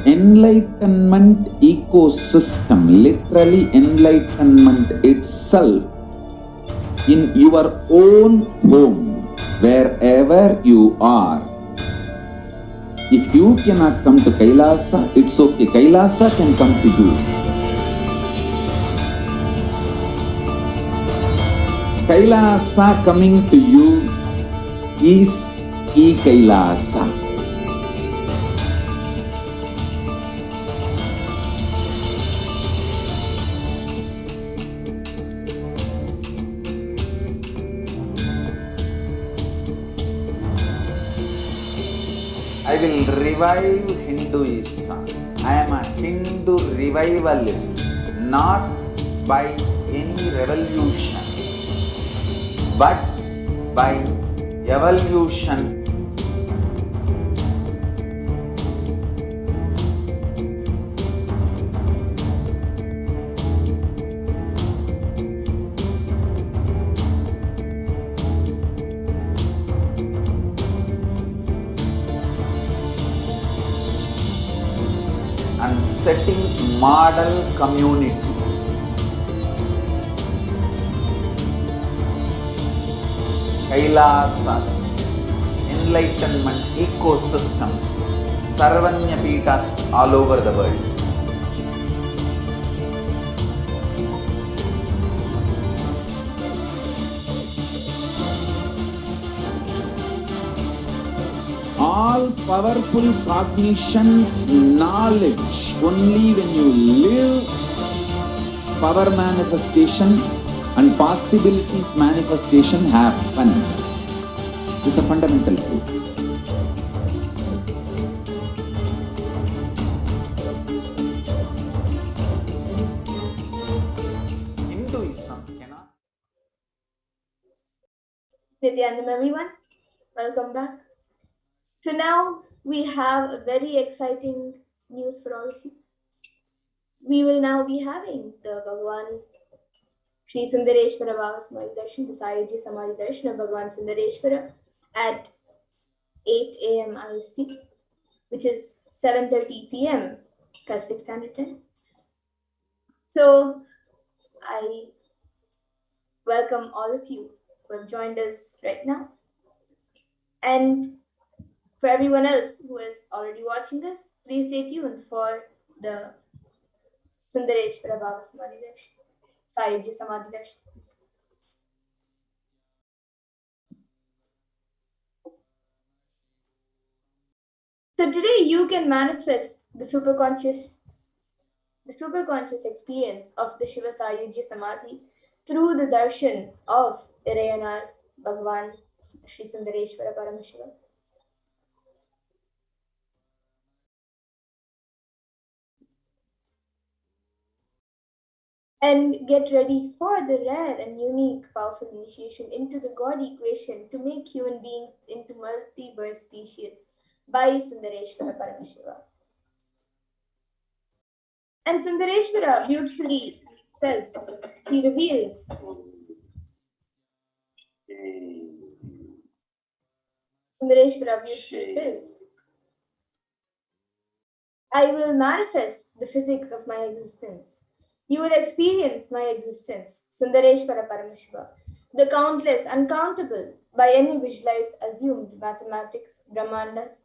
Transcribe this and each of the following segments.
enlightenment ecosystem, literally enlightenment itself, in your own home, wherever you are. If you cannot come to Kailasa, it's okay. Kailasa can come to you. Kailasa coming to you is E-Kailasa. I will revive Hinduism. I am a Hindu revivalist, not by any revolution, but by evolution. And setting model communities. Kailasas, enlightenment ecosystems, Sarvanya Peethas all over the world. All powerful cognition, knowledge, only when you live, power manifestation and possibilities manifestation happens. This is a fundamental truth. Hinduism cannot. Nithyanandam, everyone, welcome back. So now we have a very exciting news for all of you. We will now be having the Bhagwan Shri Sundareshwara Baba Samadhi Darshan, the Sayaji Samadhi Darshan of Bhagwan Sundareshwara at 8 a.m. IST, which is 7:30 p.m. Pacific Standard Time. So I welcome all of you who have joined us right now. And for everyone else who is already watching us, please stay tuned for the Sundareshwara Baba Samadhi Darshan, Sayaji Samadhi Darshan. So today you can manifest the superconscious experience of the Shiva Sayuji Samadhi through the darshan of Irayanar Bhagwan Shri Sundareshwara Paramashiva. And get ready for the rare and unique powerful initiation into the God equation to make human beings into multiverse species by Sundareshwara Paramashiva. And Sundareshwara beautifully says, he reveals, Sundareshwara beautifully says, I will manifest the physics of my existence. You will experience my existence, Sundareshwara Paramashiva, the countless, uncountable, by any visualized, assumed mathematics, Brahmandas,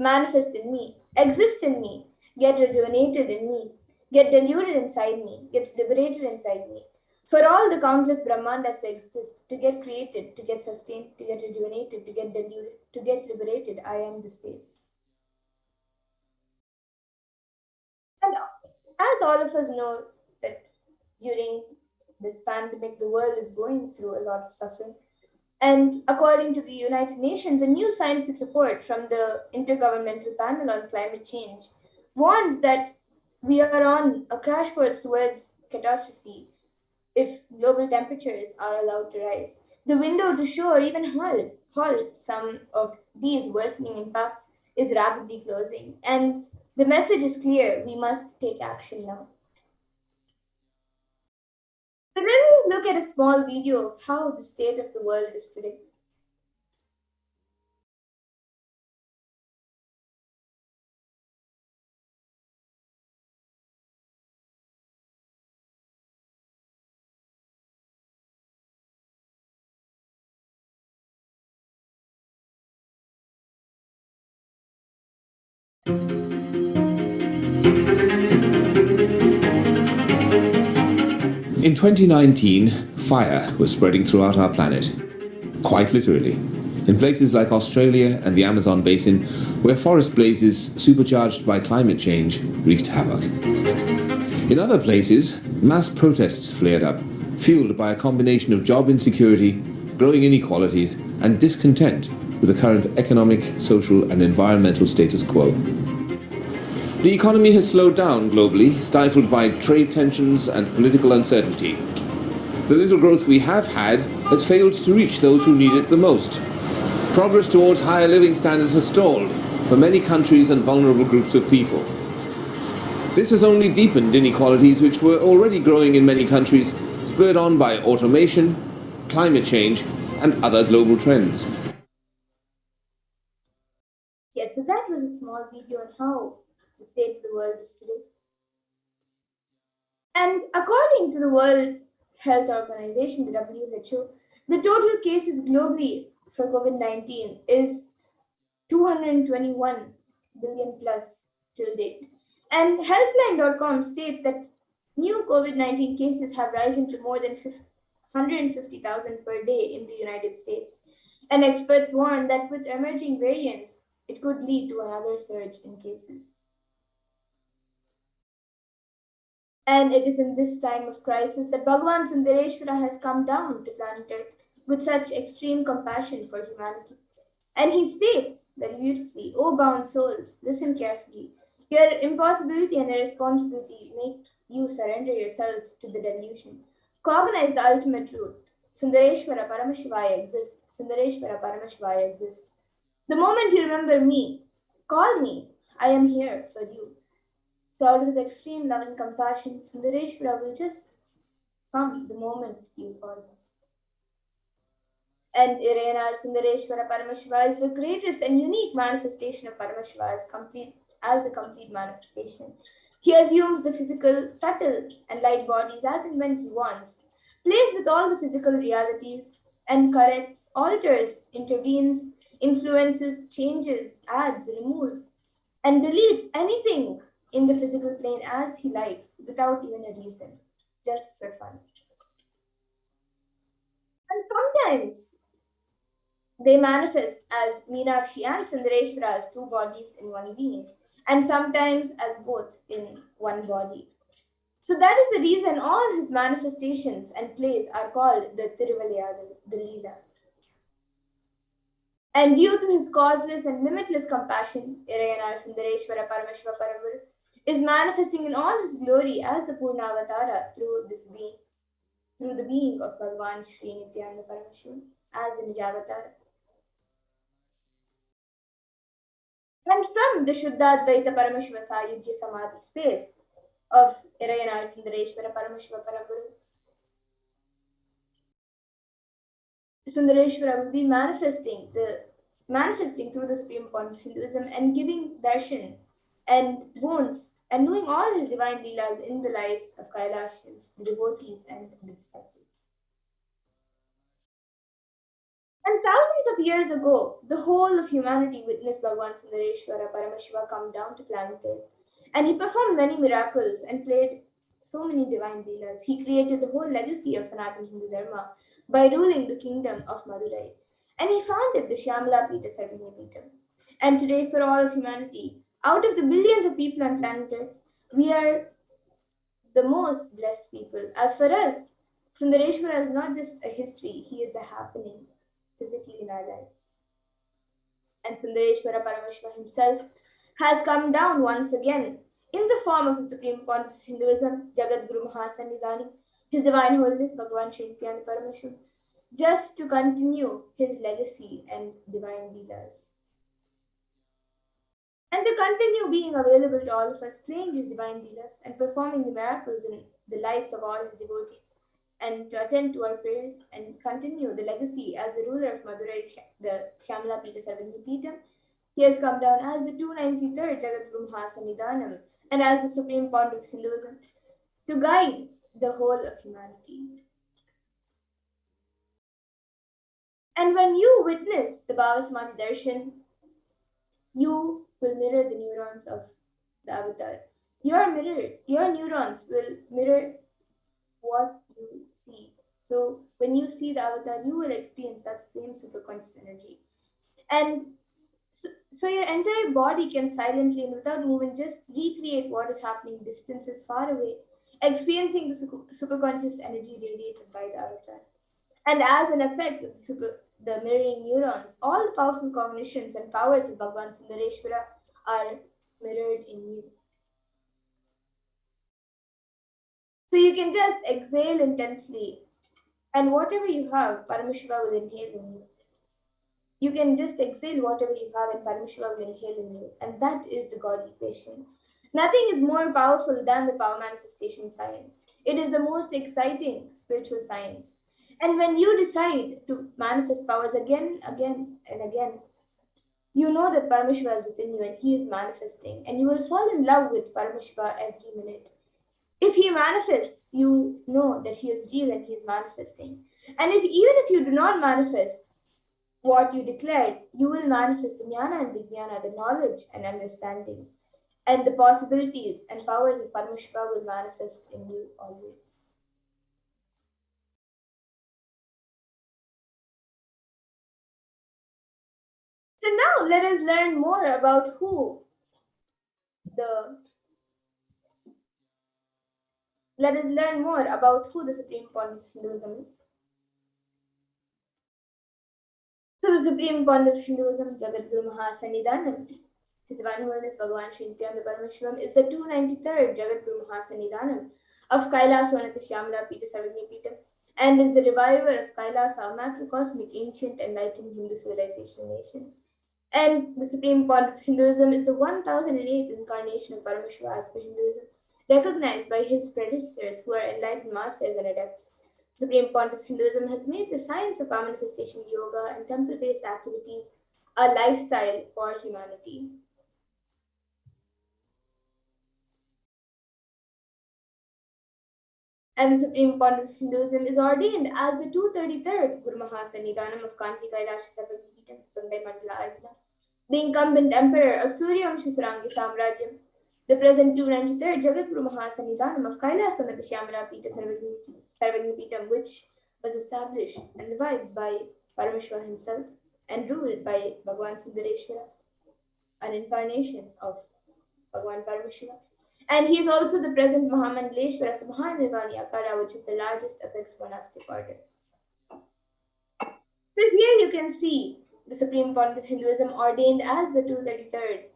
manifest in me, exist in me, get rejuvenated in me, get deluded inside me, gets liberated inside me. For all the countless Brahmandas to exist, to get created, to get sustained, to get rejuvenated, to get deluded, to get liberated, I am the space. And as all of us know that during this pandemic, the world is going through a lot of suffering. And according to the United Nations, a new scientific report from the Intergovernmental Panel on Climate Change warns that we are on a crash course towards catastrophe if global temperatures are allowed to rise. The window to show or even halt some of these worsening impacts is rapidly closing. And the message is clear, we must take action now. So let me look at a small video of how the state of the world is today. In 2019, fire was spreading throughout our planet, quite literally, in places like Australia and the Amazon basin, where forest blazes supercharged by climate change wreaked havoc. In other places, mass protests flared up, fueled by a combination of job insecurity, growing inequalities, and discontent with the current economic, social, and environmental status quo. The economy has slowed down globally, stifled by trade tensions and political uncertainty. The little growth we have had has failed to reach those who need it the most. Progress towards higher living standards has stalled for many countries and vulnerable groups of people. This has only deepened inequalities which were already growing in many countries, spurred on by automation, climate change, and other global trends. Yes, so that was a small video on how the state of the world is today. And according to the World Health Organization, the WHO, the total cases globally for COVID-19 is 221 billion plus till date. And Healthline.com states that new COVID-19 cases have risen to more than 150,000 per day in the United States. And experts warn that with emerging variants, it could lead to another surge in cases. And it is in this time of crisis that Bhagavan Sundareshwara has come down to planet Earth with such extreme compassion for humanity. And he states very beautifully, "O bound souls, listen carefully. Your impossibility and irresponsibility make you surrender yourself to the delusion. Cognize the ultimate truth. Sundareshwara Paramashivaya exists. Sundareshwara Paramashivaya exists. The moment you remember me, call me. I am here for you." So out of his extreme love and compassion, Sundareshwara will just come the moment you call him. And Irayanar Sundareshwara Paramashiva is the greatest and unique manifestation of Paramashiva as the complete manifestation. He assumes the physical, subtle, and light bodies as and when he wants, plays with all the physical realities, and corrects, alters, intervenes, influences, changes, adds, removes, and deletes anything in the physical plane as he likes without even a reason, just for fun. And sometimes they manifest as Meenakshi and Sundareshwara as two bodies in one being, and sometimes as both in one body. So that is the reason all his manifestations and plays are called the Tiruvalayadal, the Leela. And due to his causeless and limitless compassion, Irayanar Sundareshwara Paramashva Paramur is manifesting in all his glory as the Purnavatara through the being of Bhagavan Shri Nithyananda Paramashva as the Nijavatara. And from the Shuddhadvaita Paramashva Sayujya Samadhi space of Irayanar Sundareshwara Paramashva Paramur, Sundareshwara will be manifesting through the Supreme Point of Hinduism and giving darshan and boons and knowing all his divine leelas in the lives of Kailashis, the devotees, and the disciples. And thousands of years ago, the whole of humanity witnessed Bhagavan Sundareshwara Paramashiva come down to planet Earth, and he performed many miracles and played so many divine leelas. He created the whole legacy of Sanatana Hindu Dharma by ruling the kingdom of Madurai, and he founded the Shyamala Pita Sarvini Pita. And today, for all of humanity, out of the billions of people on planet Earth, we are the most blessed people. As for us, Sundareshwara is not just a history, he is a happening physically in our lives. And Sundareshwara Paramashva himself has come down once again in the form of the Supreme Point of Hinduism, Jagat Guru Mahasannidhani, His Divine Holiness Bhagavan Shri Nithyananda Paramashva, just to continue his legacy and divine leelas. And to continue being available to all of us, playing these divine leelas and performing the miracles in the lives of all his devotees, and to attend to our prayers and continue the legacy as the ruler of Madurai, the Shyamala Pita Sarvini Pita. He has come down as the 293rd Jagat Guru Mahasannidhanam and as the Supreme Point of Hinduism to guide the whole of humanity. And when you witness the Bhavasamadhi Darshan, you will mirror the neurons of the avatar. Your neurons will mirror what you see. So when you see the avatar, you will experience that same superconscious energy. And so your entire body can silently and without movement just recreate what is happening distances far away, experiencing the superconscious energy radiated by the avatar. And as an effect of the mirroring neurons, all the powerful cognitions and powers of Bhagavan Sundareshwara are mirrored in you. So you can just exhale intensely, and whatever you have, Paramashiva will inhale in you. You can just exhale whatever you have, and Paramashiva will inhale in you. And that is the God equation. Nothing is more powerful than the power manifestation science. It is the most exciting spiritual science. And when you decide to manifest powers again, and again, you know that Paramashiva is within you and he is manifesting. And you will fall in love with Paramashiva every minute. If he manifests, you know that he is real and he is manifesting. And even if you do not manifest what you declared, you will manifest the jnana and vijnana, the knowledge and understanding. And the possibilities and powers of Paramashiva will manifest in you always. So now let us learn more about who the Supreme Pontiff of Hinduism is. So the Supreme Pontiff of Hinduism, Jagadguru Mahasannidhanam, his one holiness Bhagavan Sri Nithyananda Parameswaram, is the 293rd Jagadguru Mahasannidhanam of Kailasa Vanata Shyamala Pita Sarvagni Pita, and is the reviver of Kailasa, a macrocosmic, ancient, enlightened Hindu civilization nation. And the Supreme Pontiff of Hinduism is the 1008th incarnation of Parameshwara as per Hinduism, recognized by his predecessors who are enlightened masters and adepts. Supreme Pontiff of Hinduism has made the science of power manifestation, yoga, and temple-based activities a lifestyle for humanity. And the Supreme Pontiff of Hinduism is ordained as the 233rd Guru Mahasannidhanam of Kanchi Kailash Sarvagni Tundai Mandala Agna, the incumbent emperor of Suryamsha Sarangi Samrajyam, the present 293rd Jagadguru Mahasannidhanam of Kailasa Vanata Shyamala Pita Sarvagni Pitam, which was established and revived by Parameshwara himself and ruled by Bhagavan Sundareshwara, an incarnation of Bhagavan Parameshwara. And he is also the present Mahamandaleshwara of Mahanirvani Akara, which is the largest apex monastic order. So here you can see the Supreme Pontiff of Hinduism ordained as the 233rd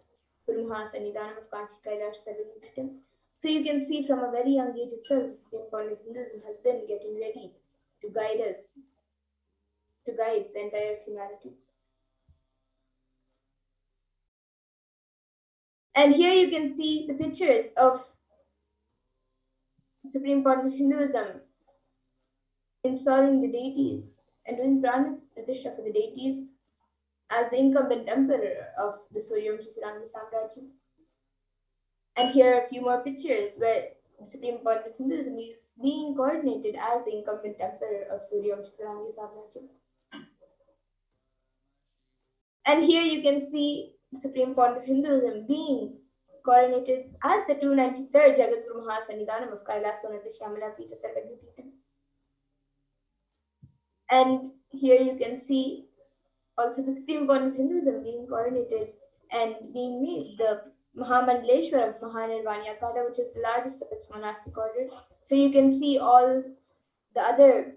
Guru Mahasannidhanam of Kanchi Kailash Sarvagni. So you can see from a very young age itself, the Supreme Pontiff of Hinduism has been getting ready to guide us, to guide the entire humanity. And here you can see the pictures of Supreme Pontiff of Hinduism installing the deities and doing prana pratishtha for the deities as the incumbent emperor of the Suryamsha Sarangi Samrajyam. And here are a few more pictures where the Supreme Pontiff of Hinduism is being coordinated as the incumbent emperor of Suryamsha Sarangi Samrajyam. And here you can see the Supreme Pontiff of Hinduism being coronated as the 293rd Jagadguru Mahasannidhanam of Kailasa Vanata Shyamala Pita Sarvagni Pita. And here you can see also the Supreme Pontiff of Hinduism being coronated and being made the Mahamandaleshwara of Mahanirvani Akara, which is the largest of its monastic order. So you can see all the other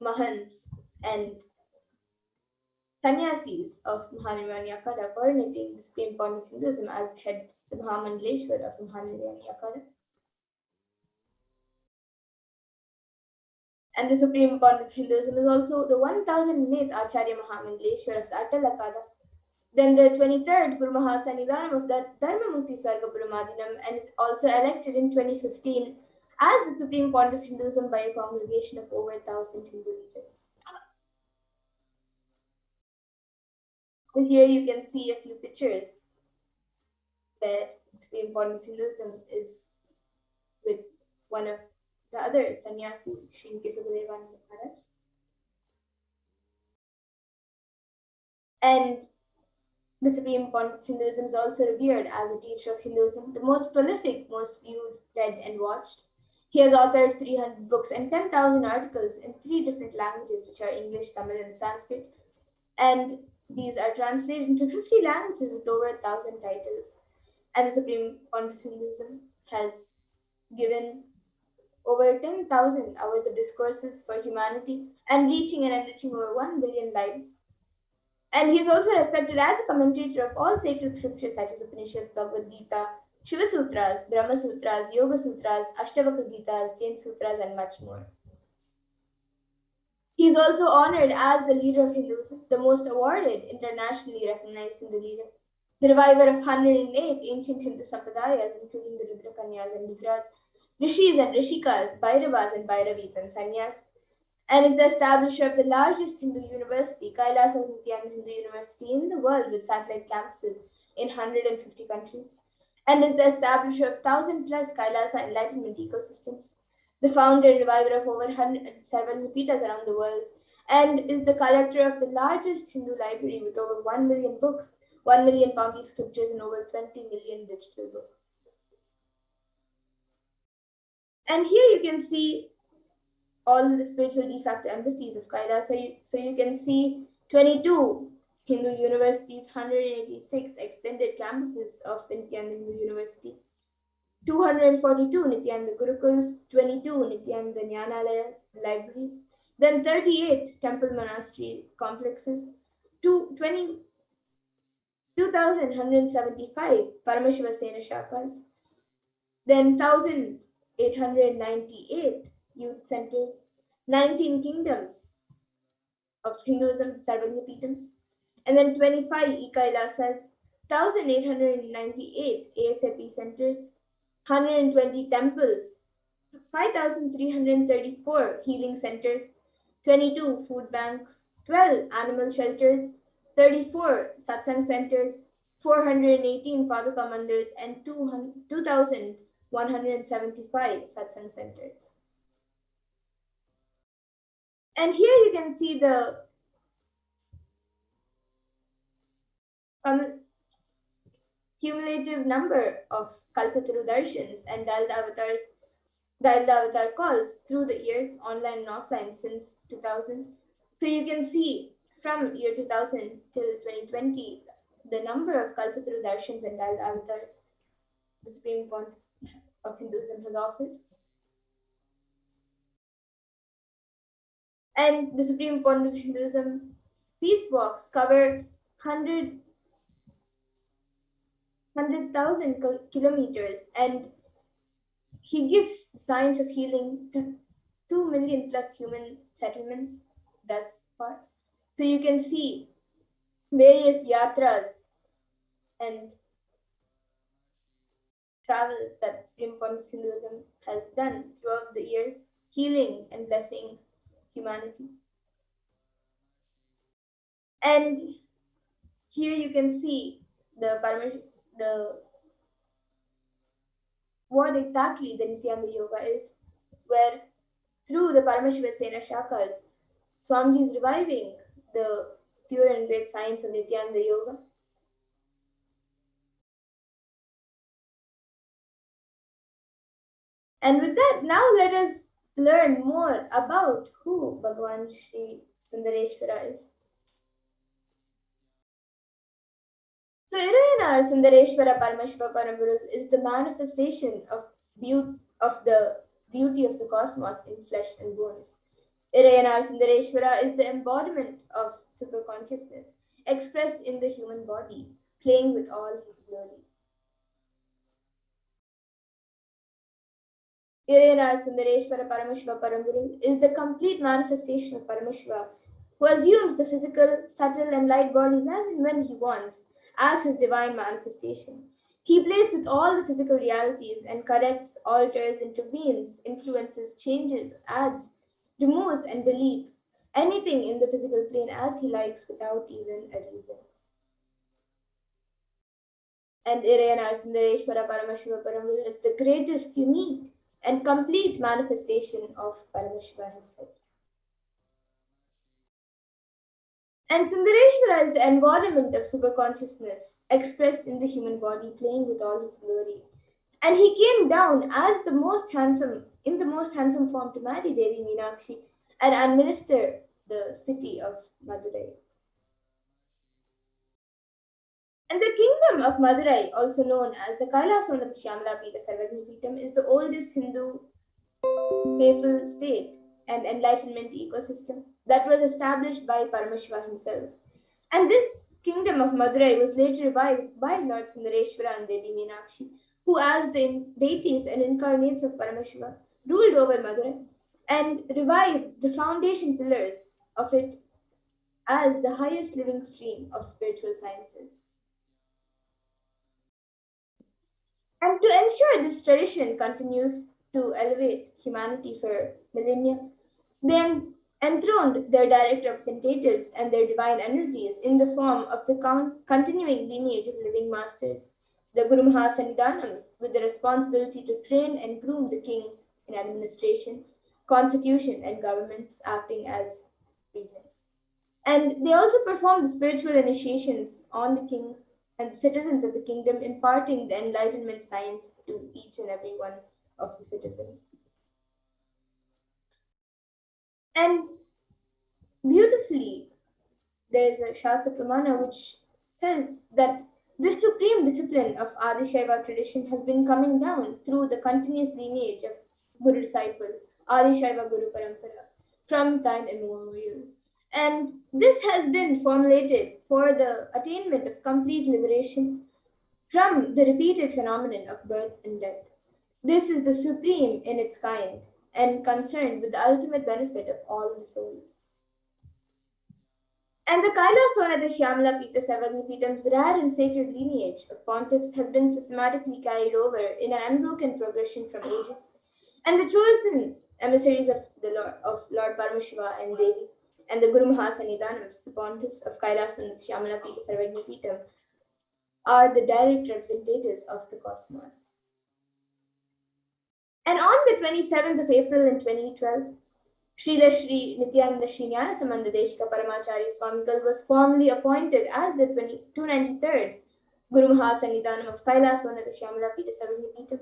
Mahans and sannyasis of Mahanirvani Akara coronating the Supreme Pontiff of Hinduism as the head, the Mahamandaleshwara of Mahanirvani Akara. And the Supreme Pontiff of Hinduism is also the 1008th Acharya Mahamandaleshwara of the Atal Akara. Then the 23rd Guru Mahasannidhanam of the Dharmamukti Sargapurumadinam, and is also elected in 2015 as the Supreme Pontiff of Hinduism by a congregation of over 1,000 Hindu leaders. So here you can see a few pictures where the Supreme Pontiff of Hinduism is with one of the other sannyasis, Sri Kesavananda Maharaj. And the Supreme Pontiff of Hinduism is also revered as a teacher of Hinduism, the most prolific, most viewed, read, and watched. He has authored 300 books and 10,000 articles in 3 different languages, which are English, Tamil, and Sanskrit. And these are translated into 50 languages with over 1,000 titles. And the Supreme Pontiff of Hinduism has given over 10,000 hours of discourses for humanity and reaching and enriching over 1 billion lives. And he is also respected as a commentator of all sacred scriptures such as Upanishads, Bhagavad Gita, Shiva Sutras, Brahma Sutras, Yoga Sutras, Ashtavakra Gitas, Jain Sutras, and much more. He is also honored as the leader of Hinduism, the most awarded, internationally recognized Hindu leader, the reviver of 108 ancient Hindu sampradayas, including the Rudra Kanyas and Rudras, Rishis and Rishikas, Bhairavas and Bhairavis, and Sannyas, and is the establisher of the largest Hindu university, Kailasas Nithyananda Hindu University, in the world with satellite campuses in 150 countries, and is the establisher of 1,000+ Kailasa enlightenment ecosystems, the founder and reviver of over 100 Sarvanyapitas around the world, and is the collector of the largest Hindu library with over 1 million books, 1 million Pali scriptures, and over 20 million digital books. And here you can see all the spiritual de facto embassies of Kailasa. So you can see 22 Hindu universities, 186 extended campuses of the Nithyananda Hindu University, 242 Nithyananda Gurukuls, 22 Nithyananda Jnanalayas, libraries, then 38 temple monastery complexes, 2,175 Paramashiva Sena Shakas, then 1,898 youth centers, 19 kingdoms of Hinduism, Sarvanyapitams, and then 25 Ikailasas, 1,898 ASAP centers, 120 temples, 5,334 healing centers, 22 food banks, 12 animal shelters, 34 satsang centers, 418 Paduka mandirs, and 2,175 satsang centers. And here you can see the cumulative number of Kalpataru darshans and Dalda Avatar calls through the years, online and offline, since 2000. So you can see from year 2000 till 2020, the number of Kalpataru darshans and Dalda avatars the Supreme Pontiff of Hinduism has offered. And the Supreme Pontiff of Hinduism peace walks cover 100,000 kilometers, and he gives signs of healing to 2 million+ human settlements thus far. So you can see various yatras and travels that Supreme Pontiff of Hinduism has done throughout the years, healing and blessing humanity. And here you can see what exactly the Nithyananda Yoga is, where through the Paramashiva Sena Shakas, Swamiji is reviving the pure and great science of Nithyananda Yoga. And with that, now let us learn more about who Bhagavan Sri Sundareshwara is. So Irayanar Sundareshwara Paramashiva Paramburu is the manifestation of the beauty of the cosmos in flesh and bones. Irayanar Sundareshwara is the embodiment of superconsciousness expressed in the human body, playing with all his glory. Irayanar Sundareshwara Paramashiva Paramburu is the complete manifestation of Paramashiva, who assumes the physical, subtle, and light bodies as and when he wants, as his divine manifestation. He plays with all the physical realities and corrects, alters, intervenes, influences, changes, adds, removes, and deletes anything in the physical plane as he likes without even a reason. And Irayanar Sundareshwara Paramashiva Paramburu is the greatest, unique, and complete manifestation of Paramashiva himself. And Sundareshwara is the embodiment of superconsciousness expressed in the human body, playing with all his glory. And he came down as in the most handsome form to marry Devi Meenakshi and administer the city of Madurai. And the kingdom of Madurai, also known as the Kailasona Shyamala Pita Sarvagni Pitam, is the oldest Hindu papal state and enlightenment ecosystem that was established by Paramashiva himself. And this kingdom of Madurai was later revived by Lord Sundareshwara and Devi Meenakshi, who as the deities and incarnates of Paramashiva ruled over Madurai and revived the foundation pillars of it as the highest living stream of spiritual sciences. And to ensure this tradition continues to elevate humanity for millennia, they enthroned their direct representatives and their divine energies in the form of the continuing lineage of living masters, the Guru Mahasannidhanams, with the responsibility to train and groom the kings in administration, constitution, and governments acting as regents. And they also performed the spiritual initiations on the kings and the citizens of the kingdom, imparting the enlightenment science to each and every one of the citizens. And beautifully, there is a Shastra Pramana which says that this supreme discipline of Adishaiva tradition has been coming down through the continuous lineage of Guru disciple, Adishaiva Guru Parampara, from time immemorial. And this has been formulated for the attainment of complete liberation from the repeated phenomenon of birth and death. This is the supreme in its kind and concerned with the ultimate benefit of all the souls. And the Kailasona Shyamala Pita Sarvagni Pitam's rare and sacred lineage of pontiffs has been systematically carried over in an unbroken progression from ages. And the chosen emissaries of Lord Paramashiva and Devi and the Guru Mahasannidhanams, the pontiffs of Kailasana Shyamala Pita Sarvagni Pitam, are the direct representatives of the cosmos. And on the 27th of April in 2012, Srila Shri Nithyananda Shri Jnana Sambandha Deshika Paramacharya Swamigal was formally appointed as the 293rd Guru Mahasannidhanam of Kailasana Shyamala Pita Sarvagni Pitam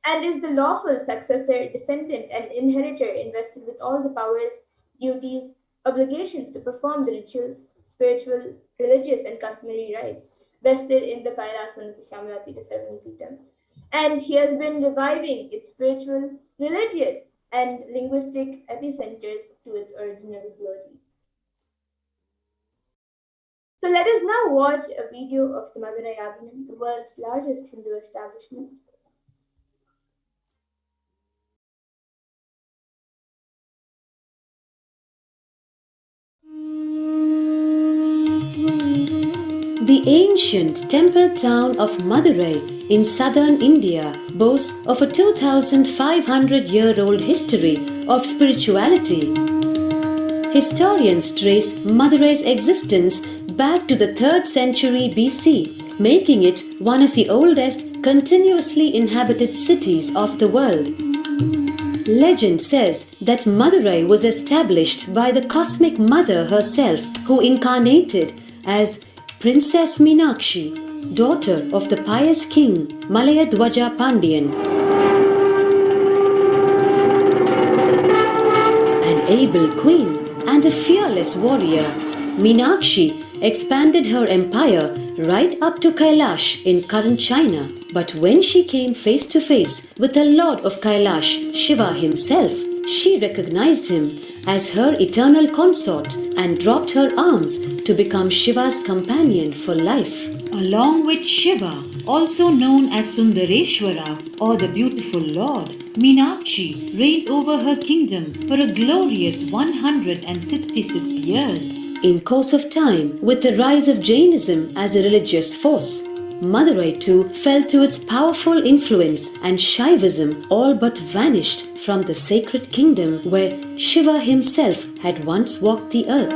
and is the lawful successor, descendant, and inheritor invested with all the powers, duties, obligations to perform the rituals, spiritual, religious, and customary rites vested in the Kailasana Shyamala Pita Sarvagni Pitam. And he has been reviving its spiritual, religious, and linguistic epicenters to its original glory. So let us now watch a video of the Madurai Abhinam, the world's largest Hindu establishment. The ancient temple town of Madurai in southern India boasts of a 2,500-year-old history of spirituality. Historians trace Madurai's existence back to the 3rd century BC, making it one of the oldest continuously inhabited cities of the world. Legend says that Madurai was established by the cosmic mother herself, who incarnated as Princess Meenakshi, daughter of the pious king Malayadwaja Pandian. An able queen and a fearless warrior, Meenakshi expanded her empire right up to Kailash in current China. But when she came face to face with the Lord of Kailash, Shiva himself, she recognized him as her eternal consort and dropped her arms to become Shiva's companion for life. Along with Shiva, also known as Sundareshwara or the beautiful Lord, Meenakshi reigned over her kingdom for a glorious 166 years. In course of time, with the rise of Jainism as a religious force, Madurai too fell to its powerful influence and Shaivism all but vanished from the sacred kingdom where Shiva himself had once walked the earth.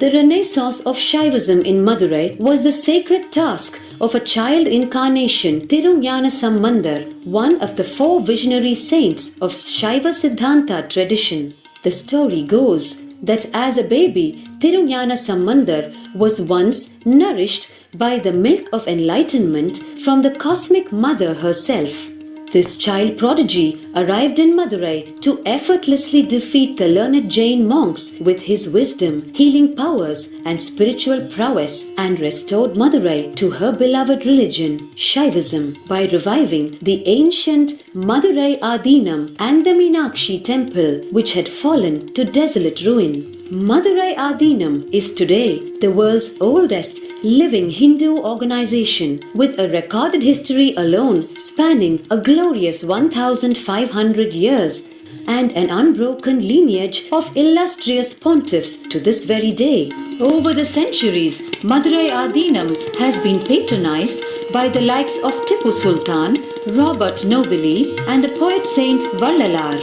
The renaissance of Shaivism in Madurai was the sacred task of a child incarnation, Nithyananda Sambandha, one of the 4 visionary saints of Shaiva Siddhanta tradition. The story goes that as a baby, Nithyananda Sambandha was once nourished by the milk of enlightenment from the cosmic mother herself. This child prodigy arrived in Madurai to effortlessly defeat the learned Jain monks with his wisdom, healing powers, and spiritual prowess, and restored Madurai to her beloved religion, Shaivism, by reviving the ancient Madurai Adinam and the Meenakshi temple, which had fallen to desolate ruin. Madurai Adinam is today the world's oldest living Hindu organization, with a recorded history alone spanning a glorious 1,500 years and an unbroken lineage of illustrious pontiffs to this very day. Over the centuries, Madurai Adinam has been patronized by the likes of Tipu Sultan, Robert Nobili, and the poet saint Vallalar.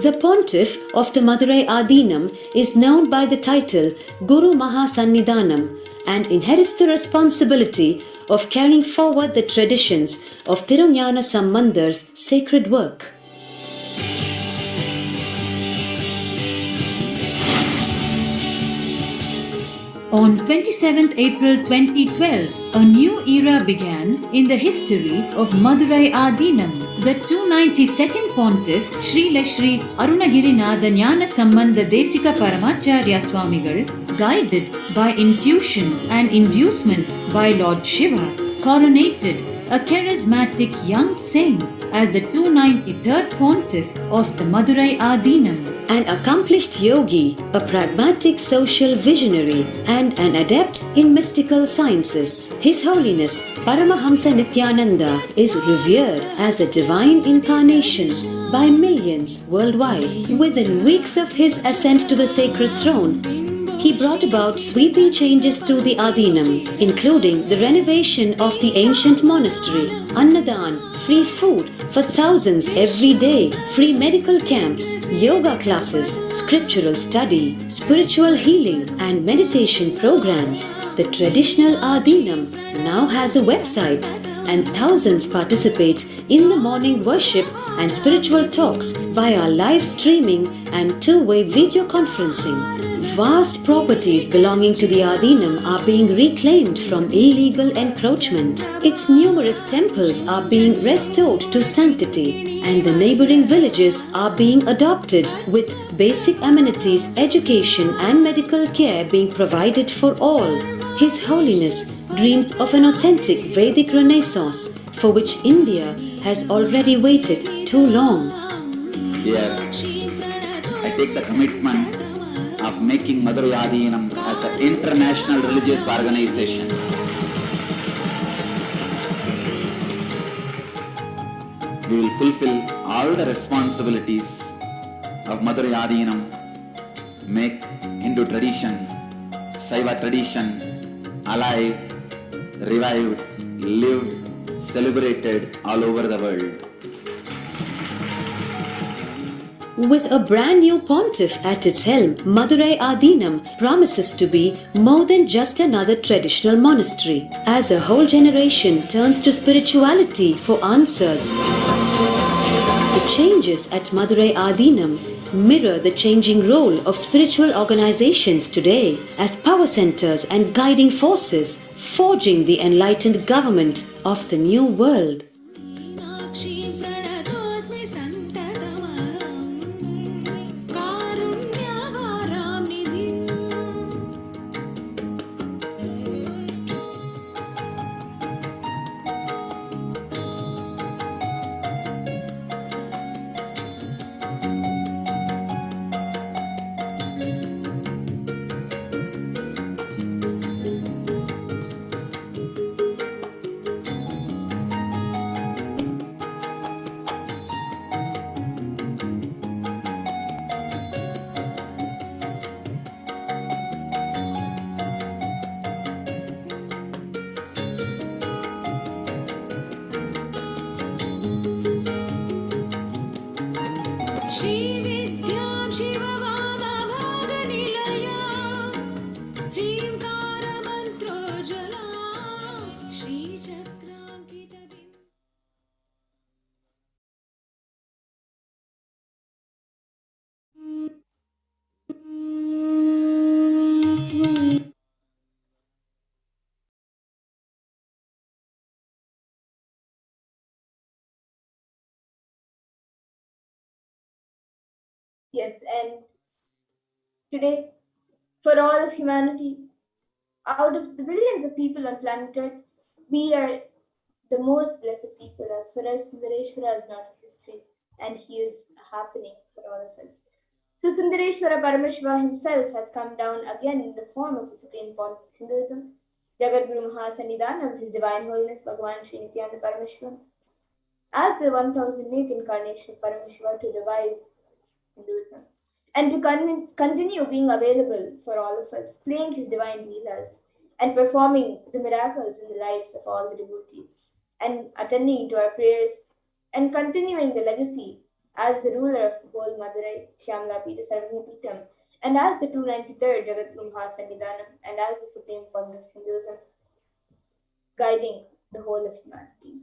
The pontiff of the Madurai Adinam is known by the title Guru Mahasannidhanam and inherits the responsibility of carrying forward the traditions of Tirunjana Sambandar's sacred work. On 27th April 2012, a new era began in the history of Madurai Adinam. The 292nd Pontiff, Sri Shri Arunagirinatha Jnana Sambandha Desika Paramacharya Swamigal, guided by intuition and inducement by Lord Shiva, coronated a charismatic young saint as the 293rd Pontiff of the Madurai Adinam. An accomplished yogi, a pragmatic social visionary, and an adept in mystical sciences, His Holiness Paramahamsa Nithyananda is revered as a divine incarnation by millions worldwide. Within weeks of his ascent to the sacred throne, he brought about sweeping changes to the Adinam, including the renovation of the ancient monastery, Annadan, free food for thousands every day, free medical camps, yoga classes, scriptural study, spiritual healing, and meditation programs. The traditional Adinam now has a website, and thousands participate in the morning worship and spiritual talks via live streaming and two-way video conferencing. Vast properties belonging to the Adinam are being reclaimed from illegal encroachment. Its numerous temples are being restored to sanctity, and the neighboring villages are being adopted, with basic amenities, education, and medical care being provided for all. His Holiness dreams of an authentic Vedic Renaissance, for which India has already waited too long. Here, I take the commitment of making Madurai Adinam as an international religious organization. We will fulfill all the responsibilities of Madurai Adinam, make Hindu tradition, Saiva tradition alive, revived, lived, celebrated all over the world. With a brand new pontiff at its helm, Madurai Adinam promises to be more than just another traditional monastery. As a whole generation turns to spirituality for answers, the changes at Madurai Adinam mirror the changing role of spiritual organizations today as power centers and guiding forces, forging the enlightened government of the new world. Yes, and today, for all of humanity, out of the billions of people on planet Earth, we are the most blessed people. As for us, Sundareshwara is not history, and he is happening for all of us. So Sundareshwara Parameshwara himself has come down again in the form of the supreme point of Hinduism, Jagadguru Mahasannidhanam, His Divine Holiness Bhagavan Sri Nithyananda Parameshwara, as the 1008th incarnation of Parameshwara to revive Hinduism and to continue being available for all of us, playing his divine leelas and performing the miracles in the lives of all the devotees and attending to our prayers and continuing the legacy as the ruler of the whole Madurai, Shyamala Pita Sarvabhuma Pitam, and as the 293rd Jagadguru Mahasannidhanam, and as the supreme point of Hinduism, guiding the whole of humanity.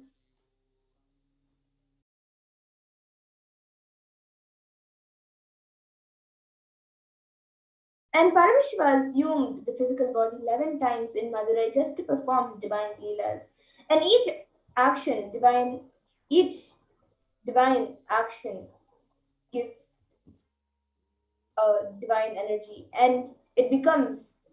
And Parameshwara assumed the physical body 11 times in Madurai just to perform his divine leelas. And each divine action gives a divine energy, and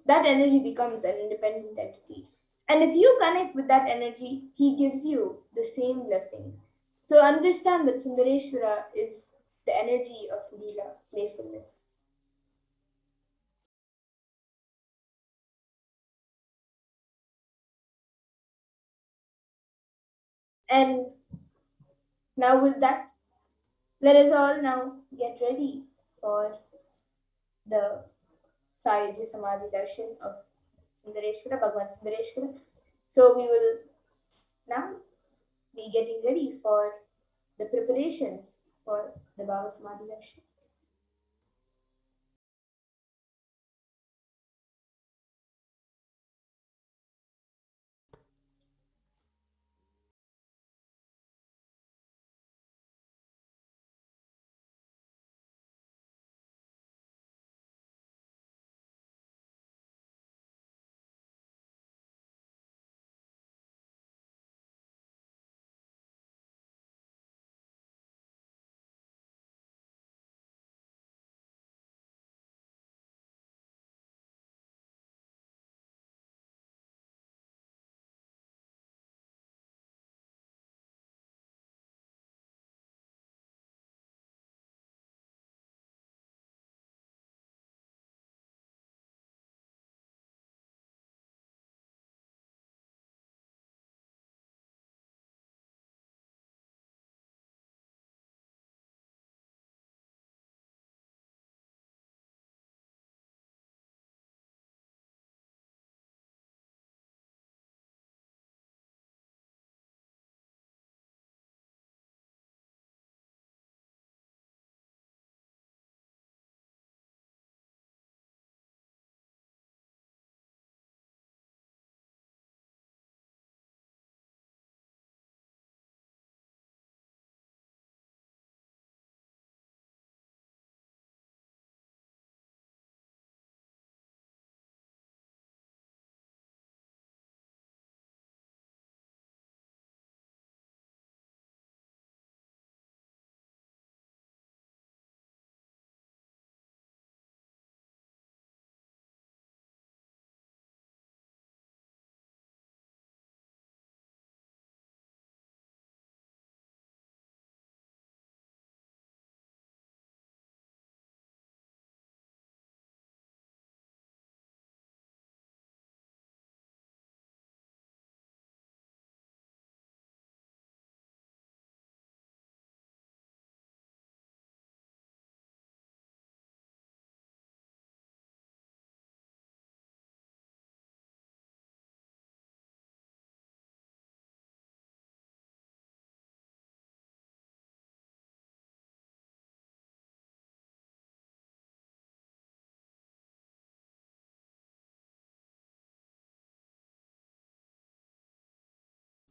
that energy becomes an independent entity. And if you connect with that energy, he gives you the same blessing. So understand that Sundareshwara is the energy of Leela, playfulness. And now with that, let us all now get ready for the Sayajya Samadhi Darshan of Sundareshwara, Bhagavan Sundareshwara. So we will now be getting ready for the preparations for the Bhava Samadhi Darshan.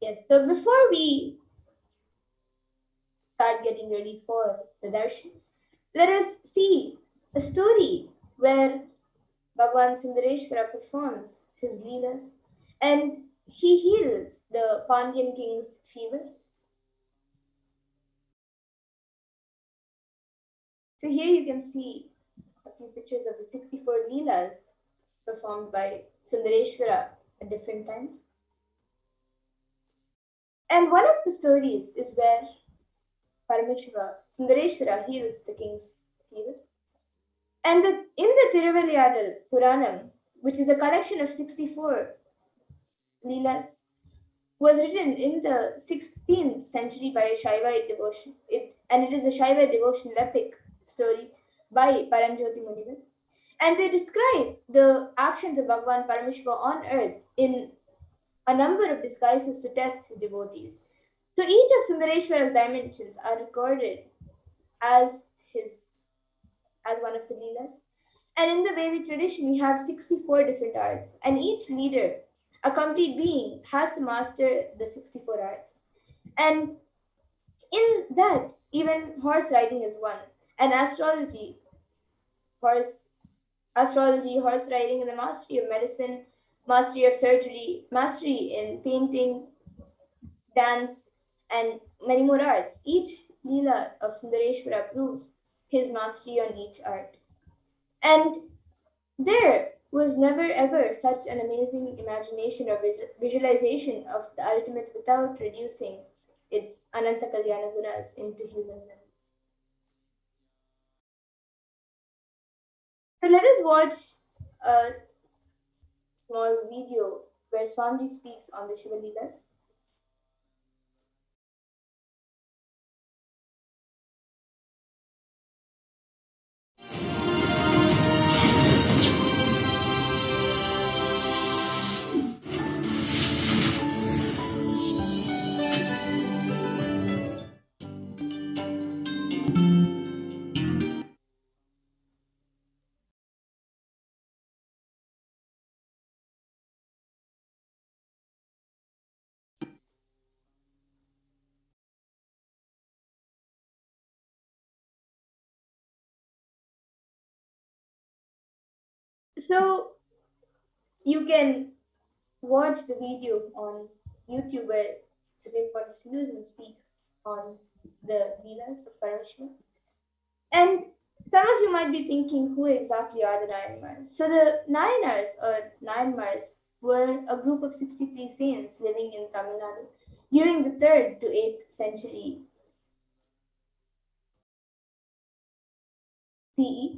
Yes, so before we start getting ready for the darshan, let us see a story where Bhagavan Sundareshwara performs his leelas and he heals the Pandyan king's fever. So here you can see a few pictures of the 64 Leelas performed by Sundareshwara at different times. And one of the stories is where Sundareshwara heals the king's fever. And in the Tiruvaliyadal Puranam, which is a collection of 64 Leelas, was written in the 16th century by a Shaivite devotion. And it is a Shaivite devotional epic story by Paranjoti Munivar. And they describe the actions of Bhagavan Parameshwara on earth in a number of disguises to test his devotees. So each of Sundareshwara's dimensions are recorded as one of the Leelas. And in the Vedic tradition, we have 64 different arts, and each leader, a complete being, has to master the 64 arts. And in that, even horse riding is one. And astrology, horse riding, and the mastery of medicine, mastery of surgery, mastery in painting, dance, and many more arts. Each Leela of Sundareshwara proves his mastery on each art. And there was never ever such an amazing imagination or visualization of the ultimate without reducing its Ananta Kalyana Gunas into human life. So let us watch a small video where Swamiji speaks on the Shiva Leelas. So you can watch the video on YouTube where Supreme Court of Hinduism speaks on the Leelas of Parameshwara. And some of you might be thinking, who exactly are the Nayanmars? So the Nayanars or Nayanmars were a group of 63 saints living in Tamil Nadu during the 3rd to 8th century CE,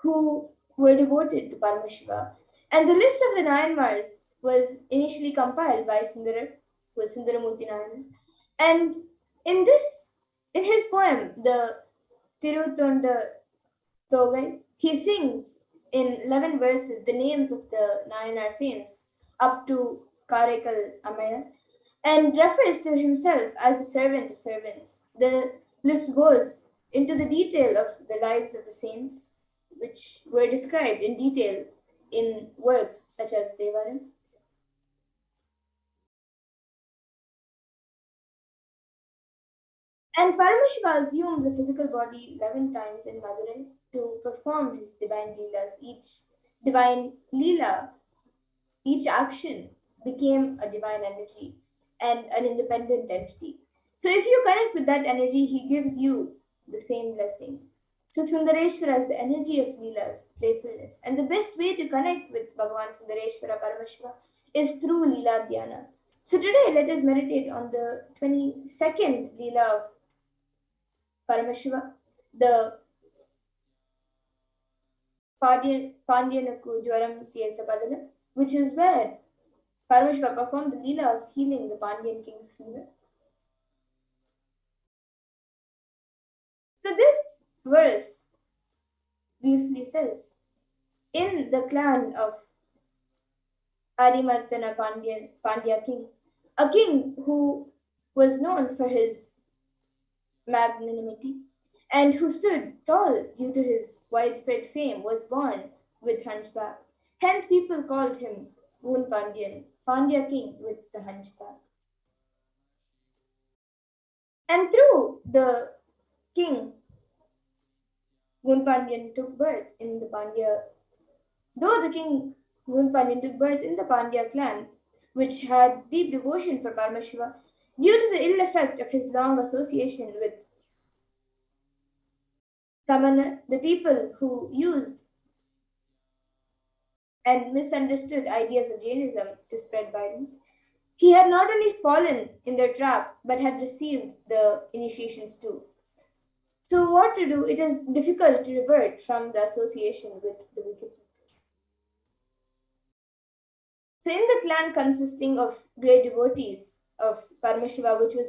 who were devoted to Parameshwara. And the list of the Nayanmars was initially compiled by Sundara, who was Sundaramurti Narayan. And in his poem, the Tirutonda Togai, he sings in 11 verses the names of the Nayanar saints up to Karaikal Amaya and refers to himself as the servant of servants. The list goes into the detail of the lives of the saints, which were described in detail in works such as Devaram. And Parameshwara assumed the physical body 11 times in Madurai to perform his divine Leelas. Each divine Leela, each action became a divine energy and an independent entity. So if you connect with that energy, he gives you the same blessing. So Sundareshwara is the energy of Leelas, playfulness. And the best way to connect with Bhagavan Sundareshwara Parameshwara is through Leela Dhyana. So today let us meditate on the 22nd Leela of Parameshwara, the Pandyanakku Jwaram Tirtha Padala, which is where Parameshwara performed the Leela of healing the Pandyan king's fever. So this verse briefly says, in the clan of Adimartana Pandya king, a king who was known for his magnanimity and who stood tall due to his widespread fame, was born with hunchback. Hence people called him Woon Pandyan, Pandya king with the hunchback. And through the king, Woon Pandyan took birth in the Pandya. Though the king Woon Pandyan took birth in the Pandya clan, which had deep devotion for Parameshwara, due to the ill effect of his long association with Samana, the people who used and misunderstood ideas of Jainism to spread violence, he had not only fallen in their trap, but had received the initiations too. So what to do? It is difficult to revert from the association with the wicked people. So in the clan consisting of great devotees of Paramashiva, which was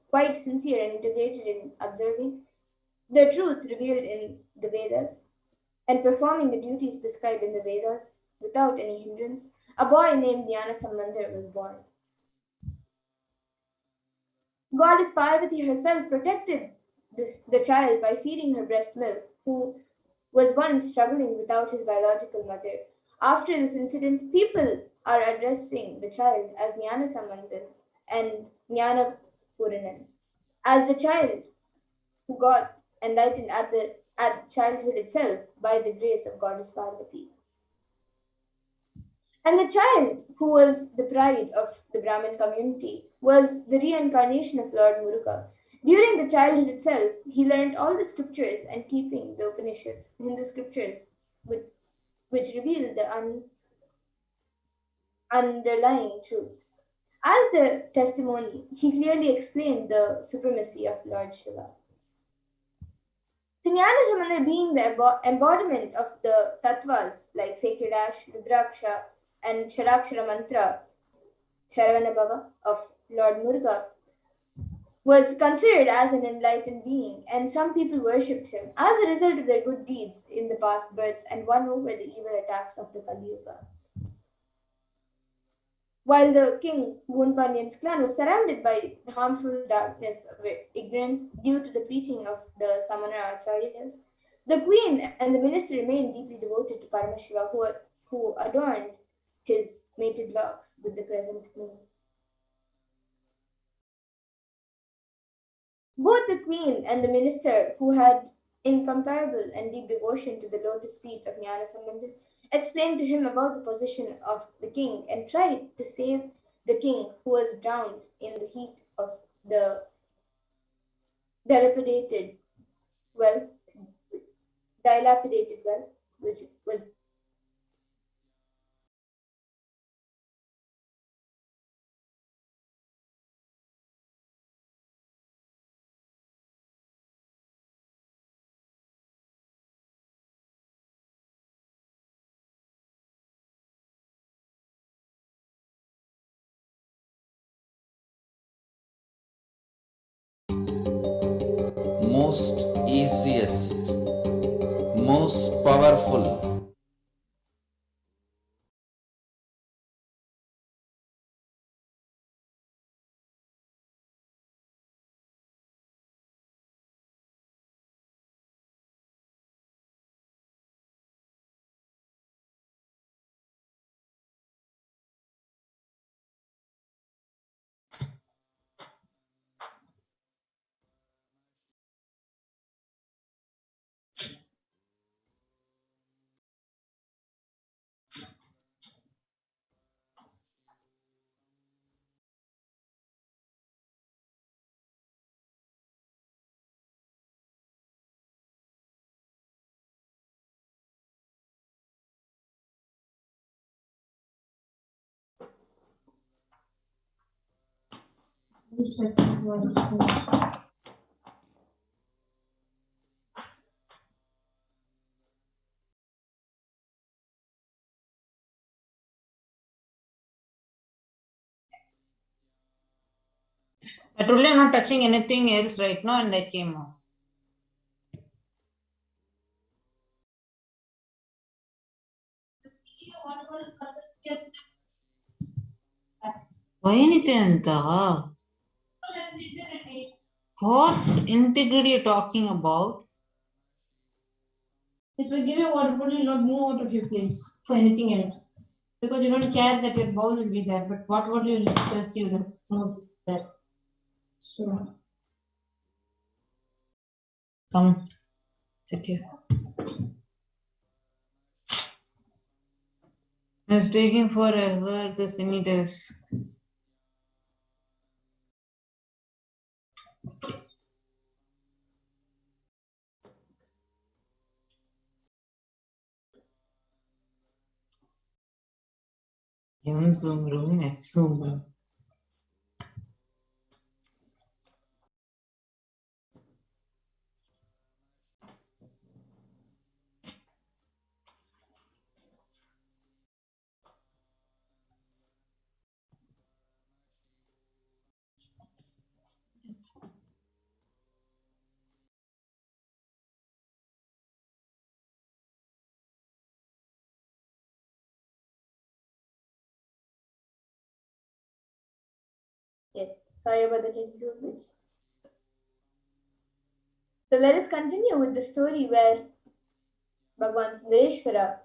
quite sincere and integrated in observing the truths revealed in the Vedas and performing the duties prescribed in the Vedas without any hindrance, a boy named Nithyanandam was born. Goddess Parvati herself protected the child by feeding her breast milk, who was once struggling without his biological mother. After this incident, people are addressing the child as Jnana Sambandhan and Jnana Puranan, as the child who got enlightened at childhood itself by the grace of Goddess Parvati. And the child, who was the pride of the Brahmin community, was the reincarnation of Lord Muruga. During the childhood itself, he learned all the scriptures and keeping the Upanishads, Hindu scriptures, which reveal the underlying truths. As the testimony, he clearly explained the supremacy of Lord Shiva. Jnana Sambandhan being the embodiment of the tattvas like Sacred Ash, Rudraksha, and Sharakshara Mantra, Sharavanabhava of Lord Muruga, was considered as an enlightened being, and some people worshipped him as a result of their good deeds in the past births and won over the evil attacks of the Kali Yuga. While the king Gunpanyan's clan was surrounded by the harmful darkness of ignorance due to the preaching of the Samana Acharyas, the queen and the minister remained deeply devoted to Paramashiva, who adorned his mated locks with the crescent moon. Both the queen and the minister, who had incomparable and deep devotion to the lotus feet of Jnana Sambandhan, explained to him about the position of the king and tried to save the king, who was drowned in the heat of the dilapidated well, which was most easiest, most powerful, I told you I'm not touching anything else right now, and I came off. Why Nithyananda? What integrity are you talking about? If I give you water bottle, you'll not move out of your place for anything else. Because you don't care that your bowl will be there, but what bottle you request you don't know that. So come, sit here. It's taking forever, the thingy desk. Yum zoom room F zoom room. Yes, sorry about the technical glitch. So let us continue with the story where Bhagwan Sundareshwara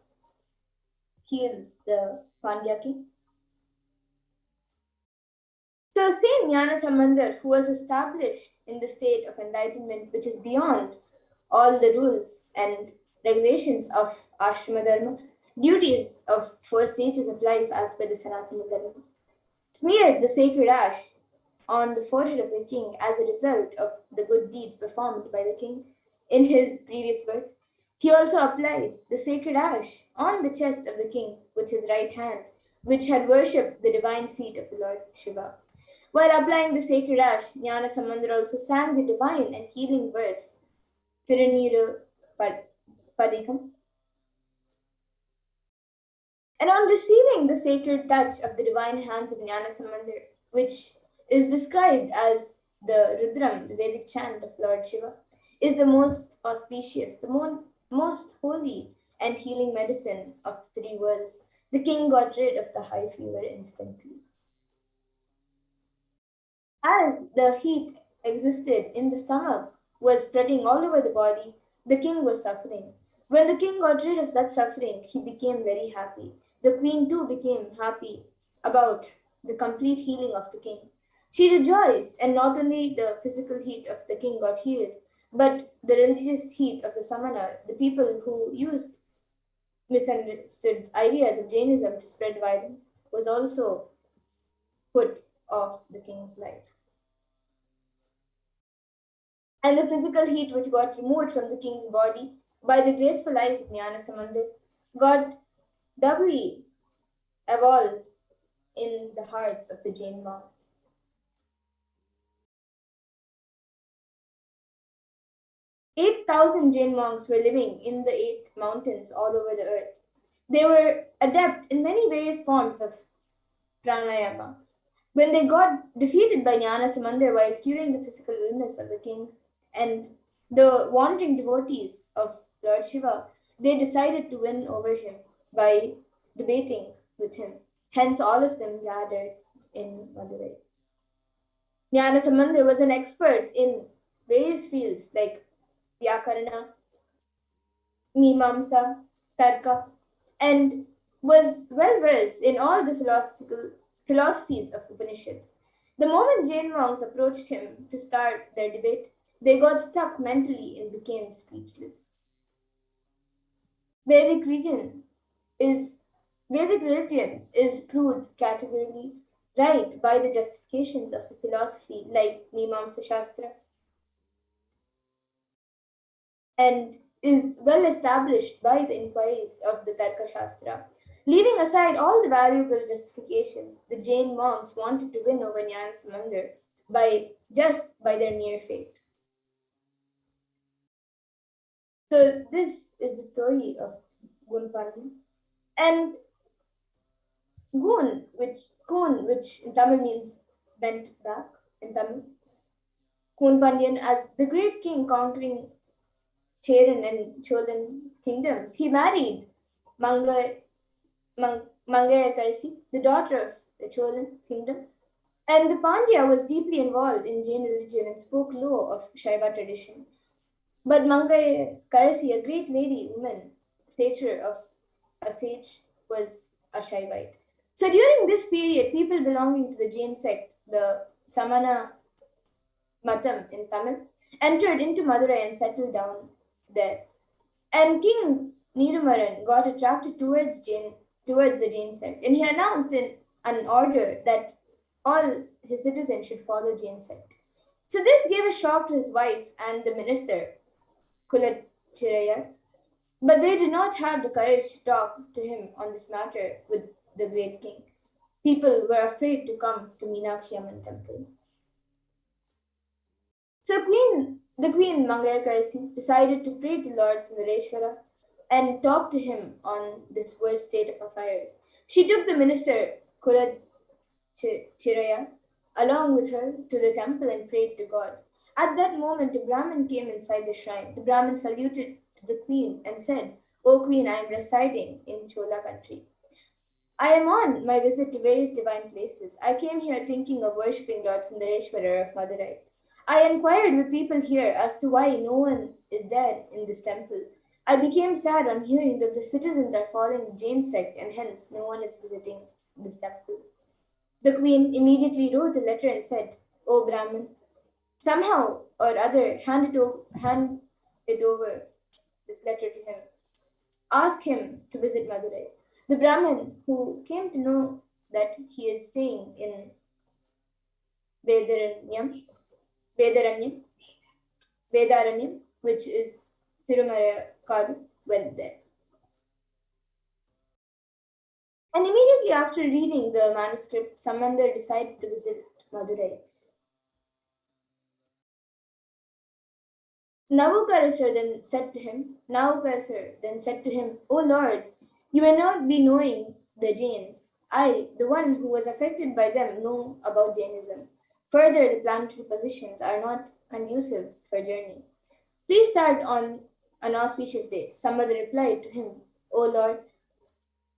heals the Pandya king. So same Jnana Sambandar, who was established in the state of enlightenment which is beyond all the rules and regulations of Ashrama Dharma, duties of 4 stages of life as per the Sanatana Dharma, smeared the sacred ash on the forehead of the king as a result of the good deeds performed by the king in his previous birth. He also applied the sacred ash on the chest of the king with his right hand, which had worshipped the divine feet of the Lord Shiva. While applying the sacred ash, Jnana Sambandar also sang the divine and healing verse, Tiruniru Padikam. And on receiving the sacred touch of the divine hands of Jnana Sambandar, which is described as the Rudram, the Vedic chant of Lord Shiva, is the most auspicious, the most holy and healing medicine of the 3 worlds. The king got rid of the high fever instantly. As the heat existed in the stomach was spreading all over the body, the king was suffering. When the king got rid of that suffering, he became very happy. The queen too became happy about the complete healing of the king. She rejoiced, and not only the physical heat of the king got healed, but the religious heat of the samana, the people who used misunderstood ideas of Jainism to spread violence, was also put off the king's life. And the physical heat which got removed from the king's body by the graceful eyes of Jnana Sambandar got doubly evolved in the hearts of the Jain monks. Eight 8,000 Jain monks were living in the 8 mountains all over the earth. They were adept in many various forms of pranayama. When they got defeated by Jnana Sambandar while curing the physical illness of the king and the wandering devotees of Lord Shiva, they decided to win over him by debating with him. Hence, all of them gathered in Madurai. Jnana Sambandar was an expert in various fields like Vyakarana, Mimamsa, Tarka, and was well versed in all the philosophies of Upanishads. The moment Jain monks approached him to start their debate, they got stuck mentally and became speechless. Vedic religion is proved categorically right by the justifications of the philosophy like Mimamsa Shastra, and is well established by the inquiries of the Tarka Shastra. Leaving aside all the valuable justifications, the Jain monks wanted to win over Jnana Sambandar by their mere faith. So this is the story of Gun Pandyan. And Gun, which in Tamil means bent back in Tamil. Gun Pandyan, as the great king conquering Cheran and Cholan kingdoms, he married Mangayar Karsi, the daughter of the Cholan kingdom. And the Pandya was deeply involved in Jain religion and spoke low of Shaiva tradition. But Mangayar Karsi, a great lady woman, stature of a sage, was a Shaivite. So during this period, people belonging to the Jain sect, the Samana Matam in Tamil, entered into Madurai and settled down there. And King Nirumaran got attracted towards the Jain sect, and he announced in an order that all his citizens should follow Jain sect. So this gave a shock to his wife and the minister, Kulachirayar, but they did not have the courage to talk to him on this matter with the great king. people were afraid to come to Meenakshi Amman temple. So the queen Mangayakarsi decided to pray to Lord Sundareshwara and talk to him on this worst state of affairs. She took the minister Kula Chiraya along with her to the temple and prayed to God. At that moment, a Brahmin came inside the shrine. The Brahmin saluted to the queen and said, "O queen, I am residing in Chola country. I am on my visit to various divine places. I came here thinking of worshipping Lord Sundareshwara of Madurai. I inquired with people here as to why no one is there in this temple. I became sad on hearing that the citizens are following the Jain sect and hence no one is visiting this temple." The queen immediately wrote a letter and said, "O Brahmin, somehow or other hand it over this letter to him. Ask him to visit Madurai." The Brahmin, who came to know that he is staying in Vedaranyam, which is Tirumara Kadu, went there. And immediately after reading the manuscript, Samandar decided to visit Madurai. Navukarasar then said to him, "O Lord, you may not be knowing the Jains. I, the one who was affected by them, know about Jainism. Further, the planetary positions are not conducive for journey. Please start on an auspicious day." Somebody replied to him, "O Lord,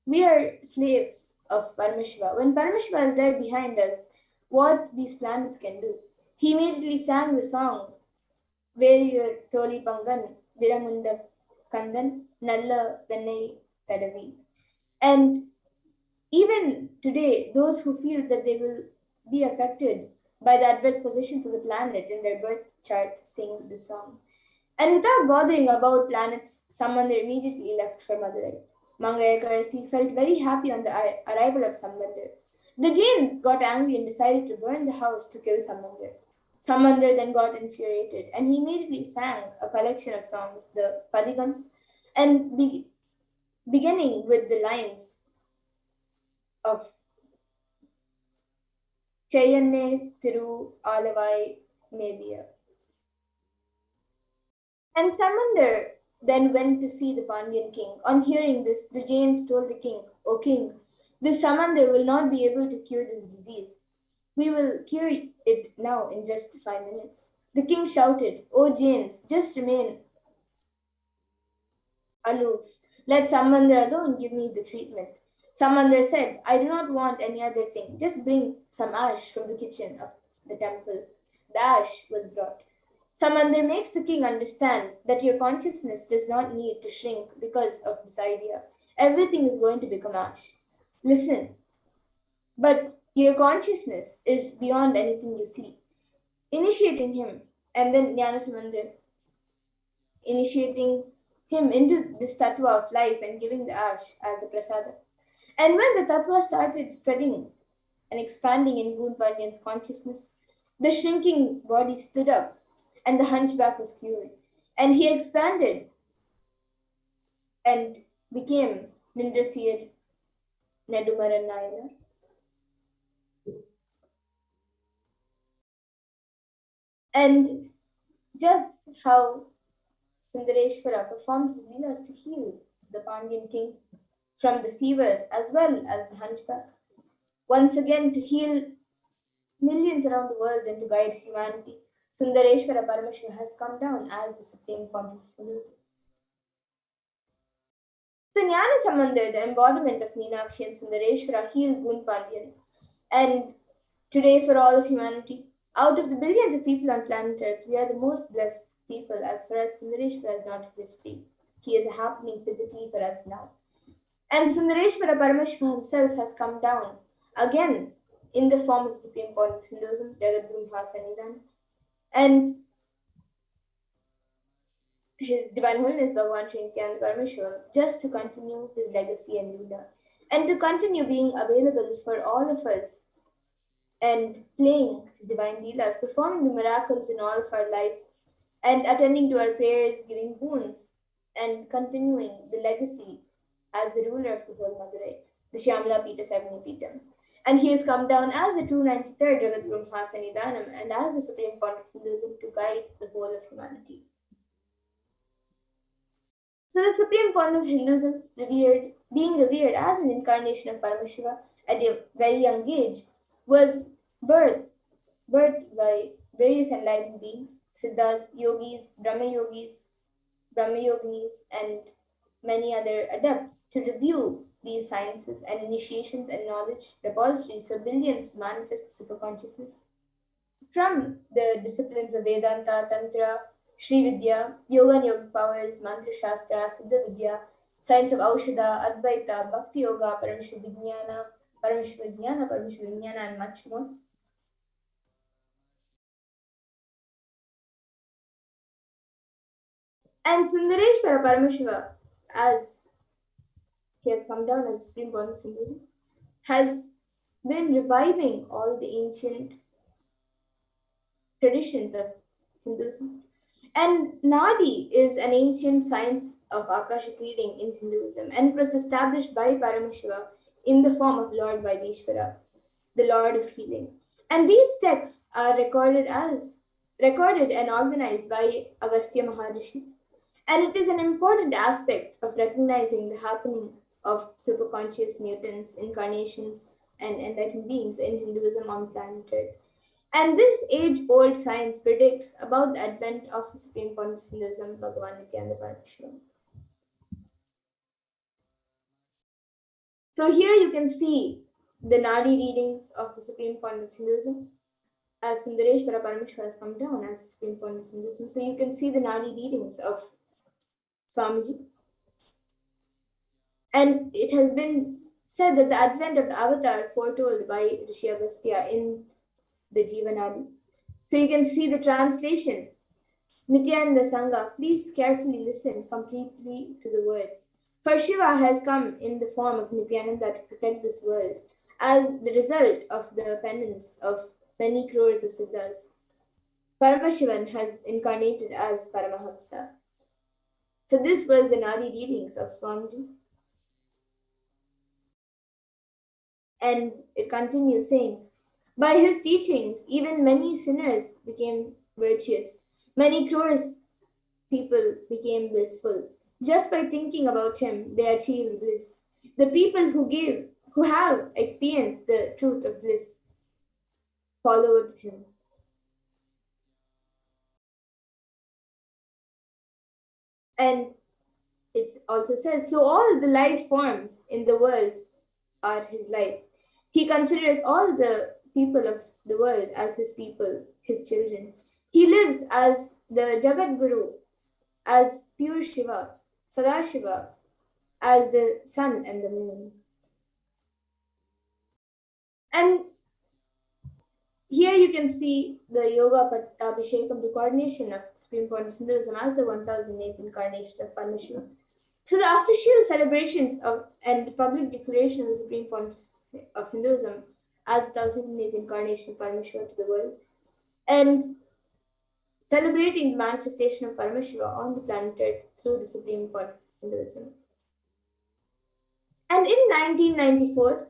we are slaves of Parameshwara. When Parameshwara is there behind us, what these planets can do?" He immediately sang the song, "Veriyur Toli Pangan, Viramunda Kandan, Nalla Venai Tadavi." And even today, those who feel that they will be affected by the adverse positions of the planet in their birth chart sing this song. And without bothering about planets, Samandar immediately left for Madurai. Mangayakarsi felt very happy on the arrival of Samandar. The Jains got angry and decided to burn the house to kill Samandar. Samandar then got infuriated and he immediately sang a collection of songs, the Padigams, and beginning with the lines of Chayanne Thiru Alavai Mebiya. And Samandar then went to see the Pandyan king. On hearing this, the Jains told the king, "O king, this Samandar will not be able to cure this disease. We will cure it now in just 5 minutes." The king shouted, "O Jains, just remain aloof. Let Samandar alone give me the treatment." Samandar said, "I do not want any other thing. Just bring some ash from the kitchen of the temple." The ash was brought. Samandar makes the king understand that your consciousness does not need to shrink because of this idea. Everything is going to become ash. Listen, but your consciousness is beyond anything you see. Initiating him, and then Jnanasamandar initiating him into this tattva of life and giving the ash as the prasada. And when the tattva started spreading and expanding in Goon Pandyan's consciousness, the shrinking body stood up and the hunchback was cured. And he expanded and became Nindrasir Nedumaran Nayanar. And just how Sundareshwara performed his leelas to heal the Pandyan king from the fever as well as the hunchback, once again to heal millions around the world and to guide humanity, Sundareshwara Parameshwara has come down as the Supreme Pontiff. So Jnana Samandar, the embodiment of Meenakshi and Sundareshwara, healed Goon Pandyan. And today for all of humanity, out of the billions of people on planet Earth, we are the most blessed people as far as Sundareshwara is not history. He is happening physically for us now. And Sundareshwara Parameshwara himself has come down again in the form of the Supreme Pontiff of Hinduism, Jagadguru Mahasannidhan, and His Divine Holiness Bhagavan Sri Nithyananda Parameshwar, just to continue his legacy and leela, and to continue being available for all of us and playing his divine leelas, performing the miracles in all of our lives, and attending to our prayers, giving boons, and continuing the legacy as the ruler of the whole Madurai, the Shyamala Pita Sarvani Pita. And he has come down as the 293rd Jagadguru Nithyanandam and as the Supreme Point of Hinduism to guide the whole of humanity. So the Supreme Point of Hinduism, being revered as an incarnation of Paramashiva at a very young age, was birthed by various enlightened beings, Siddhas, yogis, Brahma yoginis, and many other adepts to review these sciences and initiations and knowledge repositories for billions to manifest superconsciousness. From the disciplines of Vedanta, Tantra, Sri Vidya, Yoga and Yogic powers, Mantra Shastra, Siddha Vidya, science of Aushadha, Advaita, Bhakti Yoga, Parameshwar Vijnana, and much more. And Sundareshwara Paramashiva, as he has come down as Supreme Point of Hinduism, has been reviving all the ancient traditions of Hinduism. And Nadi is an ancient science of Akashic reading in Hinduism, and it was established by Paramashiva in the form of Lord Vaidishvara, the Lord of Healing. And these texts are recorded and organized by Agastya Maharishi. And it is an important aspect of recognizing the happening of superconscious mutants, incarnations, and enlightened beings in Hinduism on planet Earth. And this age-old science predicts about the advent of the Supreme Point of Hinduism, Bhagavan Nithyananda. So here you can see the Nadi readings of the Supreme Point of Hinduism, as Sundareshwara Paramashiva has come down as the Supreme Point of Hinduism. So you can see the Nadi readings of Swamiji. And it has been said that the advent of the avatar foretold by Rishi Agastya in the Jivanadi. So you can see the translation. Nithyananda Sangha, please carefully listen completely to the words. For Shiva has come in the form of Nithyananda to protect this world as the result of the penance of many crores of Siddhas. Paramashivan has incarnated as Paramahamsa. So this was the Nadi readings of Swamiji. And it continues saying, by his teachings, even many sinners became virtuous. Many crores people became blissful. Just by thinking about him, they achieved bliss. The people who have experienced the truth of bliss followed him. And it also says, so all the life forms in the world are his life. He considers all the people of the world as his people, his children. He lives as the Jagat Guru, as pure Shiva, Sadashiva, as the sun and the moon. And here you can see the Yoga Abhishekam, the coordination of Supreme Point of Hinduism as the 1008th incarnation of Paramashiva. So the official celebrations of and public declaration of the Supreme Point of Hinduism as the 1008th incarnation of Paramashiva to the world, and celebrating the manifestation of Paramashiva on the planet Earth through the Supreme Point of Hinduism. And in 1994,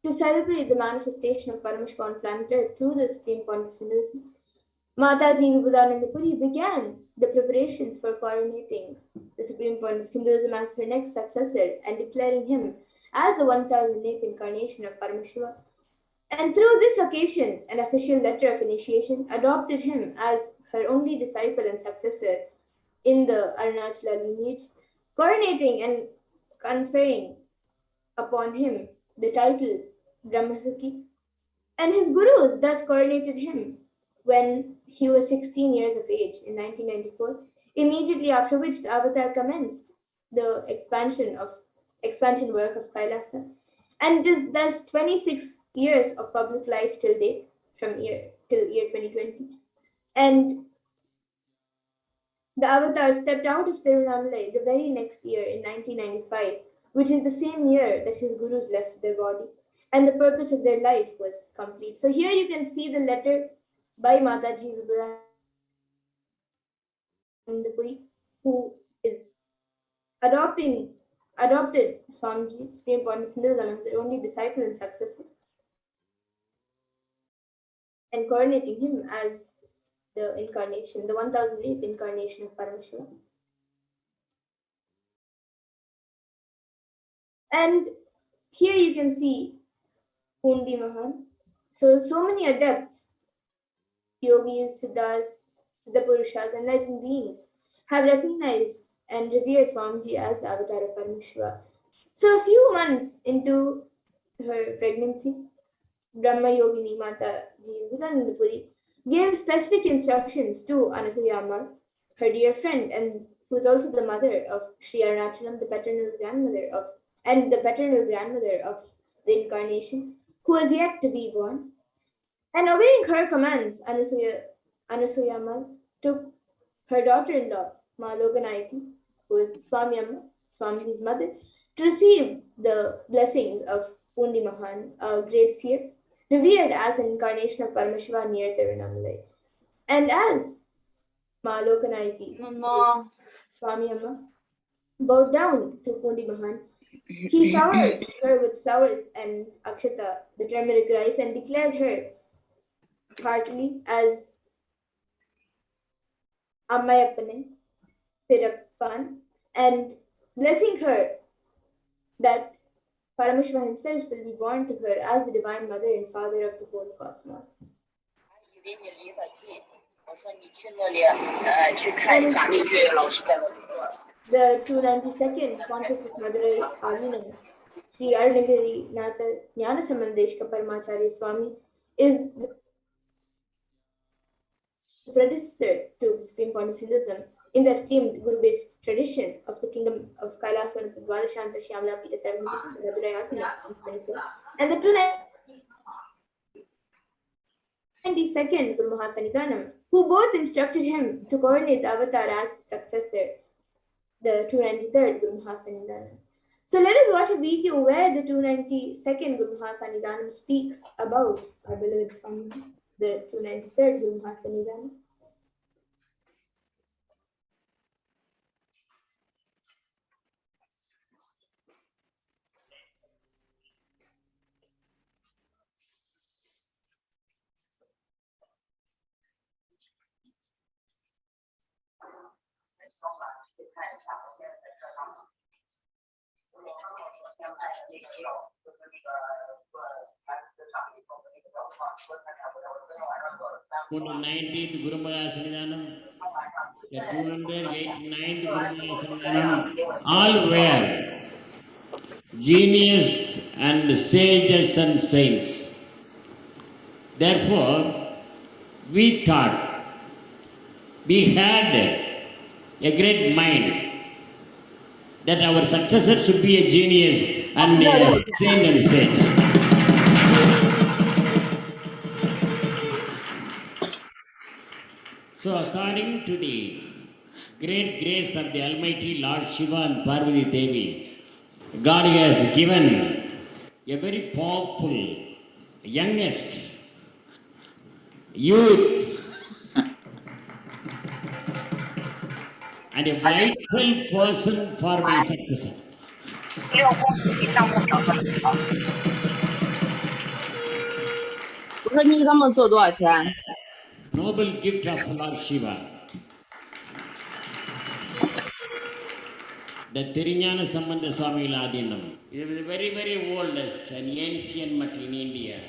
to celebrate the manifestation of Paramashiva on planet Earth through the Supreme Point of Hinduism, Mataji Vibhudananda Puri began the preparations for coronating the Supreme Point of Hinduism as her next successor and declaring him as the 1008th incarnation of Paramashiva. And through this occasion, an official letter of initiation adopted him as her only disciple and successor in the Arunachala lineage, coronating and conferring upon him the title Brahmasukhi. And his gurus thus coronated him when he was 16 years of age in 1994, immediately after which the avatar commenced the expansion work of Kailasa. And it is thus 26 years of public life till date, till year 2020. And the avatar stepped out of Tiruvannamalai the very next year in 1995, which is the same year that his gurus left their body, and the purpose of their life was complete. So here you can see the letter by Mataji Vibhudananda, who is adopted Swamiji, Supreme Point of Hinduism, as their only disciple and successor. and coronating him as the incarnation, the 1008th incarnation of Paramashiva. And here you can see Pundi Mahan. So many adepts, yogis, siddhas, siddhapurushas, enlightened beings have recognized and revered Swamiji as the avatar of Paramashiva. So a few months into her pregnancy, Brahma Yogini Mata Ji Bhutanandapuri gave specific instructions to Anasuya Amma, her dear friend, and who is also the mother of Sri Arunachalam, the paternal grandmother of the incarnation, who was yet to be born. And obeying her commands, Anasuya Amma took her daughter-in-law, Ma Lokanayaki, who is Swami Amma, Swamiji's mother, to receive the blessings of Pundi Mahan, a great seer, revered as an incarnation of Paramashiva near Tiruvannamalai. And as Ma Lokanayaki, Swami Amma, bowed down to Pundi Mahan, he showered her with flowers and akshata, the turmeric rice, and declared her heartily as Ammayappane, Pirappan, and blessing her that Paramashiva himself will be born to her as the divine mother and father of the whole cosmos. The 292nd Pontiff of Madurai Avinam, Sri Arunagiri Natha Jnanasamandeshka Paramacharya Swami, is the predecessor to the Supreme Pontiff of Hinduism in the esteemed Guru-based tradition of the kingdom of Kailasana Dvadashanta Shyamala Pita Sarvamukhi Madurai Avinam, and the 292nd Guru Mahasannidhanam, who both instructed him to coordinate the avatar as his successor, the 293rd Guru Mahasannidhanam. So let us watch a video where the 292nd Guru Mahasannidhanam speaks about our beloved Swami, the 293rd Guru Mahasannidhanam. For the 19th Guru Mahasannidhanam, the 289th Guru Mahasannidhanam, all were genius and sages and saints. Therefore, we thought we had a great mind that our successor should be a genius and a saint and sage. So according to the great grace of the Almighty Lord Shiva and Parvati Devi, God has given a very powerful, youngest youth and a vital person for my successor. Noble gift of Lord Shiva. The Tiriñana Sambandha Swami Ladinam is the very, very oldest and ancient mutt in India,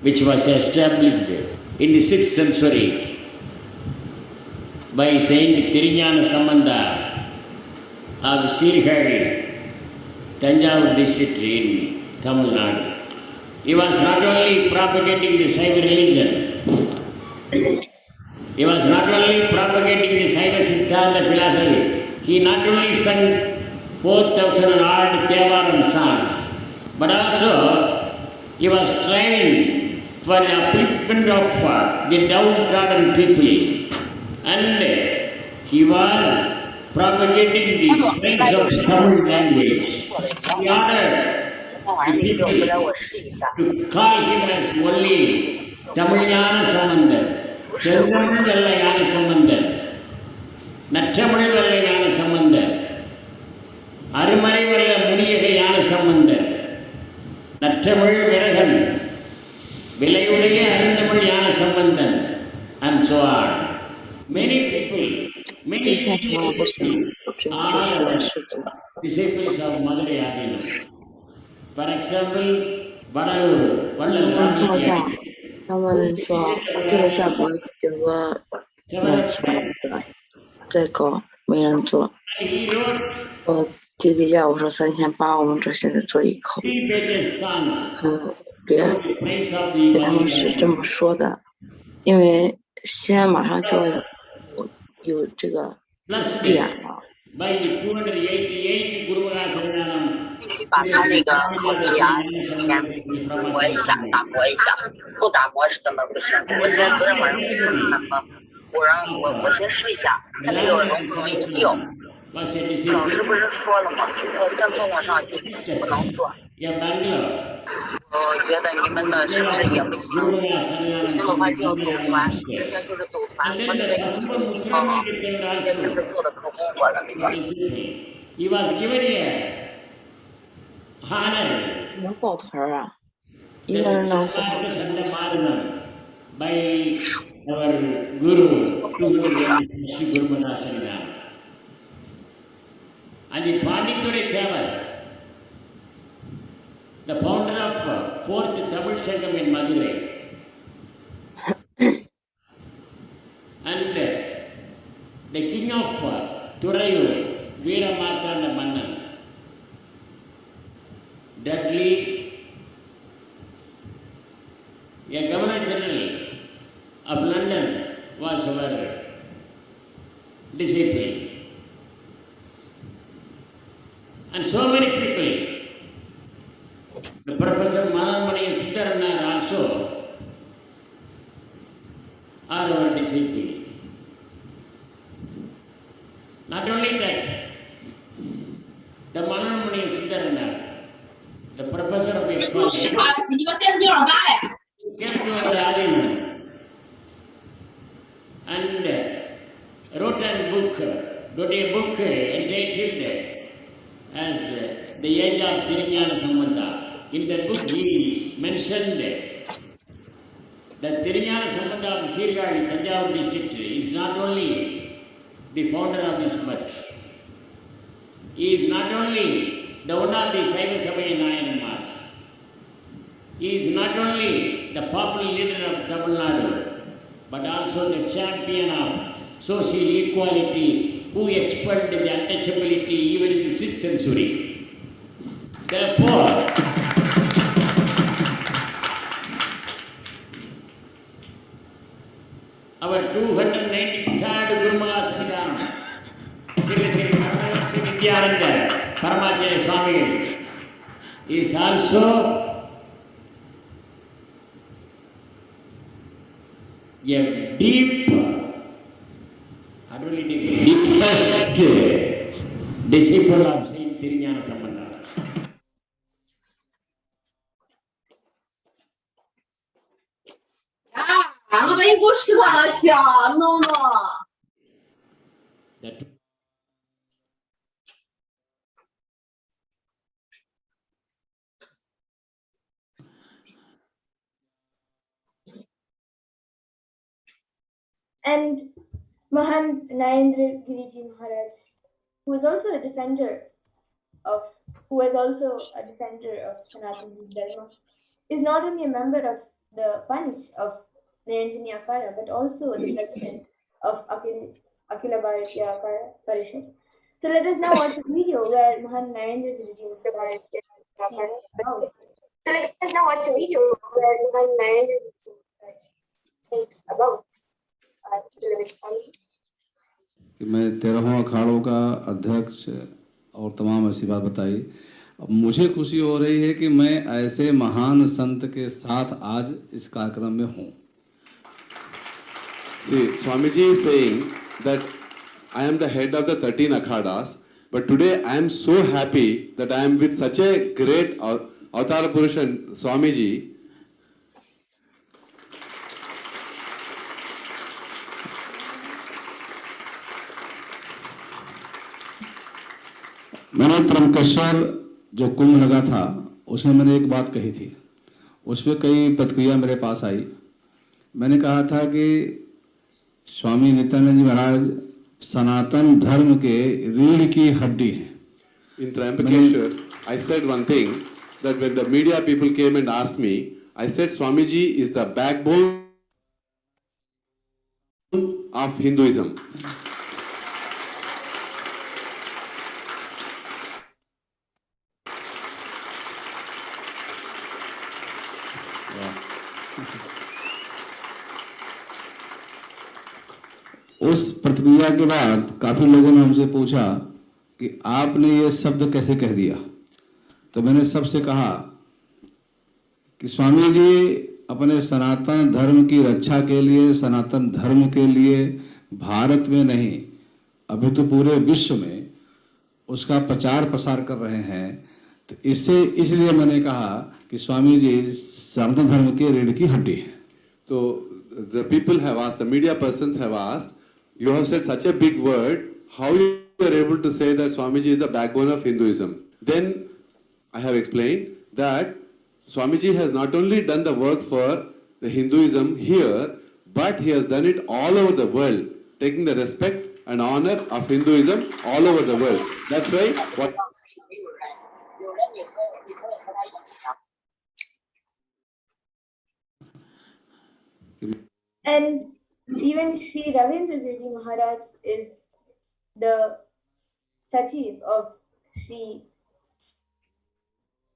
which was established in the 6th century by Saint Tiriñana Sambandha of Sirihari, Tanjavur district in Tamil Nadu. He was not only propagating the Saiva religion, he was not only propagating the Saiva Siddhanta philosophy, he not only sang 4,000 and odd Devaram songs, but also he was striving for the upliftment of the downtrodden people, and he was propagating the praise of Tamil language. He ordered the people to call him as only Tamil Sambandha, Tamil Vellai Sambandha, Nattamil Vellai Sambandha, Arumari Vella Muniyaga Sambandha, Nattamil Veragan, Vilayudaga Sambandhan, and so on. Many people are disciples of Mother Adina. For example, Vallal 他们说这个价格这个700的，这个没人做。我弟弟叫我说3800，我们这现在做一口。给他们是这么说的，因为西安马上就要有这个点了。必须把他那个烤鸡鸭先磨一下，打磨一下，不打磨是根本不行。我昨天晚上我先试一下，看这个容不容易掉。老师不是说了吗？3分往上就不能做。我觉得你们的是不是也不行？不行的话就要走团，人家就是走团，我那个疫情的地方啊，人家是不是做的可红火了那个？能抱团啊？一个人能做。By our Guru, and the Panditore Kaval, the founder of 4th Tamil Sangam in Madurai, and the king of Thurayur, Veera Martanda Mannan, Dudley, a Governor General of London, was our disciple. And so many people, the Professor Mananmani and Siddharana also are our disciple. Not only that, the Mananmani and Siddharana, the professor of ecology, came to our Adina and wrote a book entitled as the age of Tirunjana Sambandha. In that book he mentioned that Tirunjana Sambandha of Sirgadi, Tanjavur district is not only the founder of this much. He is not only the one of the Saiva Sabhaya Nayanamars. He is not only the popular leader of Tamil Nadu, but also the champion of social equality, who expelled the untouchability even in the 6th century. Therefore, our 293rd Guru Mahasaridam, Sri Nithyanandam Paramacharya Swami, is also a deepest disciple of Saint Tirunjana Sambandha. And Mahant Narendra Giriji Maharaj, who is also a defender of Sanatana Dharma, is not only a member of the Panch of Niranjani Akara, but also the president of Akila Bharatiya Akara Parishad. So let us now watch a video where Mahant Narendra Giriji Maharaj takes about मैं 13वां अखाड़ों का अध्यक्ष और तमाम ऐसी बात बताई। अब मुझे खुशी हो रही है कि मैं ऐसे महान संत के साथ आज इस कार्यक्रम में हूँ। See, Swamiji is saying that I am the head of the 13 akhadas, but today I am so happy that I am with such a great Avatar Purushan, Swamiji. मैंने त्रंबकेश्वर जो कुंभ लगा था उसमें मैंने एक बात कही थी, उसमें कई प्रतिक्रिया मेरे पास आई मैंने कहा था कि स्वामी नित्यानंद जी महाराज सनातन धर्म के रीढ़ की हड्डी हैं. In Triambakeshwar, I said one thing, that when the media people came and asked me, I said Swamiji is the backbone of Hinduism. उस प्रतिक्रिया के बाद काफी लोगों ने हमसे पूछा कि आपने ये शब्द कैसे कह दिया. तो मैंने सबसे कहा कि स्वामी जी अपने सनातन धर्म की रक्षा के लिए, सनातन धर्म के लिए भारत में नहीं, अभी तो पूरे विश्व में उसका प्रचार प्रसार कर रहे हैं. तो इसलिए मैंने कहा कि स्वामी जी सनातन धर्म के रीढ़ की हड्डी है. So the people have asked, the media persons have asked, you have said such a big word, how you are able to say that Swamiji is the backbone of Hinduism? Then I have explained that Swamiji has not only done the work for the Hinduism here, but he has done it all over the world, taking the respect and honor of Hinduism all over the world. That's why what And even Sri Ravindra Giri Maharaj is the Sachiv of Sri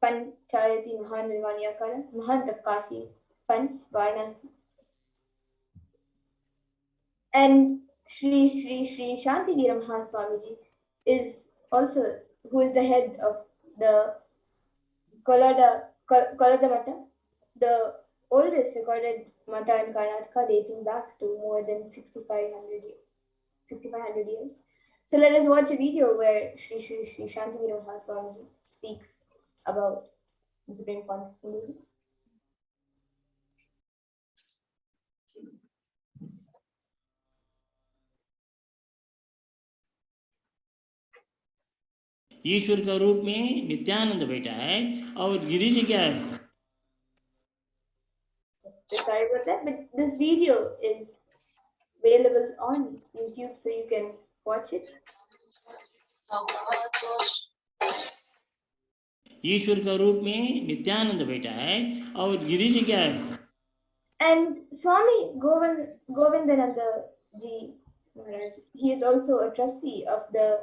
Panchayati Mahanirvaniyakara, Mahant of Kashi, Panch, Varanasi. And Sri Shantagiri Mahaswamiji is also, who is the head of the Kolada Mata, the oldest recorded Mata in Karnataka, dating back to more than 6,500 years. So let us watch a video where Sri Shantagiri Mahaswamiji speaks about the Supreme Court of Hinduism. ईश्वर का रूप में नित्यानंद बैठा है और गिरी जी क्या है? Sorry about that, but this video is available on YouTube, so you can watch it. ईश्वर का रूप में नित्यानंद बैठा है और गिरी जी क्या है? And Swami Govindananda Ji Maharaj, he is also a trustee of the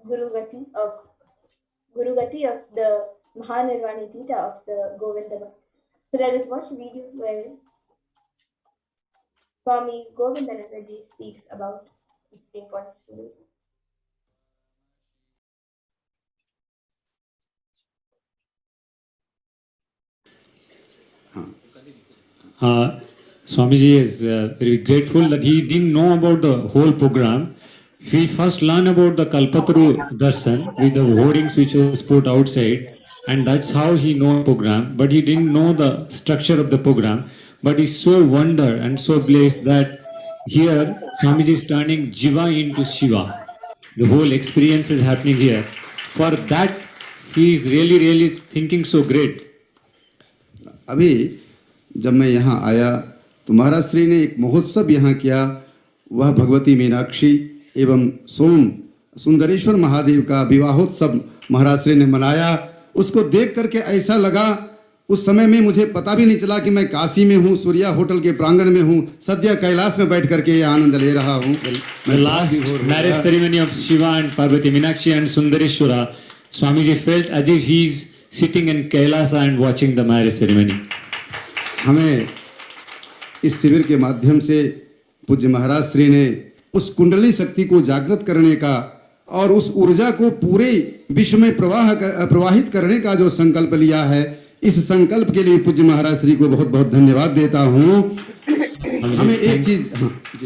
Guru Gati of the Mahanirvani Pita of the Govindama. So let us watch a video where Swami Govindananda Ji speaks about the Supreme Court of Hinduism. Swamiji is very grateful that he didn't know about the whole program. He first learned about the Kalpataru Darshan with the hoardings which was put outside, and that's how he know the program. But he didn't know the structure of the program. But he's so wondered and so blessed that here Swamiji is turning Jiva into Shiva. The whole experience is happening here. For that, he is really thinking so great. अभी जब मैं यहाँ आया तो महाराज श्री ने एक महोत्सव यहाँ किया. वह भगवती मीनाक्षी एवं सुंदरेश्वर महादेव का विवाहोत्सव महाराज श्री ने मनाया. उसको देख करके ऐसा लगा, उस समय में मुझे पता भी नहीं चला कि मैं काशी में हूँ, सूर्या होटल के प्रांगण में हूँ, सद्य कैलाश में बैठ करके ये आनंद ले रहा हूँ. The last marriage ceremony of Shiva and Parvati, Meenakshi and Sundareshwara, Swamiji felt as if he is sitting in Kailasa and watching the marriage ceremony. हमें इस शिविर के माध्यम से पूज्य महाराज श्री ने उस कुंडली शक्ति को जागृत करने का और उस ऊर्जा को पूरे विश्व में प्रवाहित करने का जो संकल्प लिया है, इस संकल्प के लिए पूज्य महाराज श्री को बहुत बहुत धन्यवाद देता हूँ. हमें एक चीज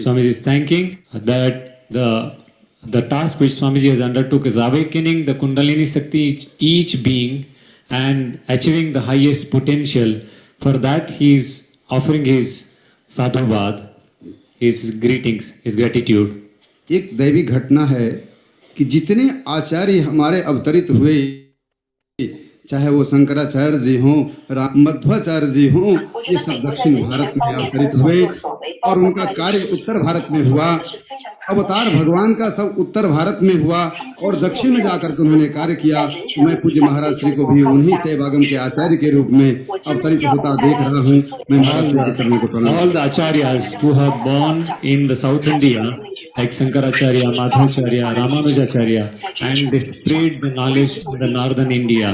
Swamiji is thanking that the task which Swamiji has undertook is awakening the Kundalini Shakti each being and achieving the highest potential. For that he is offering his sadhubad, his greetings, his gratitude. एक दैवी घटना है कि जितने आचार्य हमारे अवतरित हुए, चाहे वो शंकराचार्य जी हों, मध्वाचार्य जी हों, ये सब दक्षिण भारत में अवतरित हुए और उनका कार्य उत्तर भारत में हुआ। अवतार भगवान का सब उत्तर भारत में हुआ और दक्षिण में जाकर के उन्होंने कार्य किया। मैं पूज्य महाराज श्री को भी उन्हीं सेवागम के आचार्य के रूप में अवतरित होता देख रहा हूँ। मैं महाराज श्री के चरणों को प्रणाम। All the acharyas who have born in the South India, like Shankaracharya, Madhvacharya, Ramanujacharya, and they spread the knowledge in the northern India.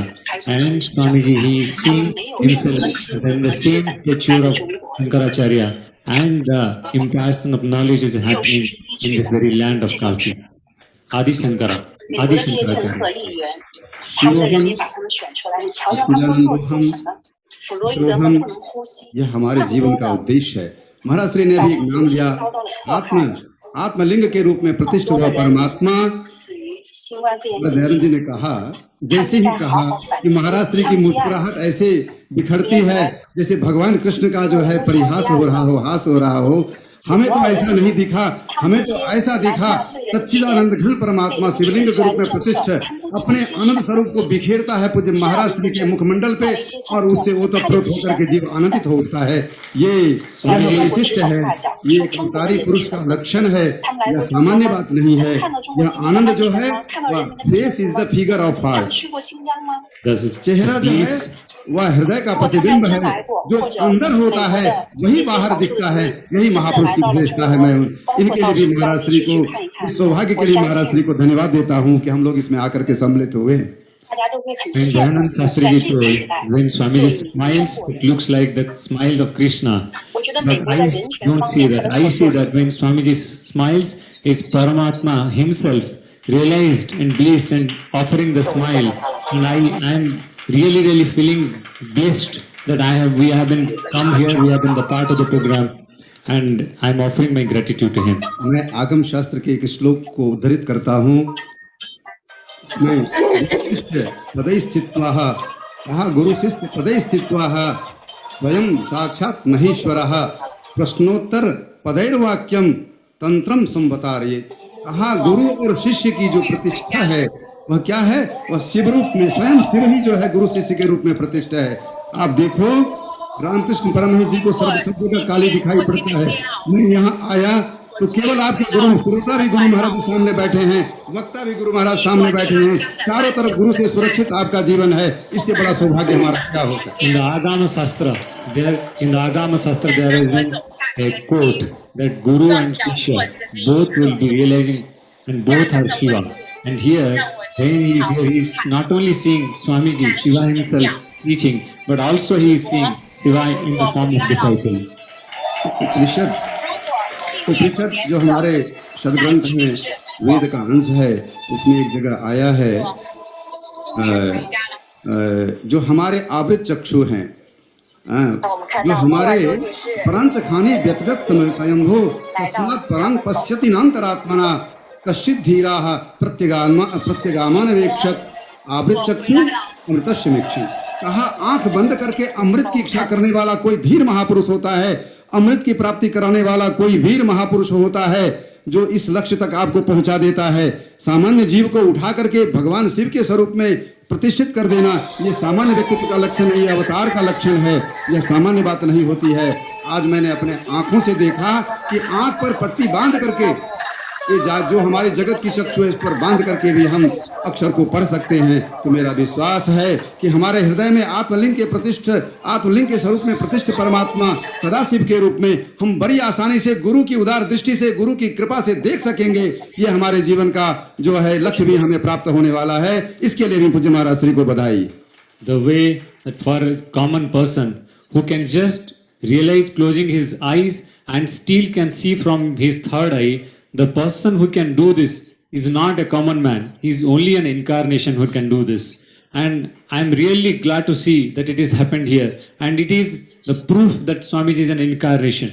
And Swamiji, he is seeing himself in the same stature of Shankaracharya, and the impartation of knowledge is happening in this very land of Kalki. Adi Shankara, Adi Shankaracharya. शिवोहम, अखिलानंदोहम, यह हमारे जीवन का उद्देश्य है। महाराज श्री ने भी एक नाम लिया, आत्मलिंग के रूप में प्रतिष्ठित हुआ परमात्मा। दयानंद जी ने कहा, जैसे ही कहा कि महाराज श्री की मुस्कुराहट ऐसे बिखरती है जैसे भगवान कृष्ण का जो है परिहास हो रहा हो, हास हो रहा हो। हमें तो ऐसा नहीं दिखा, हमें तो ऐसा दिखा सच्चिदानंद घन परमात्मा शिवलिंग के रूप में प्रतिष्ठित अपने आनंद स्वरूप को बिखेरता है पूज्य महाराज श्री के मुखमंडल पे और उससे ओतप्रोत होकर के जीव आनंदित होता है। ये विशिष्ट है, ये एक अवतारी पुरुष का लक्षण है, यह सामान्य बात नहीं है। यह आनंद जो है face is the figure of heart, चेहरा जो है वह हृदय का प्रतिबिंब है, जो अंदर होता है वही बाहर दिखता है। यही महापुरुष की विशेषता है। मैं इनके लिए भी महाराज श्री को, इस सौभाग्य के लिए महाराज श्री को धन्यवाद देता हूँ कि हम लोग इसमें आकर के सम्मिलित हुए। And Dayanand Shastri ji told, when Swamiji smiles, it looks like the smile of Krishna. But I don't see that. I see that when Swamiji smiles, is Paramatma himself realized and blessed and offering the smile. And I am really feeling blessed that we have been come here, we have been the part of the program, and I am offering my gratitude to him. मैं आगम शास्त्र के एक श्लोक को उद्धृत करता हूँ। इसमें पदै स्थित्वाः, कहा गुरु शिष्य पदै स्थित्वाः स्वयं साक्षात् महेश्वरः प्रश्नोत्तर पदैर्वाक्यम तंत्रम संवतारयेत्। कहा गुरु और शिष्य की जो प्रतिष्ठा है वह क्या है? वह शिव रूप में, स्वयं शिव ही जो है गुरु शिष्य के रूप में प्रतिष्ठा है। आप देखो रामकृष्ण परमहंस जी को सर्व शब्दों का काली दिखाई पड़ता है। मैं यहाँ आया तो केवल आपके गुरु, श्रोता भी गुरु महाराज सामने बैठे हैं, वक्ता भी गुरु महाराज सामने बैठे हैं, चारों तरफ गुरु से सुरक्षित आपका जीवन है। इससे बड़ा सौभाग्य हमारा क्या हो सकता है? In the Agama Shastra, there is a quote that Guru and Shishya both will be realizing, and both are Shiva. And here, when he is here, he is not only seeing Swamiji, Shiva himself teaching, but also he is seeing Shiva in the form of disciple. उपनिषद जो हमारे सदग्रंथ में वेद का अंश है, उसमें एक जगह आया है जो हमारे आवृत चक्षु हैं, जो हमारे परांच खाने व्यक्तिगत समय स्वयंभू तस्मात् परांग पश्यति नान्तरात्मना कश्चित् धीराः प्रत्यगामान वेक्षत आवृत चक्षु अमृतस्य मिक्षि। कहा आंख बंद करके अमृत की इच्छा करने वाला कोई धीर महापुरुष होता है, अमृत की प्राप्ति कराने वाला कोई वीर महापुरुष होता है जो इस लक्ष्य तक आपको पहुंचा देता है। सामान्य जीव को उठा करके भगवान शिव के स्वरूप में प्रतिष्ठित कर देना, ये सामान्य व्यक्तित्व का लक्षण नहीं, अवतार का लक्षण है। यह सामान्य बात नहीं होती है। आज मैंने अपने आंखों से देखा कि आंख पर पट्टी बांध करके ये जो हमारे जगत की चक्षु है, इस पर बांध करके भी हम अक्षर को पढ़ सकते हैं। तो मेरा विश्वास है कि हमारे हृदय में आत्मलिंग के स्वरूप में प्रतिष्ठित परमात्मा सदाशिव के रूप में हम बड़ी आसानी से गुरु की उदार दृष्टि से, गुरु की कृपा से देख सकेंगे। ये हमारे जीवन का जो है लक्ष्य भी हमें प्राप्त होने वाला है। इसके लिए भी पूज्य महाराज श्री को बधाई। The way that for a common person who can just realize closing his eyes and still can see from his third eye, the person who can do this is not a common man. He is only an incarnation who can do this. And I am really glad to see that it has happened here. And it is the proof that Swamiji is an incarnation.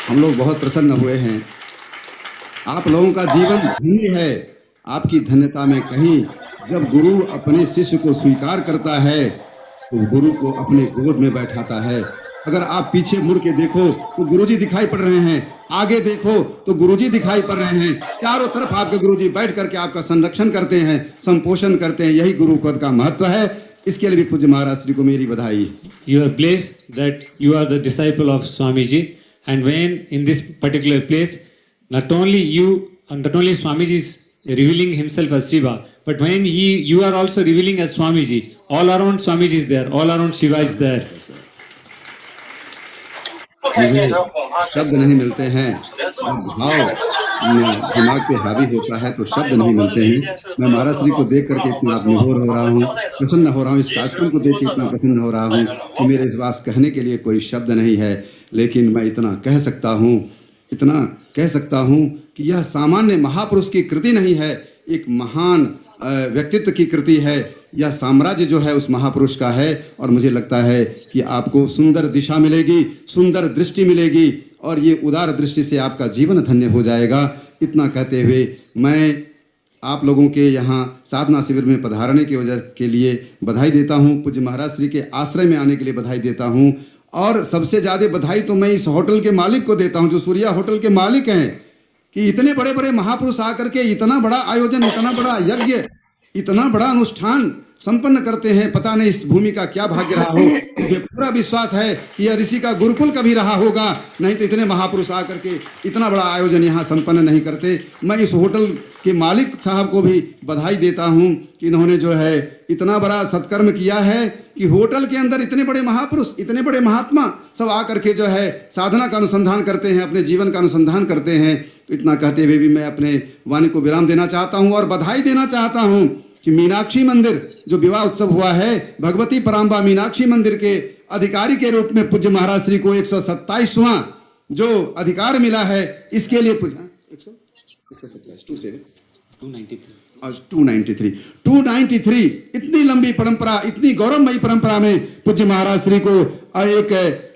हम लोग बहुत प्रसन्न हुए हैं। आप लोगों का जीवन धन्य है। आपकी धन्यता में कहीं जब गुरु अपने शिष्य को स्वीकार करता है तो गुरु को अपने गोद में बैठाता है। अगर आप पीछे मुड़ के देखो तो गुरुजी दिखाई पड़ रहे हैं, आगे देखो तो गुरुजी दिखाई पड़ रहे हैं, चारों तरफ आपके गुरुजी बैठ करके आपका संरक्षण करते हैं, संपोषण करते हैं। यही गुरु पद का महत्व है। इसके लिए भी पूज्य महाराज श्री को मेरी बधाई। You are blessed that you are the disciple of Swamiji, and when in this particular place, not only Swamiji is revealing himself as Shiva, but when you are also revealing as Swamiji, all around Swamiji is there, all around Shiva is there. मुझे शब्द नहीं मिलते हैं, भाव दिमाग पे हावी होता है तो शब्द नहीं मिलते हैं। मैं महाराज श्री को देख करके इतना विभोर हो रहा हूँ, प्रसन्न हो रहा हूँ, इस कार्यक्रम को देख के इतना प्रसन्न हो रहा हूँ कि मेरे इस बात कहने के लिए कोई शब्द नहीं है। लेकिन मैं इतना कह सकता हूँ कि यह सामान्य महापुरुष की कृति नहीं है, एक महान व्यक्तित्व की कृति है। यह साम्राज्य जो है उस महापुरुष का है और मुझे लगता है कि आपको सुंदर दिशा मिलेगी, सुंदर दृष्टि मिलेगी और ये उदार दृष्टि से आपका जीवन धन्य हो जाएगा। इतना कहते हुए मैं आप लोगों के यहाँ साधना शिविर में पधारने की वजह के लिए बधाई देता हूँ, पूज्य महाराज श्री के आश्रय में आने के लिए बधाई देता हूँ। और सबसे ज़्यादा बधाई तो मैं इस होटल के मालिक को देता हूँ, जो सूर्या होटल के मालिक हैं, कि इतने बड़े बड़े महापुरुष आकर के इतना बड़ा आयोजन, इतना बड़ा यज्ञ, इतना बड़ा अनुष्ठान संपन्न करते हैं। पता नहीं इस भूमि का क्या भाग्य रहा हो। मुझे पूरा विश्वास है कि यह ऋषि का गुरुकुल कभी रहा होगा, नहीं तो इतने महापुरुष आकर के इतना बड़ा आयोजन यहाँ संपन्न नहीं करते। मैं इस होटल के मालिक साहब को भी बधाई देता हूँ कि इन्होंने जो है इतना बड़ा सत्कर्म किया है कि होटल के अंदर इतने बड़े महापुरुष, इतने बड़े महात्मा सब आकर के जो है साधना का अनुसंधान करते हैं, अपने जीवन का अनुसंधान करते हैं। तो इतना कहते हुए भी मैं अपने वाणी को विराम देना चाहता हूँ और बधाई देना चाहता हूँ कि मीनाक्षी मंदिर जो विवाह उत्सव हुआ है, भगवती पराम्बा मीनाक्षी मंदिर के अधिकारी के रूप में पूज्य महाराज श्री को 127वां जो अधिकार मिला है, इसके लिए 293 इतनी लंबी परंपरा, इतनी गौरवमयी परंपरा में पूज्य महाराज श्री को एक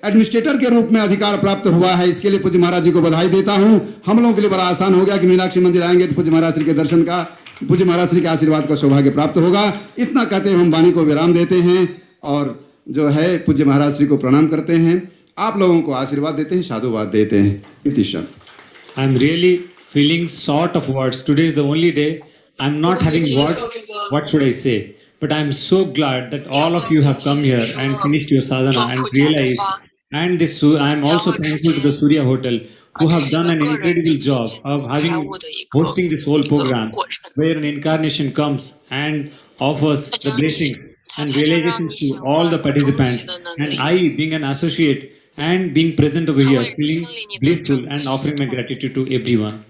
एडमिनिस्ट्रेटर के रूप में अधिकार प्राप्त हुआ है। इसके लिए पूज्य महाराज जी को बधाई देता हूं। हम लोगों के लिए बड़ा आसान हो गया कि मीनाक्षी मंदिर आएंगे तो पूज्य महाराज श्री के दर्शन का, पूज्य महाराज श्री के आशीर्वाद का सौभाग्य प्राप्त होगा। इतना कहते हुए हम वाणी को विराम देते हैं और जो है पूज्य महाराज श्री को प्रणाम करते हैं, आप लोगों को आशीर्वाद देते हैं, साधुवाद देते हैं। इतिशन। I am really feeling short of words. Today is the only day I am not having words. What should I say? But I am so glad that all of you have come here and finished your sadhana and realized. And this, I am also thankful to the Surya Hotel who have done an incredible job of hosting this whole program, where an incarnation comes and offers the blessings and realizations to all the participants. And I, being an associate and being present over here, feeling blissful and offering my gratitude to everyone.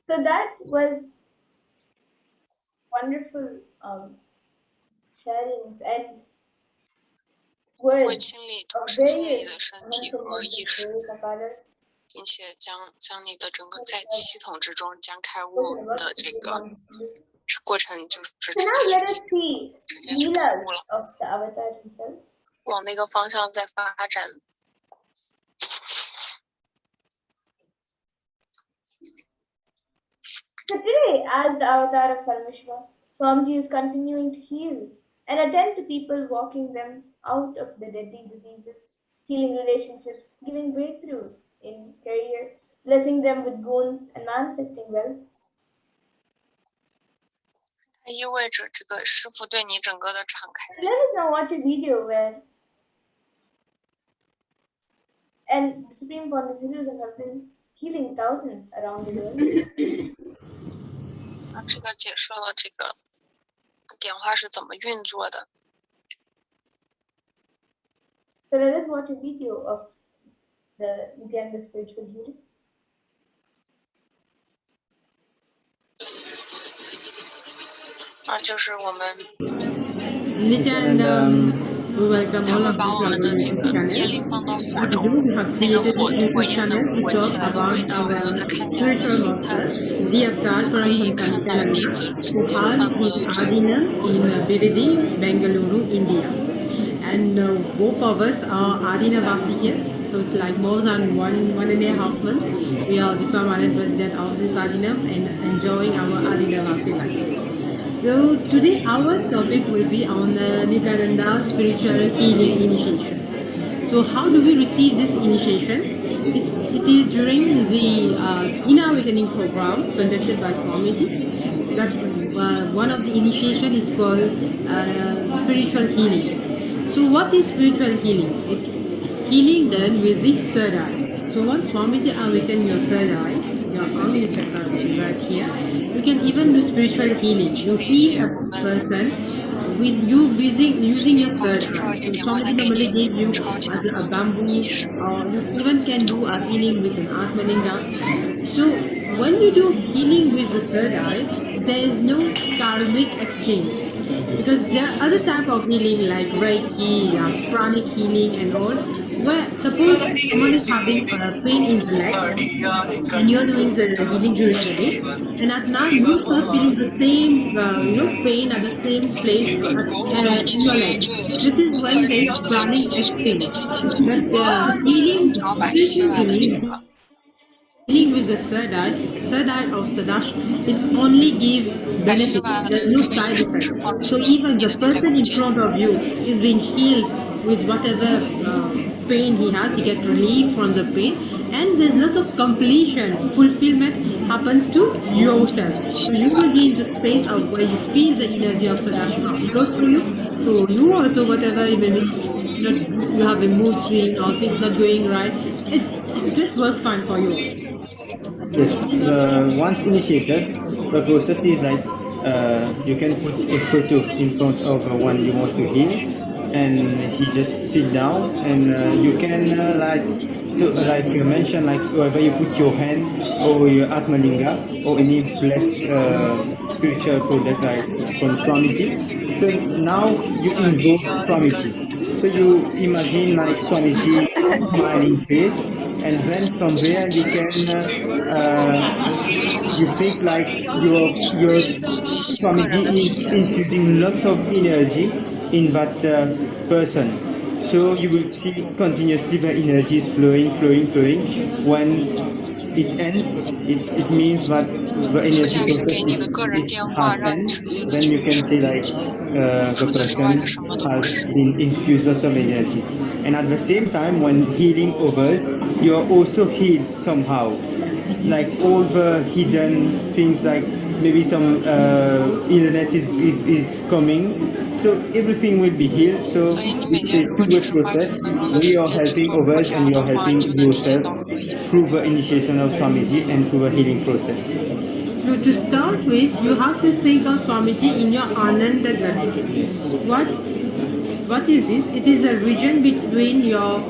So that was wonderful sharing and words of various 并且将你的整个在系统之中将开悟的这个过程就是直接去开悟了，往那个方向在发展。So today, as the avatar of Parameshwar, Swamiji is continuing to heal and attend to people, walking them out of the deadly diseases, healing relationships, giving breakthroughs in career, blessing them with boons and manifesting wealth. 它意味着这个师父对你整个的敞开。 Let us now watch a video where and Supreme Pontificalism have been healing thousands around the world. 这个解释了这个点化是怎么运作的。 So let us watch a video of the Nithyananda spiritual healing. We welcome all of you. 把我们的这个业力放到火中，那个火焰能闻起来的味道，然后它看起来的形态，可以看到弟子曾经犯过的罪。 in Biridi, Bengaluru, India. And both of us are Adina Vasi here. So it's like more than one and a half months. We are the permanent resident of this Adinam and enjoying our Adinavasi life. So today our topic will be on Nithyananda's spiritual healing initiation. So how do we receive this initiation? It is during the inner awakening program conducted by Swamiji. That one of the initiation is called spiritual healing. So what is spiritual healing? It's healing done with the third eye. So once Swamiji awakens your third eye, your Amrita chakra, which is right here, you can even do spiritual healing. You heal a person with you using your third eye. So Swamiji normally give you a bamboo, or you even can do a healing with an Atmalinga. So when you do healing with the third eye, there is no karmic exchange. Because there are other type of healing like Reiki, pranic healing and all, where suppose someone is having pain in the leg and you're doing the healing during the day, and at night you start feeling the same pain at the same place in your leg. This is when there is pranic exchange. But healing with the third eye of Sadash, it's only give benefit, there's no side effect. So even the person in front of you is being healed with whatever pain he has, he gets relief from the pain, and there's lots of completion, fulfillment happens to yourself. So you will be in the space of where you feel the energy of Sadash goes through you. So you also, whatever maybe you have a mood swing or things not going right, it's just work fine for you. Yes, once initiated, the process is like you can put a photo in front of one you want to heal, and he just sit down, and you can mention like wherever you put your hand or your Atmalinga or any blessed spiritual product like from Swamiji. So now you invoke Swamiji. So you imagine like Swamiji smiling face, and then from there you can you think like your Swamiji is infusing lots of energy in that person. So you will see continuously the energy is flowing. When it ends, it means that the energy has ended. Then you can say like the person has been infused lots of energy. And at the same time, when healing others, you are also healed somehow. Like all the hidden things, like maybe some illness is coming, so everything will be healed. So it's a two-way process. We are helping others and you are helping yourself through the initiation of Swamiji and through the healing process. So to start with, you have to think of Swamiji in your Ananda Grandi. What is this? It is a region between your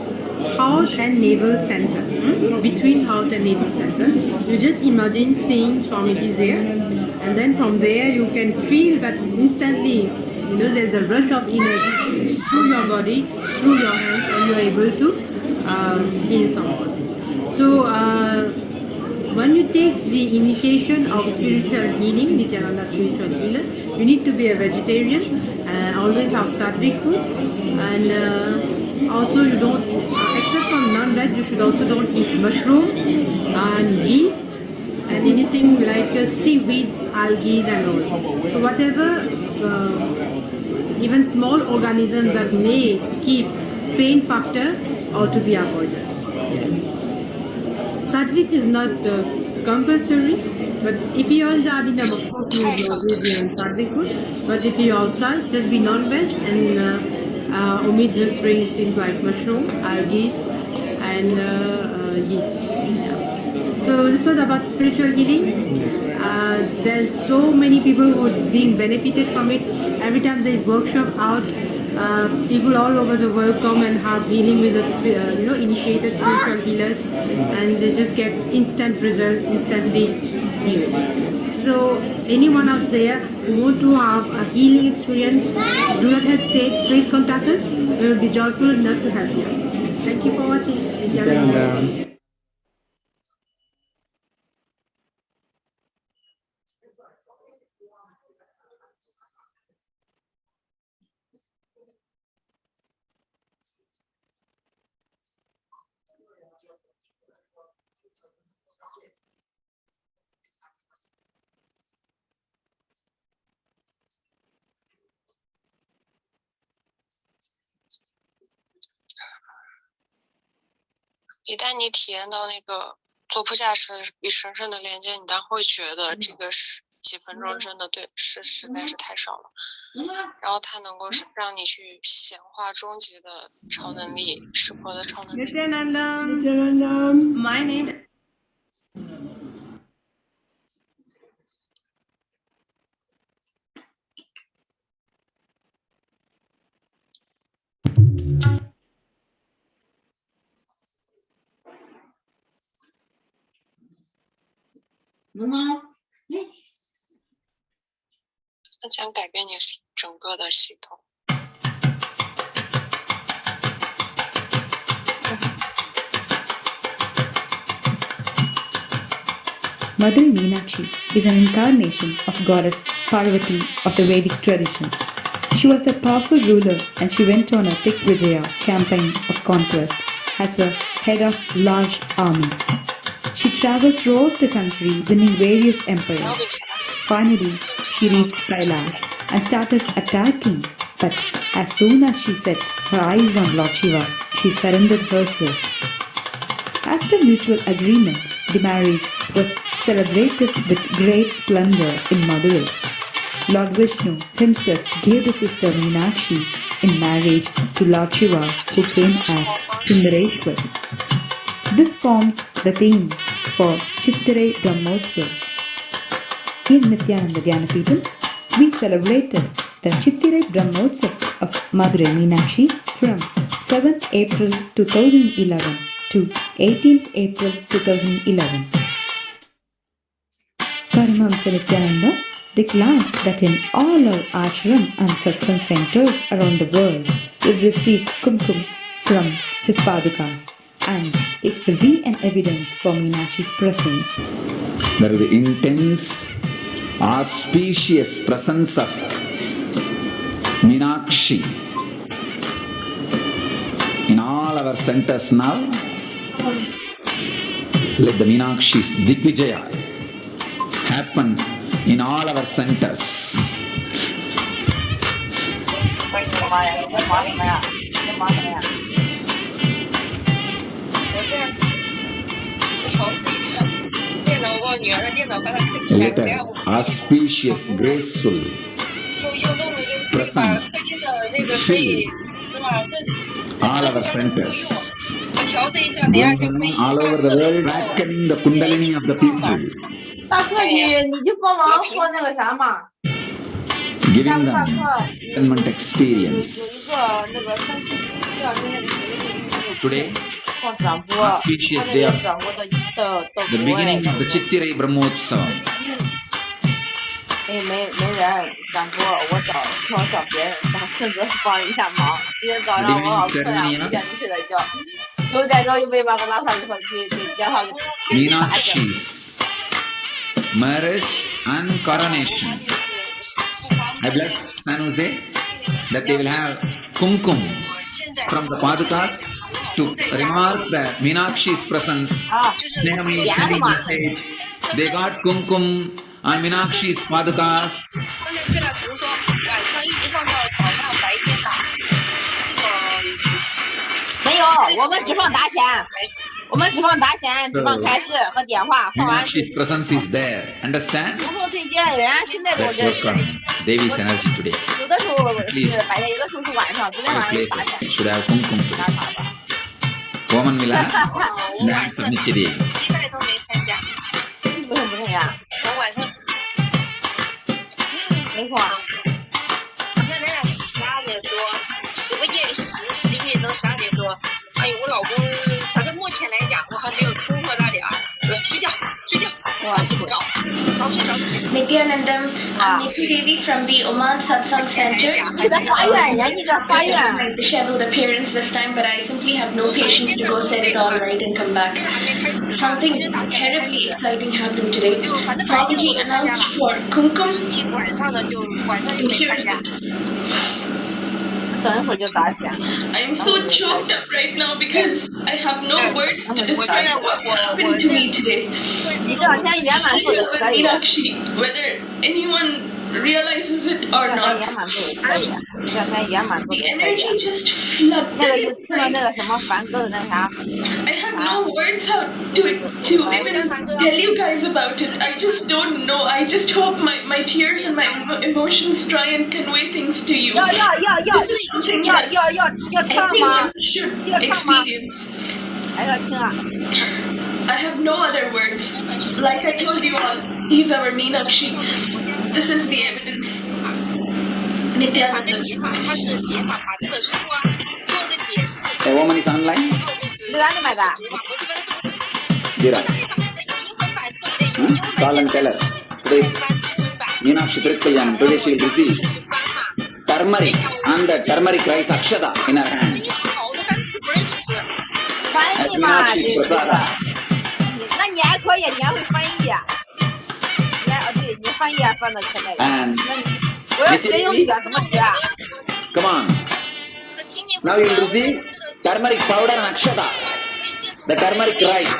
heart and navel center. Between heart and navel center. You just imagine seeing Swamiji there, and then from there you can feel that instantly, there's a rush of energy through your body, through your hands, and you're able to heal someone. So when you take the initiation of spiritual healing, Nithyananda spiritual healer, you need to be a vegetarian, always have sattvic food, and also you don't, except from non-veg, you should also don't eat mushroom and yeast and anything like seaweeds, algae and all. So whatever, even small organisms that may keep pain factor ought to be avoided. Yes. Sattvic is not compulsory, but if you're in Jardin, of course you will be on Sattvic food. But if you're outside, just be non-veg and omit just things like mushroom, algae, and yeast. Yeah. So this was about spiritual healing. There's so many people who are being benefited from it. Every time there is workshop out, people all over the world come and have healing with the initiated spiritual healers, and they just get instant result, instantly healed. So anyone out there who want to have a healing experience, do not hesitate, please contact us. We will be joyful enough to help you. Thank you for watching. 一旦你体验到那个做铺架时与神圣的连接，你当会觉得这个是几分钟真的对是实在是太少了。然后它能够让你去显化终极的超能力，湿婆的超能力。Nithyanandam, my name. No. 它将改变你整个的系统。Mother Meenakshi is an incarnation of goddess Parvati of the Vedic tradition. She was a powerful ruler and she went on a Digvijaya campaign of conquest as a head of large army. She traveled throughout the country winning various empires. Finally, she reached Kailash and started attacking, but as soon as she set her eyes on Lord Shiva, she surrendered herself. After mutual agreement, the marriage was celebrated with great splendor in Madurai. Lord Vishnu himself gave the sister Meenakshi in marriage to Lord Shiva, who came as Sundareshwar. This forms the theme for Chittirai Brahmotsav. In Nithyananda Dhyanapitham, we celebrated the Chittirai Brahmotsav of Madurai Meenakshi from 7th April 2011 to 18th April 2011. Paramahamsa Nithyananda declared that in all our ashram and satsang centers around the world would receive kumkum from his padukas, and it will be an evidence for Meenakshi's presence. There is the intense, auspicious presence of Meenakshi in all our centers now. Let the Meenakshi's Digvijaya happen in all our centers. Let an auspicious, graceful presence fill all our centers. All over the world, awakening the Kundalini of the people. 大哥，你就帮忙说那个啥嘛。 Giving them enlightenment experience. 有一个那个3期这两天那个谁 Today, 放转播， auspicious day of 转播的 the beginning of the Chittirai Brahmotsav. 哎，没人转播，我找别人，顺泽帮一下忙。今天早上我老困呀，5点钟睡的觉，9点钟又被马格拉萨给电话给打起来。 Marriage and coronation. I bless San Jose that they will have kumkum from the padukas to remark that Meenakshi's presence. They got kumkum on Meenakshi's padukas. 没有，我们只放打钱。 我们只放打钱，只放开市和电话，放完。Meenakshi's presence is there. Understand? 不做对接，人家现在我这。 Devi's energy today. 有的时候是白天，有的时候是晚上，昨天晚上打钱。Should have kumkum. Woman will have dance initiative. 一代都没参加。为什么不参加？我晚上。没空啊。我说咱俩12点多，是不夜里11点多12点多。 哎呦，我老公，反正目前来讲，我还没有突破那点儿。睡觉，早睡不着，早睡早起。Nithyanandam, I'm Nithi Devi from the Oman Satsang Center. 你在花园呀，你在花园。 My disheveled appearance this time, but I simply have no patience to go set it all right and come back. Something terribly exciting happened today. Swamiji announced for kumkum. 晚上就没参加。 等一会儿就打起来。 I'm so choked up right now because I have no words to describe what happened to me today. Whether anyone realizes it or not. 圆满度可以，你刚才圆满度可以。 Energy just flooded. 那个就听了那个什么梵歌的那啥。 I have no words how to even tell you guys about it. I just don't know. I just hope my tears and my emotions try and convey things to you. 要唱吗？要唱吗？还要听啊？ I have no other words. Like I told you all, he's our Meenakshi. This is the evidence. Nithyanandam. 他是解法，把这本书啊做个解释。 A woman is online. 在哪里买的？ Dira. Call and tell her. Today, Meenakshi Trippayan, today she will receive turmeric and the turmeric rice akshata in her hand. 翻译嘛，这个。那你还可以，你还会翻译啊？对，你翻译啊，翻到前面来。我要学英语啊，怎么学啊 Come on. Now you will receive turmeric powder and akshata. The turmeric rice.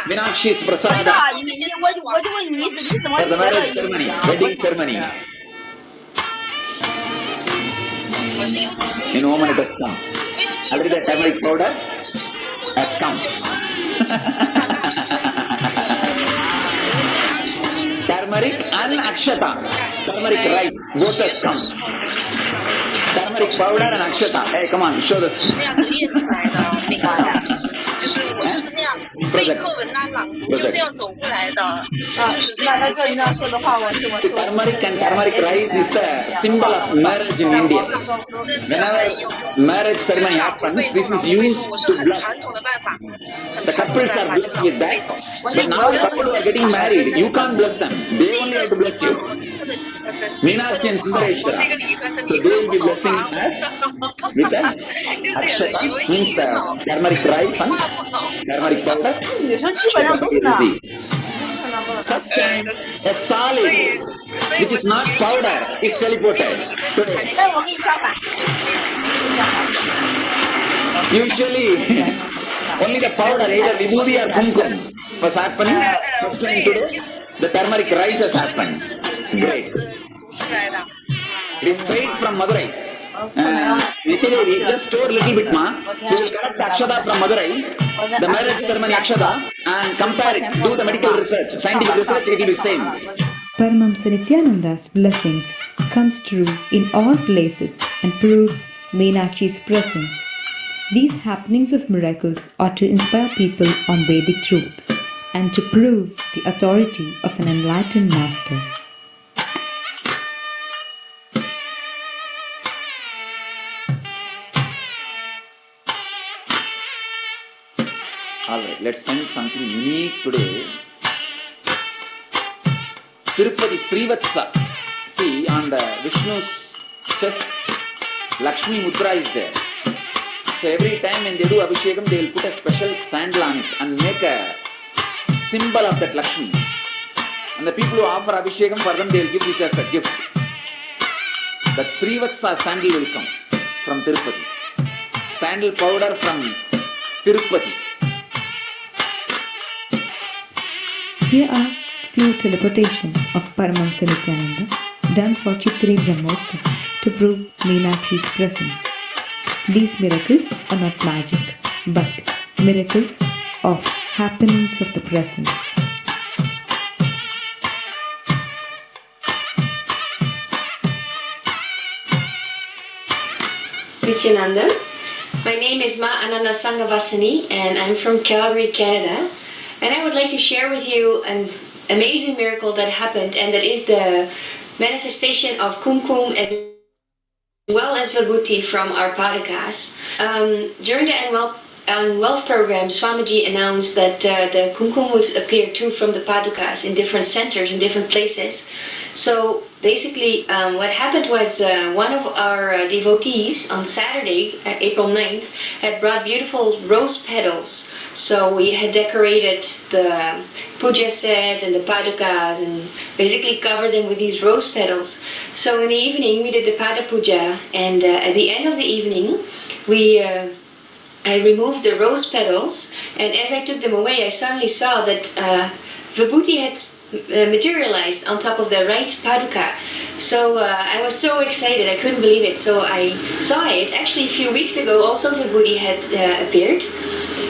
Meenakshi's prasada. 我就问你怎么 For the marriage ceremony, wedding ceremony. In woman it has come. Already the turmeric powder has come. Turmeric and akshata. Turmeric rice, both has come. Turmeric powder and akshata. Hey, come on, show this. 那样子练出来的，那个就是我就是那样背课文呐、朗读就这样走过来的，就是这样。那这你要说的话，我听我说。Turmeric and turmeric rice is the symbol of marriage in India. Whenever marriage ceremony happens, this is used to bless. The couples are blessed with that. But now the couples are getting married. You can't bless them. They only have to bless you. Meenakshi and Sundareshwara. So they will be blessing us with the akshata, means the turmeric rice and turmeric powder. 女生基本上都是的。 First time, a solid, which is not powder, is teleported.那我给你相反。 Usually, only the powder, either vibhuti or kumkum, was happening. Today, the turmeric rice has happened. Great. It is straight from Madurai. Literally, just store a little bit, ma. He will collect akshata from Madurai, the marriage ceremony akshata, and compare it. Do the medical research, scientific research, it will be same. Paramamsa Nithyananda's blessings comes true in all places and proves Meenakshi's presence. These happenings of miracles are to inspire people on Vedic truth and to prove the authority of an enlightened master. Alright, let's send something unique today. Tirupati Srivatsa. See, on the Vishnu's chest, Lakshmi Mudra is there. So every time when they do Abhishekam, they will put a special sandal on it and make a symbol of that Lakshmi. And the people who offer Abhishekam, for them they will give this as a gift. The Srivatsa sandal will come from Tirupati. Sandal powder from Tirupati. Here are few teleportation of Paramamsa Nithyananda done for Chitri Brahmotsav to prove Meenakshi's presence. These miracles are not magic, but miracles of happenings of the presence. Nithyanandam. My name is Ma Ananda Sanghavasani and I'm from Calgary, Canada. And I would like to share with you an amazing miracle that happened, and that is the manifestation of kumkum as well as vibhuti from our padakas. During the annual wealth program, Swamiji announced that the kumkum would appear too from the padukas in different centers, in different places. So basically what happened was one of our devotees on Saturday, April 9th, had brought beautiful rose petals. So we had decorated the puja set and the padukas and basically covered them with these rose petals. So in the evening we did the pada puja, and at the end of the evening I removed the rose petals, and as I took them away I suddenly saw that vibhuti had materialized on top of the right paduka. So I was so excited, I couldn't believe it. So I saw it. Actually, a few weeks ago, also Vibhuti had appeared.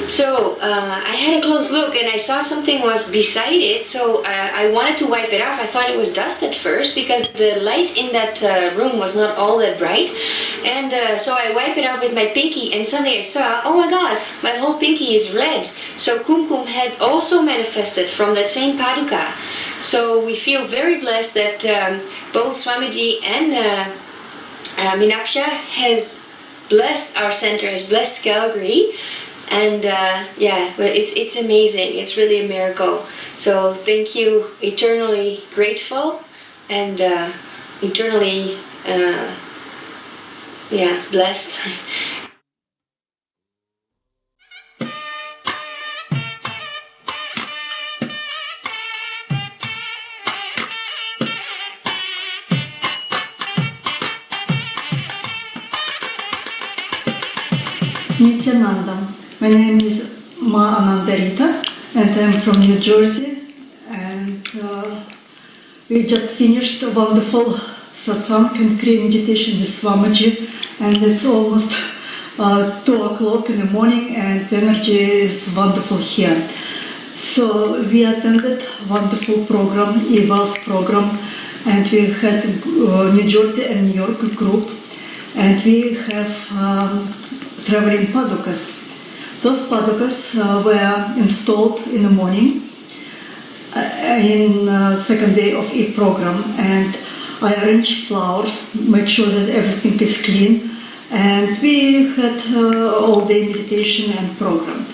So I had a close look and I saw something was beside it. So I wanted to wipe it off. I thought it was dust at first because the light in that room was not all that bright. And so I wiped it off with my pinky and suddenly I saw, oh my God, my whole pinky is red. So Kumkum had also manifested from that same paduka. So we feel very blessed that both Swamiji and Meenaksha has blessed our center, has blessed Calgary. And yeah, but it's amazing. It's really a miracle. So thank you, eternally grateful and eternally, yeah, blessed. Nithyanandam. My name is Ma Anandarita and I'm from New Jersey, and we just finished a wonderful satsang and Kriya meditation with Swamiji, and it's almost 2 o'clock in the morning and the energy is wonderful here. So we attended a wonderful program, EVAL's program, and we had New Jersey and New York group, and we have traveling padukas. Those padukas were installed in the morning in second day of E program, and I arranged flowers, make sure that everything is clean, and we had all day meditation and program.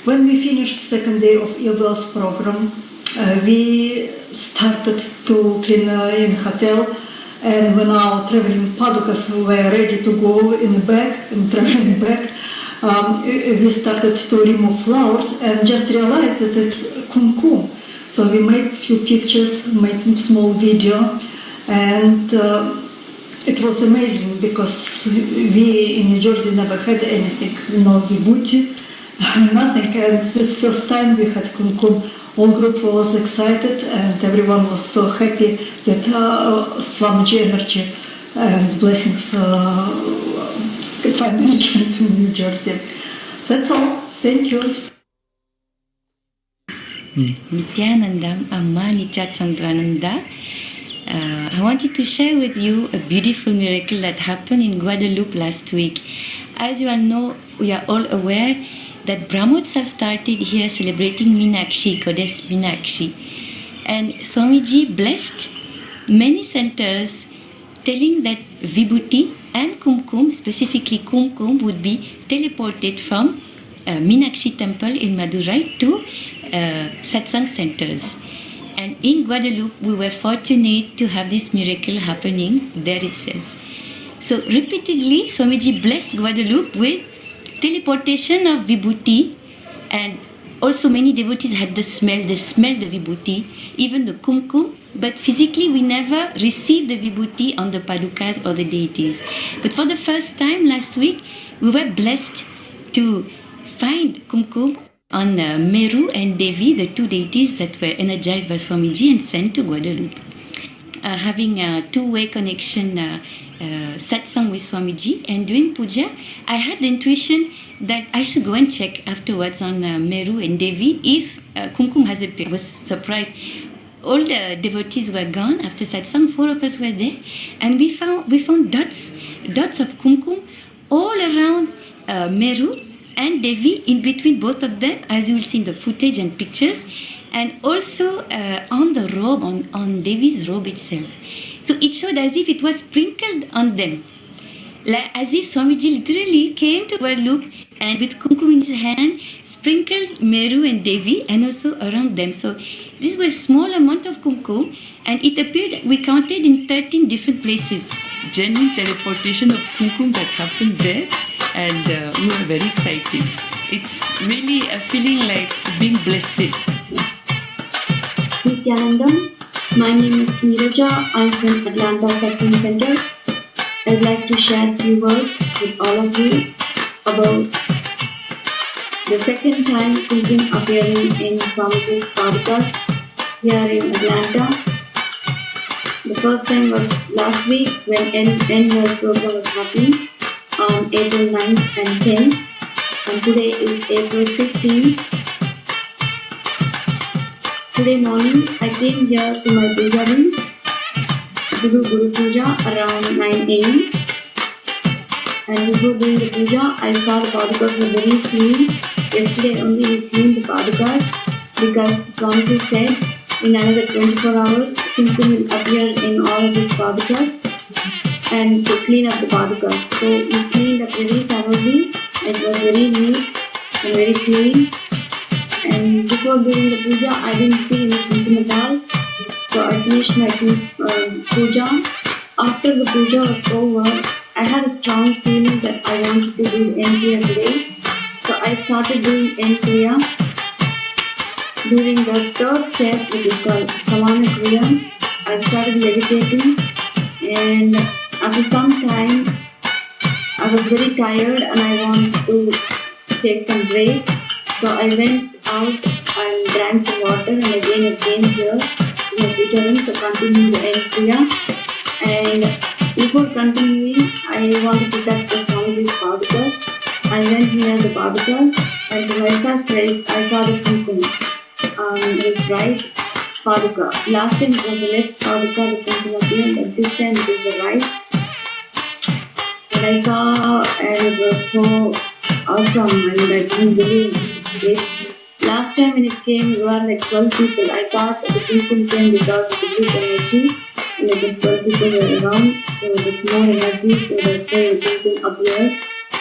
When we finished second day of EVAL's program, we started to clean in hotel, and when our traveling padukas were ready to go in the back, in traveling back, we started to remove flowers and just realized that it's kumkum. So we made few pictures, made a small video, and it was amazing because we in New Jersey never had anything, no vibhuti, nothing, and this first time we had kumkum. All group was excited and everyone was so happy that Swamiji energy and blessings finally came to New Jersey. That's all. Thank you. Nithyanandam, Amma Nithyanandam. I wanted to share with you a beautiful miracle that happened in Guadeloupe last week. As you all know, we are all aware that Brahmots have started here celebrating Meenakshi, goddess Meenakshi. And Swamiji blessed many centers, telling that Vibhuti and Kumkum, specifically Kumkum, would be teleported from Meenakshi temple in Madurai to satsang centers. And in Guadeloupe, we were fortunate to have this miracle happening there itself. So repeatedly, Swamiji blessed Guadeloupe with teleportation of Vibhuti, and also many devotees had the smell, they smelled the Vibhuti, even the Kumkum, but physically we never received the Vibhuti on the padukas or the deities. But for the first time last week, we were blessed to find Kumkum on Meru and Devi, the two deities that were energized by Swamiji and sent to Guadeloupe. Having a two-way connection satsang with Swamiji and doing puja, I had the intuition that I should go and check afterwards on Meru and Devi if Kumkum has appeared. I was surprised. All the devotees were gone after satsang, 4 of us were there, and we found dots of Kumkum all around Meru and Devi, in between both of them, as you will see in the footage and pictures, and also on the robe, on Devi's robe itself. So it showed as if it was sprinkled on them, like as if Swamiji literally came to Guadeloupe and with kumkum in his hand sprinkled Meru and Devi and also around them. So this was a small amount of kumkum, and it appeared, we counted in 13 different places. Genuine teleportation of kumkum that happened there, and we were very excited. It's really a feeling like being blessed. Nithyanandam, my name is Neeraja. I'm from Atlanta Second Center. I'd like to share a few words with all of you about the second time Kumkum appearing in Swamiji's podcast. here in Atlanta. The first time was last week when annual program was happening on April 9th and 10th, and today is April 15th. Today morning I came here to my puja room to do Guru Puja around 9 a.m. and before doing the puja I saw the padukas were very clean. Yesterday only we cleaned the padukas because Swamiji said in another 24 hours Kumkum will appear in all of these padukas and to clean up the padukas. So we cleaned up very thoroughly. It was very neat and very clean. And before doing the puja, I didn't see any Kumkum at all. So I finished my puja. After the puja was over, I had a strong feeling that I wanted to do N-Kriya today. So I started doing N-Kriya. During the third step, which is called Samana Kriya, I started meditating, and after some time I was very tired and I wanted to take some break. So I went out and drank some water and again came here to my puja room to continue the N-Kriya. And before continuing, I wanted to touch the Swamiji's padukas. I went near the padukas and to my first place I saw the Kumkum. His right paduka. Last time it was the left paduka, the Kumkum appeared, but this time it is the right. And I saw and it was so awesome and I couldn't believe it. Last time when it came, we were like 12 people. I thought the Kumkum came because of the group energy. And like the 12 people were around, so there's more energy, so that's why the Kumkum appeared.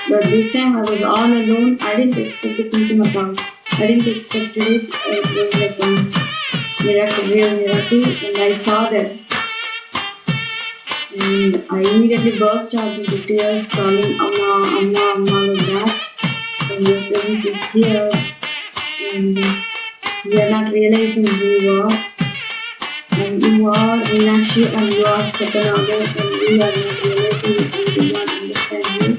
But this time I was all alone. I didn't expect the Kumkum at all. I didn't expect it. It was like a miracle, real miracle, and I saw that. And I immediately burst out into tears, calling Amma, Amma, Amma like that. And your presence is here, and we are not realizing who you are. And you are Meenakshi and you are Nithyanandam, and we are not realizing and we do not understand you.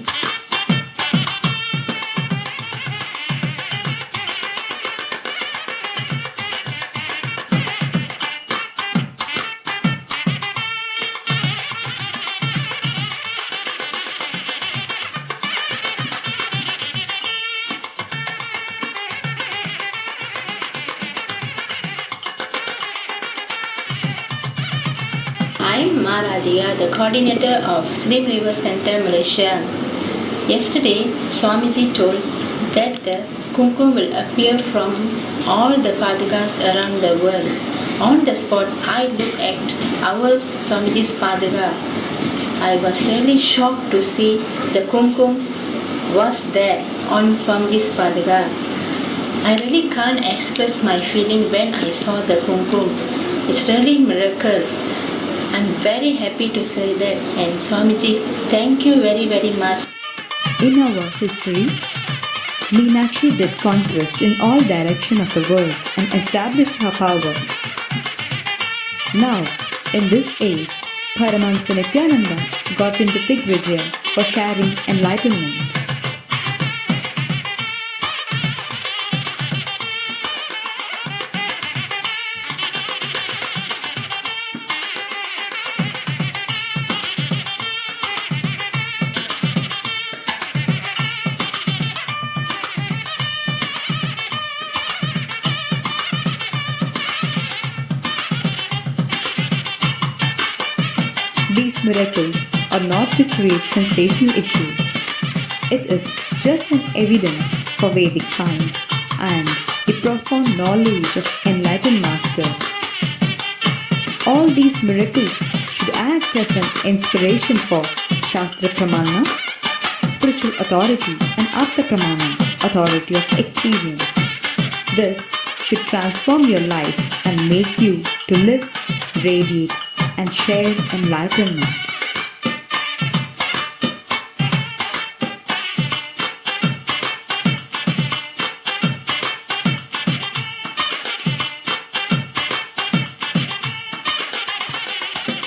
I'm Radhika, the coordinator of Sleep River Center, Malaysia. Yesterday, Swamiji told that the Kumkum will appear from all the padukas around the world. On the spot, I looked at our Swamiji's paduka. I was really shocked to see the Kumkum was there on Swamiji's paduka. I really can't express my feeling when I saw the Kumkum. It's really a miracle. I'm very happy to say that, and Swamiji, thank you very, very much. In our history, Meenakshi did conquest in all directions of the world and established her power. Now, in this age, Paramahamsa Nithyananda got into Digvijaya for sharing enlightenment. These miracles are not to create sensational issues. It is just an evidence for Vedic science and the profound knowledge of enlightened masters. All these miracles should act as an inspiration for Shastra Pramana, spiritual authority, and Atma Pramana, authority of experience. This should transform your life and make you to live, radiate, and share enlightenment.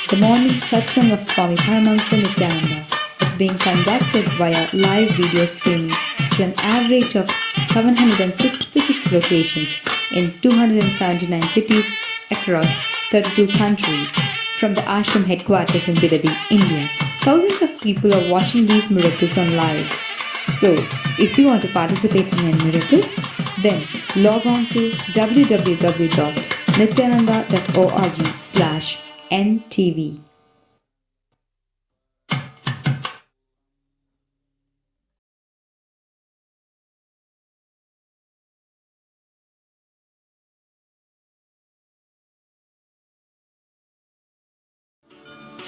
The morning satsang of Swami Paramahamsa Nithyananda is being conducted via live video streaming to an average of 766 locations in 279 cities across 32 countries. From the ashram headquarters in Bidadi, India, thousands of people are watching these miracles on live. So, if you want to participate in any miracles, then log on to www.nithyananda.org/ntv.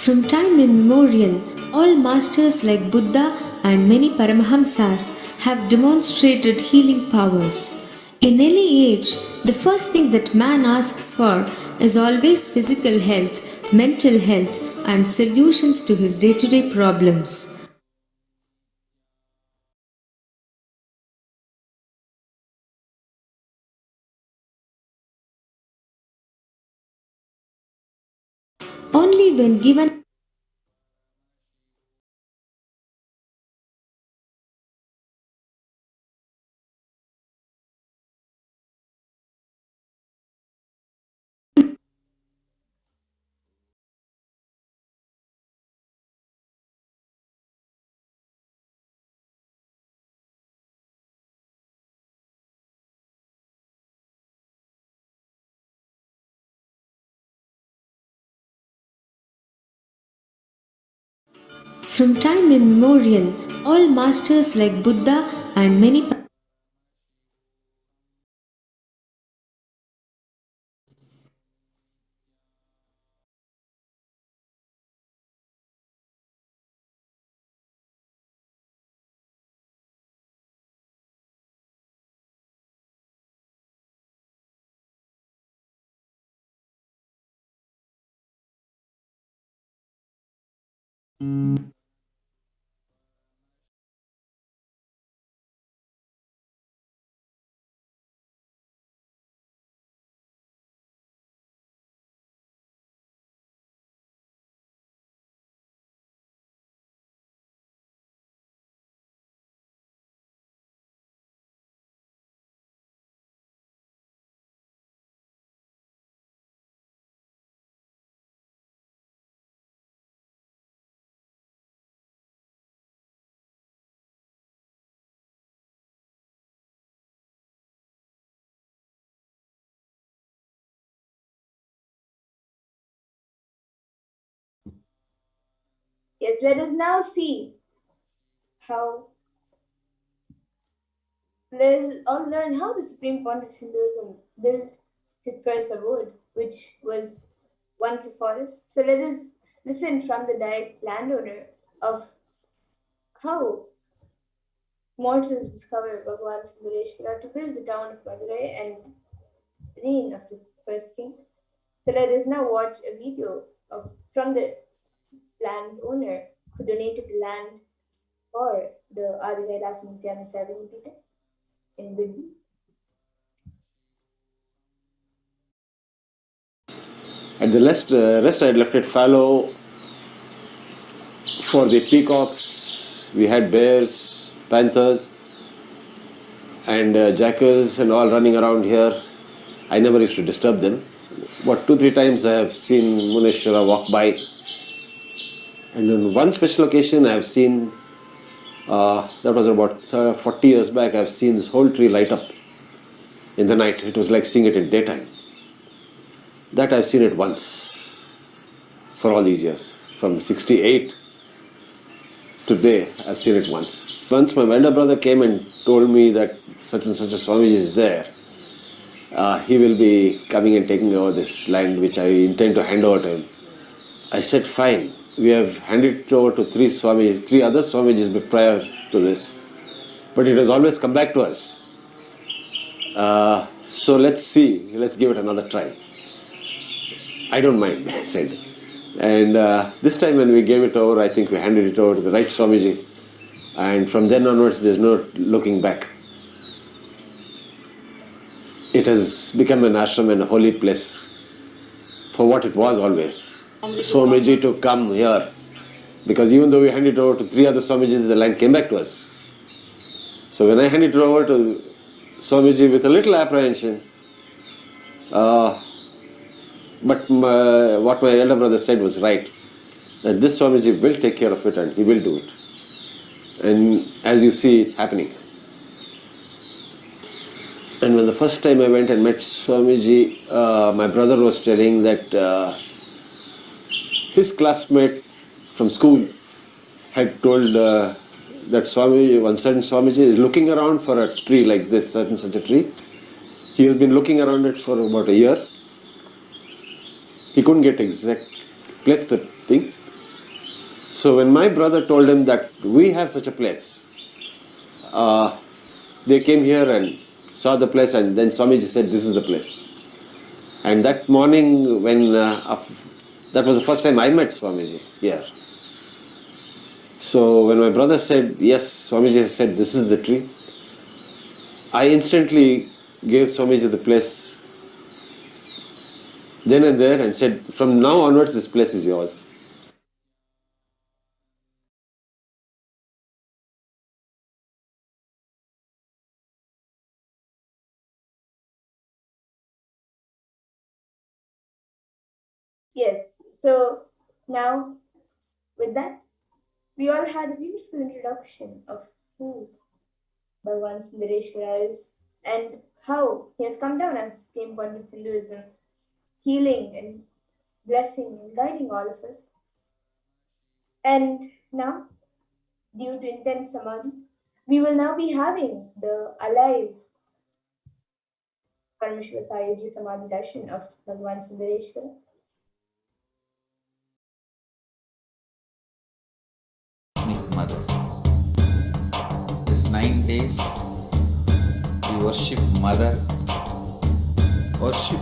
From time immemorial, all masters like Buddha and many Paramahamsas have demonstrated healing powers. In any age, the first thing that man asks for is always physical health, mental health, and solutions to his day-to-day problems. Only when given From time immemorial, all masters like Buddha and many Yes, let us now see how let us all learn how the Supreme Pontiff of Hinduism built his first abode, which was once a forest. So let us listen from the direct landowner of how mortals discovered Bhagavan Sundareshwara to build the town of Madurai and reign of the first king. So let us now watch a video from the landowner who donated land for the Adivaida Nithyananda Saving Peter in Biddi. At the rest I had left it fallow for the peacocks. We had bears, panthers, and jackals and all running around here. I never used to disturb them. But 2-3 times I have seen Muneshwara walk by. And on one special occasion I have seen, that was about 40 years back, I have seen this whole tree light up in the night. It was like seeing it in daytime. That I have seen it once for all these years. From 68 to today, I have seen it once. Once my elder brother came and told me that such and such a Swamiji is there. He will be coming and taking over this land which I intend to hand over to him. I said, fine. We have handed it over to 3 other Swamijis prior to this. But it has always come back to us. So let's see. Let's give it another try. I don't mind, I said. And this time when we gave it over, I think we handed it over to the right Swamiji. And from then onwards, there's no looking back. It has become an ashram and a holy place for what it was always. Swamiji to come here, because even though we handed it over to 3 other Swamijis, the land came back to us. So when I handed it over to Swamiji with a little apprehension, But what my elder brother said was right, that this Swamiji will take care of it and he will do it. And as you see, it's happening. And when the first time I went and met Swamiji, my brother was telling that his classmate from school had told that Swamiji, one certain Swamiji is looking around for a tree like this, such a tree. He has been looking around it for about a year. He couldn't get exact place the thing. So when my brother told him that we have such a place, they came here and saw the place, and then Swamiji said, this is the place. And that morning when, that was the first time I met Swamiji here. So when my brother said, yes, Swamiji said, this is the tree, I instantly gave Swamiji the place then and there and said, from now onwards this place is yours. Yes, so now with that, we all had a beautiful introduction of who Bhagavan Sundareshwara is and how he has come down as Supreme Point of Hinduism, healing and blessing and guiding all of us. And now, due to intense samadhi, we will now be having the alive Parameshwara Sayuji Samadhi Darshan of Bhagavan Sundareshwara. Mother. This 9 days, we worship Mother, worship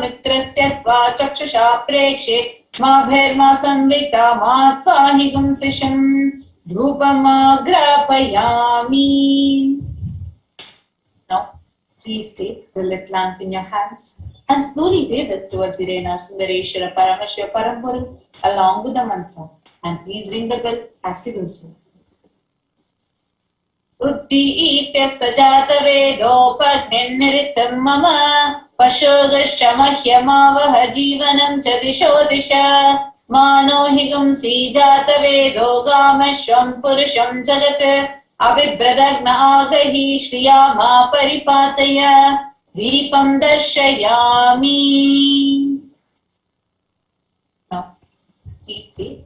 मित्रस्य त्वा चक्षुषा प्रेक्षे माभैर्मा संविता मा त्वाहि गुंसिषम् धूपमाग्रापयामि. Now, please take the lit lamp in your hands and slowly wave it towards Irena Sundareshwara Parameshwara Paramburu along with the mantra, and please ring the bell as you do so. उद्दीप्य स जातवेदोपघ्निर्निरितं मम पशोगश्चमह्यमावह जीवनं च दिशो दिश मानो हि गुंसि जातवेदो गामश्वं पुरुषं जगत् अभिभ्रदग्न आगहि श्रिया मा परिपातय दीपं दर्शयामि. Now, please take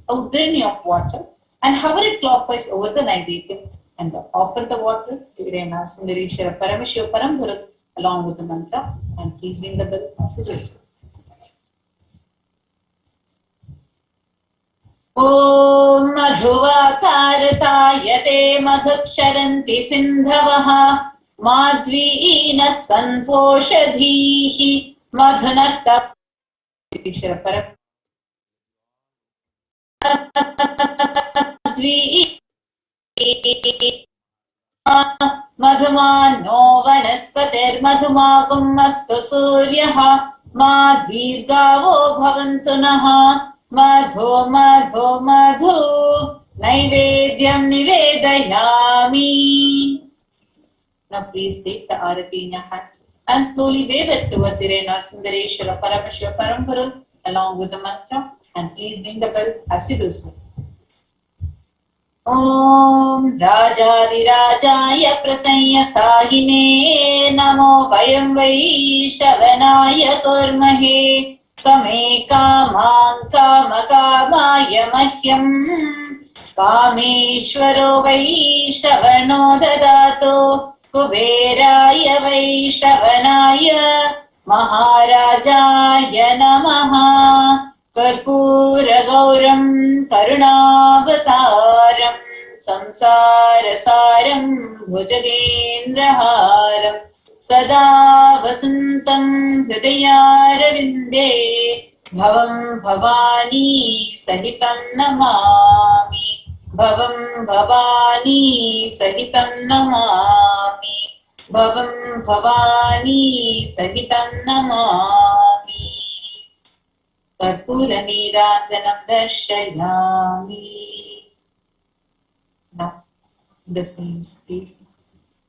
a udriny of water and hover it clockwise over the Naivedyam and offer the water to Nithyanandam Parameshwara Parampurat along with the mantra and please ring the bell as it is. Om Madhuvakartayate Madhuksharanti Sindhavaha Madhvina Santoshadhihi Madhunakta Madhumano Vanaspatirmadhumagum Astu Suryaha Madhvirgavo Bhavantu Naha Madhu Madhu Madhu Naivedyam Nivedayami. Now please take the arati in your hands and slowly wave it towards Nithyanandam Parameshwara Parampurat along with the mantra and please ring the bell as you do so. Om Rajadirajaya Prasanya Sahine Namo Vayam Vaishavanaya Kurmahe Same Kamam Kamakamaya Mahyam Kameshwaro Vaishavano Dadato Kuberaya Vaishavanaya Maharajaya Namaha Karpura Gauram Karunavataram Samsarasaram Bhujagendraharam Sada Vasantam Hridayarvinde Bhavam Bhavani Sahitam Namami Bhavam Bhavani Sahitam Namami Bhavam Bhavani Sahitam Namami Karpura Niranjanam Darshayami. Now, in the same space,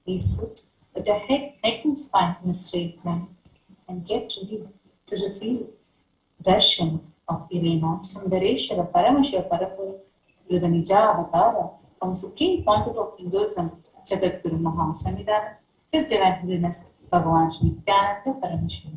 please sit with the head, neck and spine in a straight line and get ready to receive darshan of Nithyanandam Parameshwara Parampurat through the Nija Avatara of the Supreme Pontiff of Hinduism, Jagadguru Mahasamidana, His Divine Holiness Bhagavan Nithyananda Parameshwara.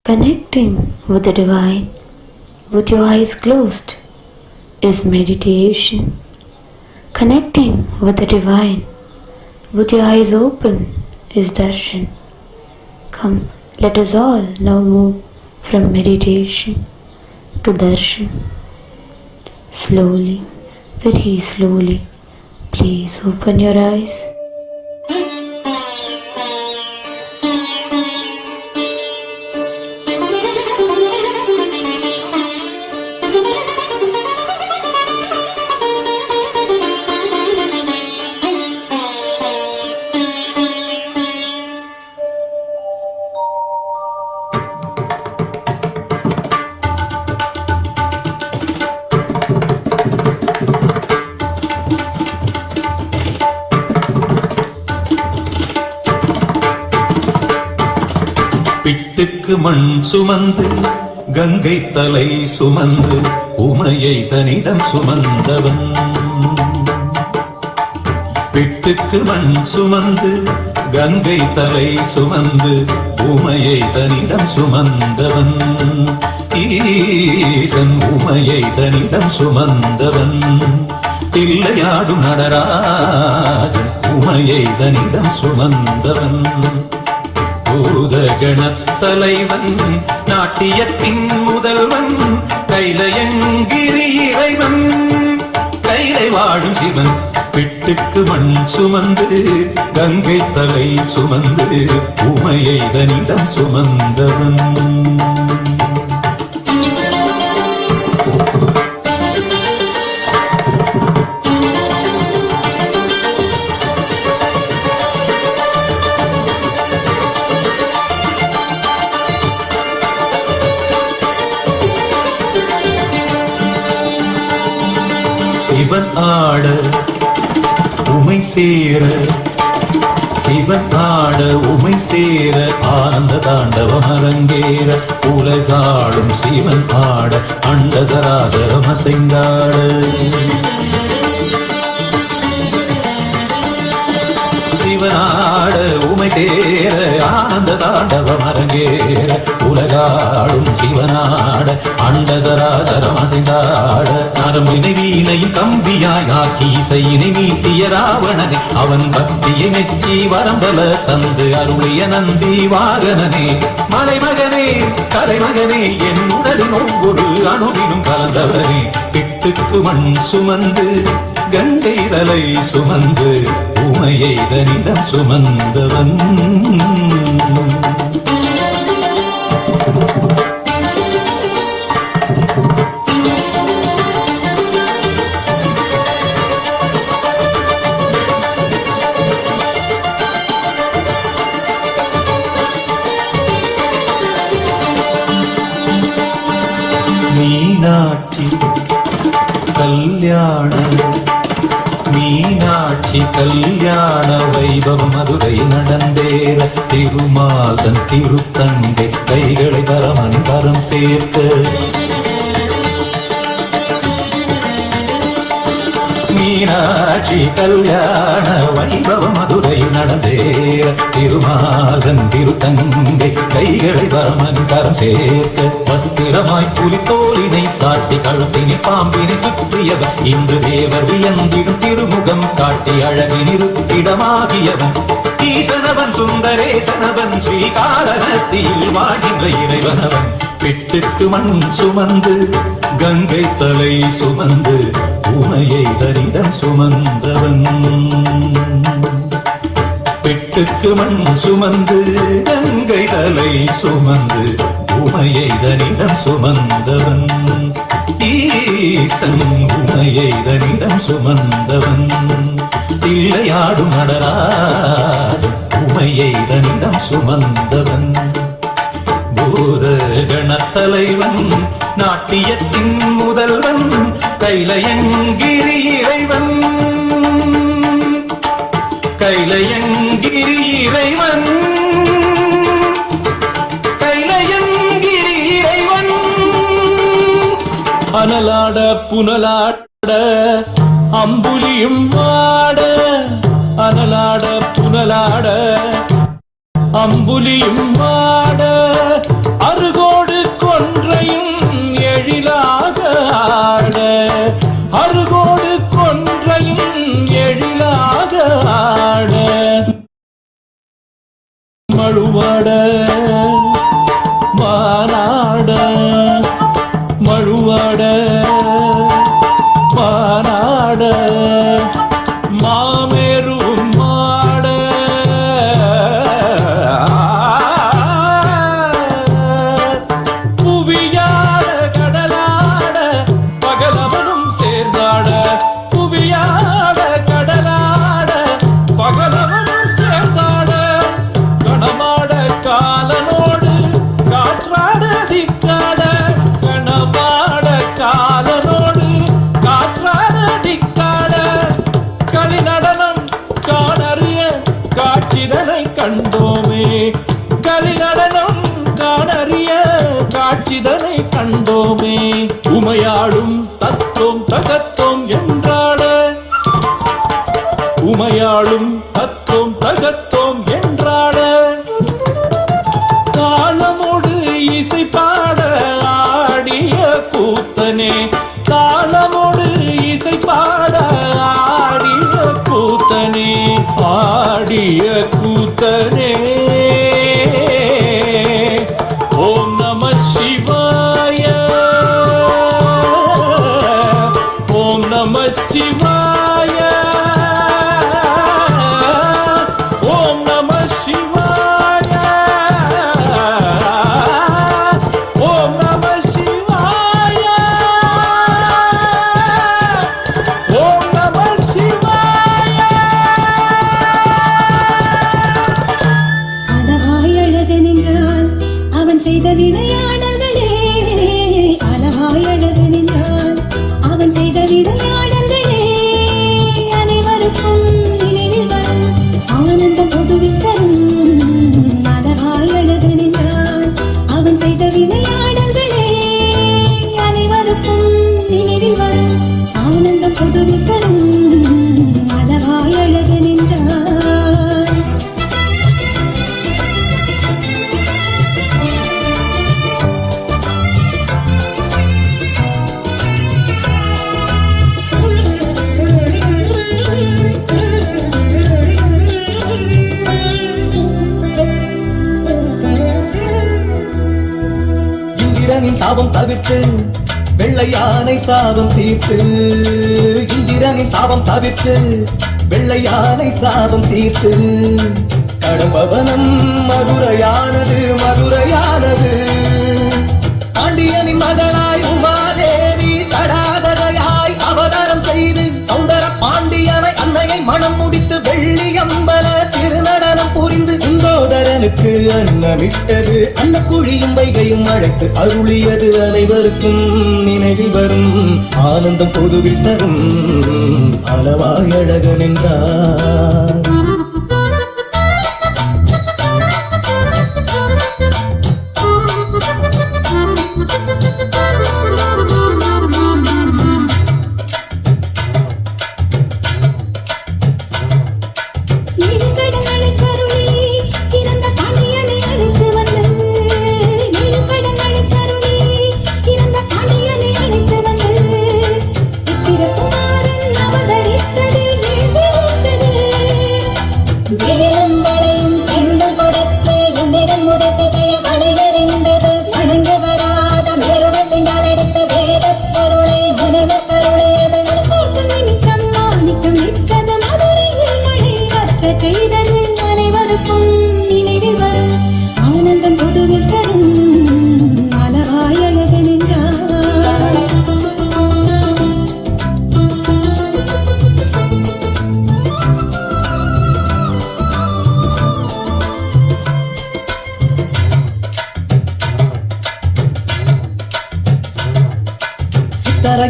Connecting with the divine with your eyes closed is meditation. Connecting with the divine with your eyes open is darshan. Come, let us all now move from meditation to darshan. Slowly, very slowly, please open your eyes. மண் சுமந்து கங்கை தலை சுமந்து உமையை தனிடம் சுமந்தவன் பிட்டுக்கு மண் சுமந்து கங்கை தலை சுமந்து உமையை தனிடம் சுமந்தவன் ஈசன் உமையை தனிடம் சுமந்தவன் தில்லையாடும் நடராஜன் உமையை தனிடம் சுமந்தவன் பூதகணத்தலைவன் நாட்டியத்தின் முதல்வன் கைலையங்கிரி இறைவன் கைலை வாழும் சிவன் பிட்டுக்கு மண் சுமந்து கங்கை தலை சுமந்து உமையை தனிடம் சுமந்தவன். சிவன் ஆட உமை சேர சிவன் ஆட உமை சேர ஆனந்த தாண்டவம் அரங்கேற உலகாடும் சிவன் ஆட அண்ட சராசரம் அசைந்தாட. சிவனாட உமை சேர ஆனந்த தாண்டவம் அரங்கேற உலகாடும் சிவனாட அண்ட சராசரம் அசைந்தாட. நரம்பினை வீணையும் கம்பியாய் ஆக்கி இசையினை மீட்டிய ராவணனே அவன் பக்தியை மெச்சி வரம்பல தந்து அருளிய நந்தி வாகனனே. மலைமகனே கலைமகனே என் உடலின் ஒவ்வொரு அணுவிலும் கலந்தவனே. பிட்டுக்கு மண் சுமந்து கங்கை தலை சுமந்து உமையை தனிடம் சுமந்தவன். மீனாட்சி கல்யாண மீனாட்சி கல்யாண வைபவம் மதுரை நடந்தேற திருமாதன் திருத்தங்கை கைகளை பரமணி பரம் சேர்க்க. மீனாட்சி கல்யாண வைபவம் மதுரை நடந்தேற திருமாதன் திருத்தங்கை கைகளை பரமணி பரம் சேர்க்க. வஸ்திரமாய் புலி தோலினை சாட்டி கழுத்தினை பாம்பினை சுற்றியவன் இன்று தேவர் வியந்திடும் திருமுகம் காட்டி அழகி நிறுத்திடமாகியவன். ஈசனவன் சுந்தரேசனவன் ஸ்ரீகாளஹஸ்தியில் வாழ்கின்ற இறைவனவன். பிட்டுக்கு மண் சுமந்து கங்கை தலை சுமந்து உமையை தனிடம் சுமந்தவன். பிட்டுக்கு மண் சுமந்து கங்கை தலை சுமந்து உமையை தனிடம் சுமந்தவன். ஈசன் உமையை தனிடம் சுமந்தவன். தில்லையாடும் நடராஜ உமையை தனிடம் சுமந்தவன். பூத கணத்தலைவன் நாட்டியத்தின் முதல்வன் கைலயங்கிரி இறைவன். கைலயங்கிரி இறைவன் கைலயங்கிரி இறைவன். அனலாட புனலாட அம்புலியும் ஆட அனலாட புனலாட அம்புலியும் ஆட அருகோடு கொன்றையும் எழிலாக ஆட அருகோடு கொன்றையும் எழிலாக ஆட. மழுவாட மானாட மழுவாட மானாட மாமேரும் மாட. புவியாட கடலாட பகலவனும் சேர்ந்தாட புவியாட கடலாட பகலவனும் சேர்ந்தாட. கணமாட காலனோடு காற்றாட திக்காட கணமாட காலனோடு காற்றாட திக்காட. களி நடனம் காணறிய காட்சிதனை கண்டோமே களி நடனம் காணறிய காட்சிதனை கண்டோமே. உமையாடும் தத்தோம் தகத்தோம் என்றாட உமையாடும் தத்தோம் தகத்தோம் என்றாட. தாளமோடு இசை பாட ஆடிய கூத்தனே தாளமோடு இசை பாட ஆடிய கூத்தனே ஆடிய கூத்தனே. ஓம் நம சிவாய ஓம் நம சிவாய அவன் செய்த விளையாடல்களே அளவாய் அழகு நின்றான். அவன் செய்த விளையாடல்களே அனைவருக்கும் நினைவில் வரும். ஆனந்தம் பொதுவில் தரும் அளவாய் அழகு நின்றான். அவன் செய்த விளையாடல்களே அனைவருக்கும் நினைவில் வரும். ஆனந்தம் பொதுவில் தரும் அளவாய் அழகு நின்றான். இந்திரனின் சாபம் தவிர்த்து வெள்ளை யானை சாபம் தீர்த்து. இந்திரனின் சாபம் தவிர்த்து வெள்ளை யானை சாபம் தீர்த்து. கடம்பவனம் மதுரையானது மதுரையானது. பாண்டியனின் மகளாய் உமாதேவி தடாதகையாய் அவதாரம் செய்து சௌந்தர பாண்டியனை அன்னையை மனம் முடித்து வெள்ளியம்பல திருநடனம் புரிந்து குந்தோதரனுக்கு அன்னமிட்டது. அன்னக்குழியும் வைகையும் அழைத்து அருளியது அனைவருக்கும் நினைவில் வரும். ஆனந்தம் பொதுவில் தரும் அளவாய் அழகு நின்றார்.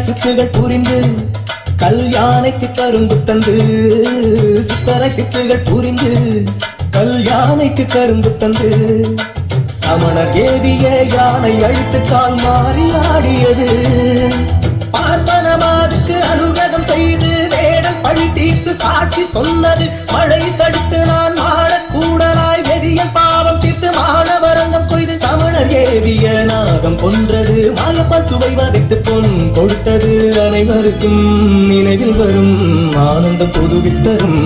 சித்துகள் புரிந்து கல்யாணைக்கு கரும்பு தந்து. சித்தரை சித்துகள் புரிந்து கல்யாணைக்கு கரும்பு தந்து. சமணர் ஏவிய யானை அழித்து கால் மாறி ஆடியது. பார்ப்பனமாதுக்கு அனுகிரகம் செய்து வேடம் பழி தீர்த்து சாட்சி சொன்னது. மழை தடுத்து நான் மாடக்கூடலாய் வெதியன் பாவம் தீர்த்து மாணவரங்கம் கொய்து. சமணர் ஏவிய நாகம் கொன்றது. மாயப்பால் சுவை வதைத்து பொன் கொடுத்தது. அனைவருக்கும் நினைவில் வரும். ஆனந்தம் பொதுவில் தரும்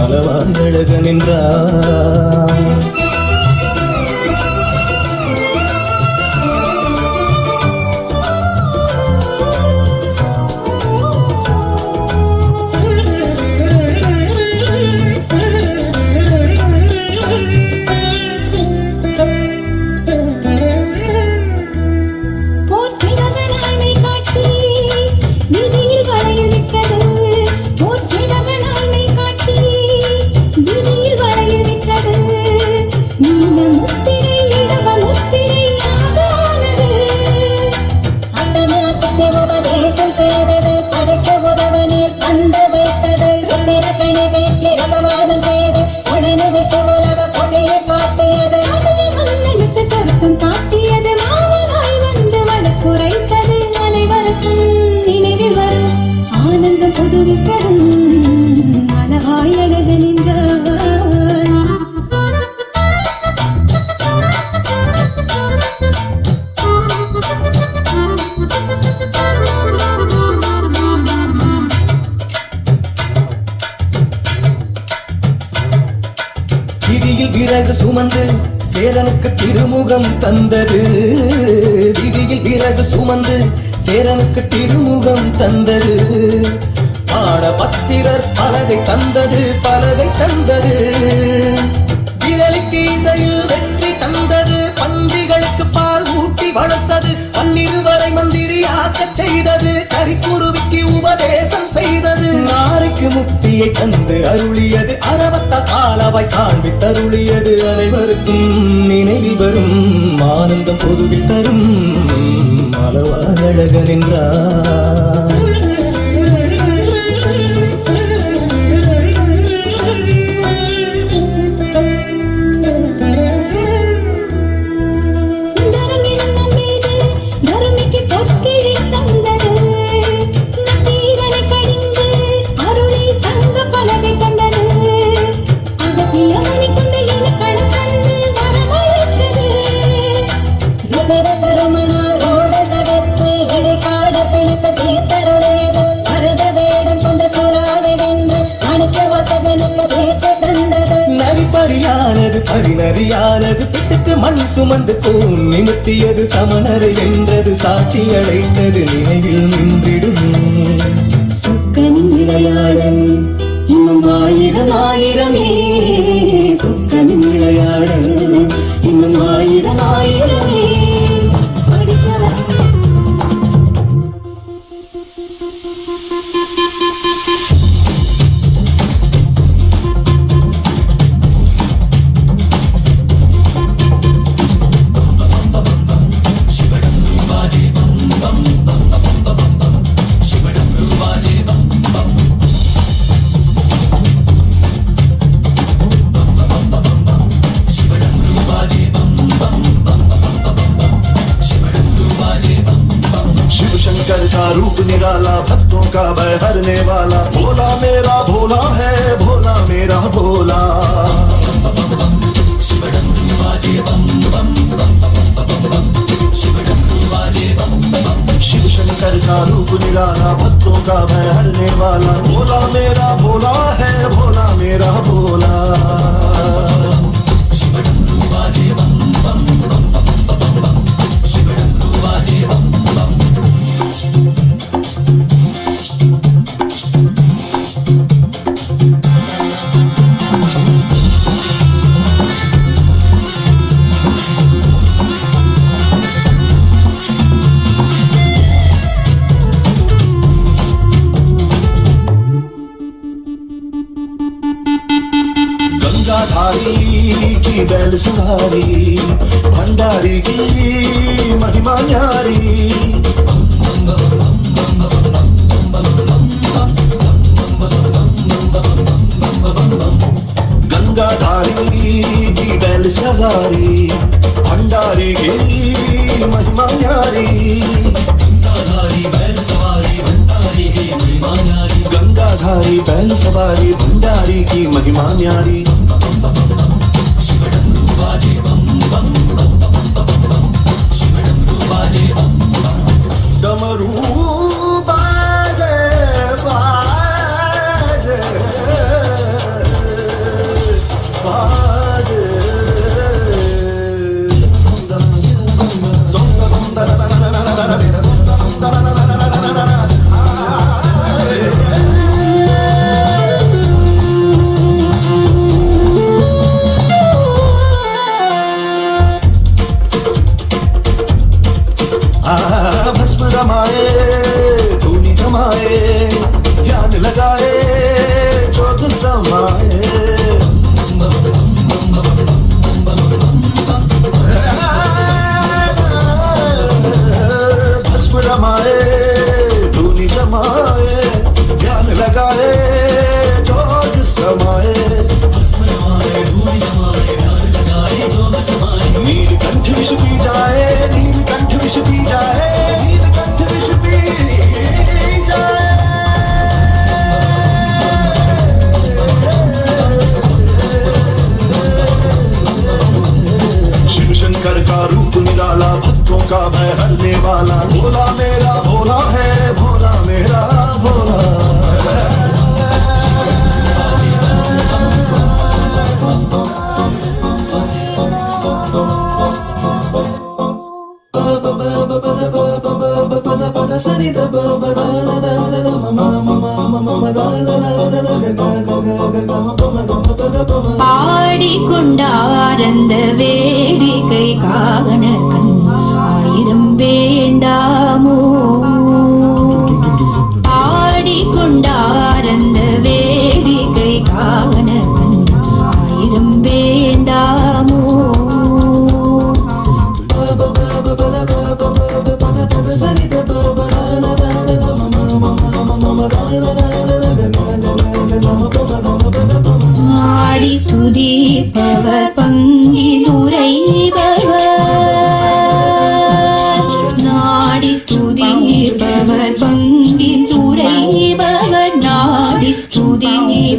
அளவாய் அழகு நின்றார். விறகு சுமந்து சேரனுக்கு திருமுகம் தந்தது. விதியில் விறகு சுமந்து சேரனுக்கு திருமுகம் தந்தது. பாட பத்திரர் பலகை தந்தது, பலகை தந்தது. விரலுக்கு இசையில் வெற்றி தந்தது. பன்றிகளுக்கு பால் ஊட்டி வளர்த்தது. பன்னிருவரை மந்திரியாக்க செய்தது. கரிக்குருவிக்கு உபதேசம் செய்தது. நாரைக்கு முக்தியை தந்து அருளியது. அரவத்த காலவாய் காண்பித்தருளியது. அனைவருக்கும் நினைவில் வரும் ஆனந்தம் ஆனந்தம் பொதுவில் தரும் அளவாய் அழகன் என்றார். பரிணறியானது பிட்டுக்கு மண் சுமந்து தூண் நிமித்தியது சமணரை என்றது சாட்சி அழைத்தது நினைவில் நின்றிடுமே. சுக்கனின் விளையாடல் இன்னும் ஆயிரம் ஆயிரமே, சுக்கனின் விளையாடல் இன்னும் ஆயிரம் ஆயிரமே. रूप निराला भक्तों का भय हरने वाला, भोला मेरा भोला है, भोला मेरा भोला. शिव शंकर का रूप निराला भक्तों का भय हरने वाला, भोला मेरा भोला है, भोला मेरा भोला. की बैल सवारी भंडारी की महिमा न्यारी, गंगाधारी की बैल सवारी भंडारी की महिमा न्यारी. गंगाधारी बैल सवारी भंडारी की महिमा न्यारी, गंगाधारी बैल सवारी भंडारी की महिमा न्यारी. डमरू बाजे बाजे बाजे भस्म रमाए धूनी जमाए, ध्यान लगाए जोग समाए. भस्म रमाए धूनी जमाए, ध्यान लगाए जोग समाए. नीलकंठ विष पी जाए, नीलकंठ विष पी जाए, नीलकंठ विष पी जाए. शिव शंकर का रूप निराला भक्तों का भय हरने वाला, भोला मेरा भोला है, भोला मेरा भोला. ஆடிக்கொண்டாரந்த வேடிக்கை காண கண் ஆயிரம் வேண்டாமோ, ஆடிக்கொண்டாரந்த வேடிக்கை காண கண் ஆயிரம் வேண்டாமோ.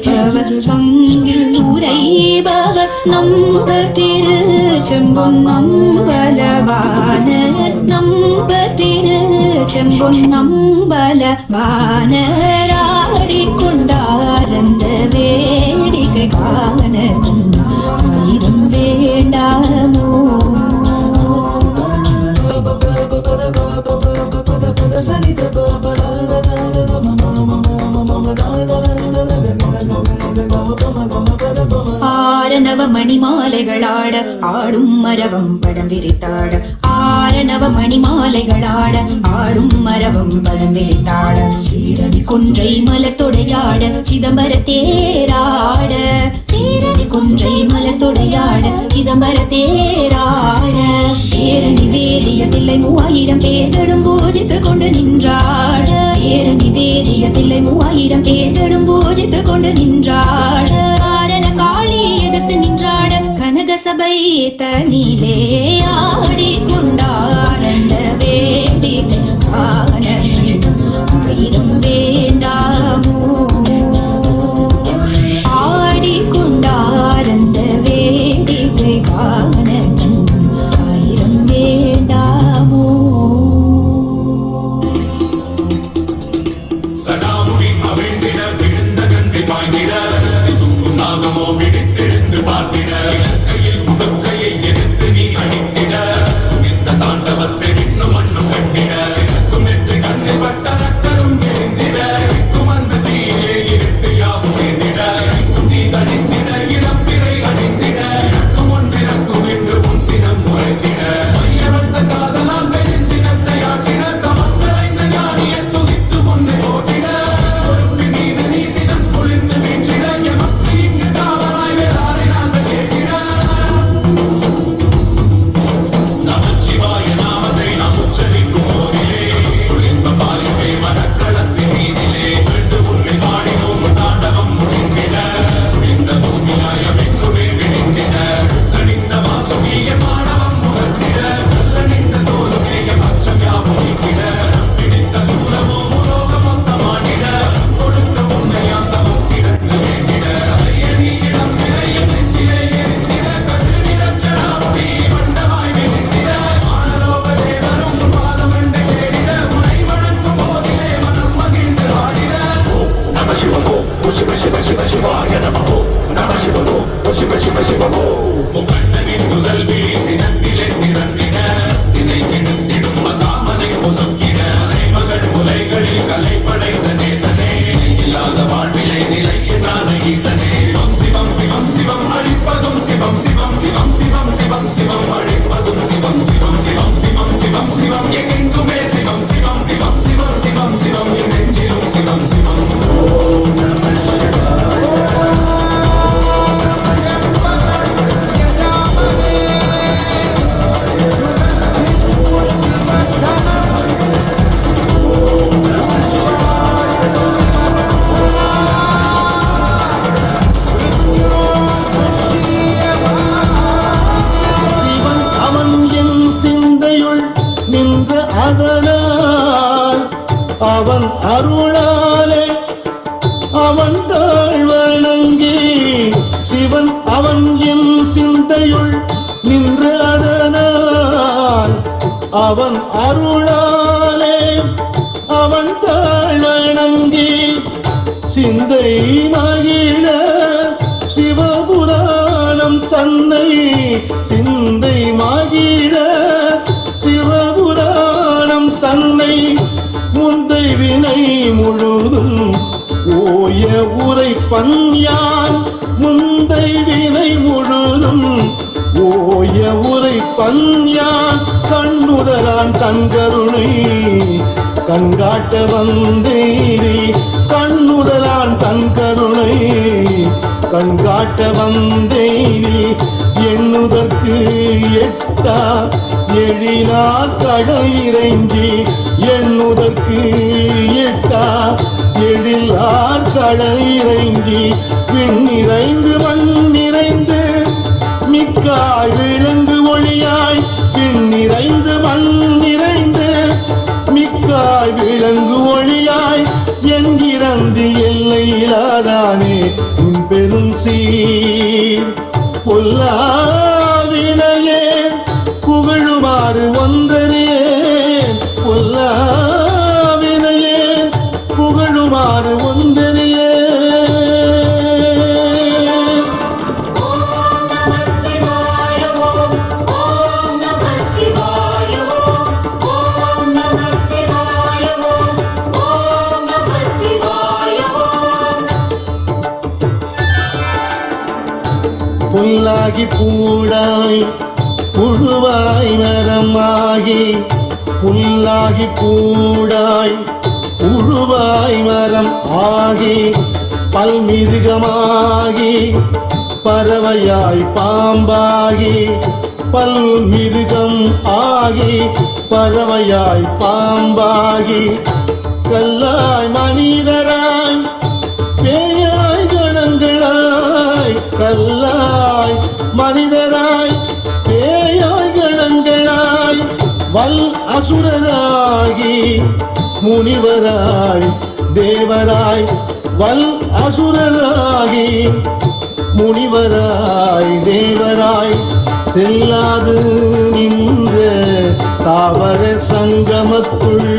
கேட்பவர் பங்கில் உரைபவர் நம்ப திரு செம்பொன்னம் பலவானர் நம்ப திரு செம்பொன்னம் பலவானர் ஆடிக்கொண்டார் அந்த வேடிக்கை காண ஆயிரம் வேண்டாமோ. ஆரணவ மணிமாலைகளாட ஆடும் மரபம் படம் விரித்தாட ஆரணவ மணிமாலைகளாட ஆடும் மரபம் படம் விரித்தாட சீரடி கொன்றை மலர் தொடையாட சிதம்பர தேராட சீரடி கொன்றை மலர் தொடையாட சிதம்பர தேராட ஏரணி வேதிய தில்லை 3000 பேர்களும் பூஜித்து கொண்டு நின்றாட ஏரணி வேதிய தில்லை 3000 பேர்களும் பூஜித்து கொண்டு நின்றாட ஆரண காளி எதிர்த்து நின்றாட கனக சபை தனிலே ஆடிக்கொண்டார் அந்த வேதிக்கை காண ஆயிரம் வேண்டாமோ. ஆடிக்கொண்டார் அந்த வேடிக்கை காண ஆயிரம் வேண்டாமோ. சடாமுடி அவிழ்ந்திட விழுந்த கங்கை பாய்ந்திட நாகமோ விழித்தெழுந்து பார்த்திட கையில் முகக்கையை எடுத்து நீ அடித்திட இந்த தாண்டவத்தை விண்ணு மண்ணும் கட்டிட வெற்றி கண்ணில் பட்ட ரத்தரும் எரிந்திட அந்த தீயிலே இருட்டு யாவும் சேர்ந்திட நீ தனித்திட இளம்பிறை அணிந்திட ஒன்றிறக்கும் என்று உன் சினம் முறைத்திட மையவந்த காதலால் பெருஞ்சினத்தை ஆற்றிட தமக்கலைந்த ஞானியை துதித்து உன்னை போற்றிட மீது நீ சினம் குளிர்ந்து வீழ்ச்சிட எமக்கு இங்கு காவலாய் வேளாரை நாங்கள் கேட்டிட நமச்சிவாய நாமத்தை நாம் உச்சரிக்கும் போதிலே இன்ப பாலிப்பை மனக்களத்தின் மீதிலே வேண்டு உன்னை பாடினோம் தாண்டவம் முடிந்திட முடிந்த பூமியாய வெங்குமே விழிந்திட கணிந்த வாசுகிய மாணவம் முகத்திட நல்லணிந்த தோலுமேய மச்சம் யாவும் நீக்கிட பிடித்த சூலமோ முலோக மொத்தமாடிட கொடுத்த உண்மையாந்த முக்கிடங்க வேண்டிட ஐயனி இடம் நிறைய நெஞ்சிலே எரிந்திட கரு நிறச்சனாமுடி மண்டமாய் விரிந்திட மானலோக தேவரும் பாதமண்டை தேடிட முனை வணங்கும் போதிலே மனம் மகிழ்ந்து ஆடிட நம சிவகோ சிவ சிவ சிவ சிவாய நமகோ நம சிவகோ சிவ சிவ சிவகோ முகண்ணனின் முதல் விழி சினத்திலே திறந்திட இதை கெடுத்திடும் மகாமனை பொசுக்கிட மகள் முலைகளில் கலை படைத்த நேசனே இல்லாத வாழ்விலே நிலை என்றான ஈசனே சிவம் சிவம் சிவம் சிவம் அழிப்பதும் சிவம் சிவம் சிவம் சிவம் சிவம் சிவம் அழிப்பதும் சிவம் சிவம் சிவம் சிவம் சிவம் சிவம் எங்கெங்குமே சிவம் சிவம் சிவம் சிவம் சிவம் சிவம் என் நெஞ்சிலும் சிவம் சிவம். ஓம் நம சிவன் அவன் என் சிந்தையுள் நின்ற அதனால் அவன் அருளாலே அவன் தாழ் வணங்கி சிவன் அவன் என் சிந்தையுள் நின்ற அதனால் அவன் அருளாலே அவன் தாழ் வணங்கி சிந்தை மகிழ சிவபுராணம் தன்னை சிந்தை மகிழ சிவபுராணம் தன்னை முந்தை வினை முழுதும் ஓய உரைப்பன் யான் முந்தை வினை முழுதும் ஓய உரைப்பன் யான் கண்ணுதலான் கண்கருணை கண்காட்ட வந்தேரி கண்ணுதலான் கண்கருணை கண்காட்ட வந்தேரி எண்ணுதற்கு எட்டா எழிலார் கடல் இறைஞ்சி எண்ணுதற்கு எட்டா எழிலார் கடல் இறைஞ்சி விண் நிறைந்து மண் நிறைந்து மிக்காய் விளங்கு ஒளியாய் விண் நிறைந்து மண் நிறைந்து மிக்காய் விளங்கு ஒளியாய் என்கிறந்து எல்லை இல்லாதானே உன் பெரும் சீர் பொல்லாவினையே புகழுமாறு ஒன்றறியே பொல்லாவினையே புகழுமாறு ஒன்றறியே புல்லாகி பூடாய் புழுவாய் மரமாகி புல்லாகி பூடாய் புழுவாய் மரம் ஆகி பல்மிருகமாகி பறவையாய் பாம்பாகி பல்மிருகம் ஆகி பறவையாய் பாம்பாகி கல்லாய் மனிதராய் பேயாய் கணங்களாய் கல்லாய் மனிதராய் பேயாய் கணங்களாய் வல் அசுரராகி முனிவராய் தேவராய் வல் அசுரராகி முனிவராய் தேவராய் செல்லாது நின்ற தாவர சங்கமத்துள்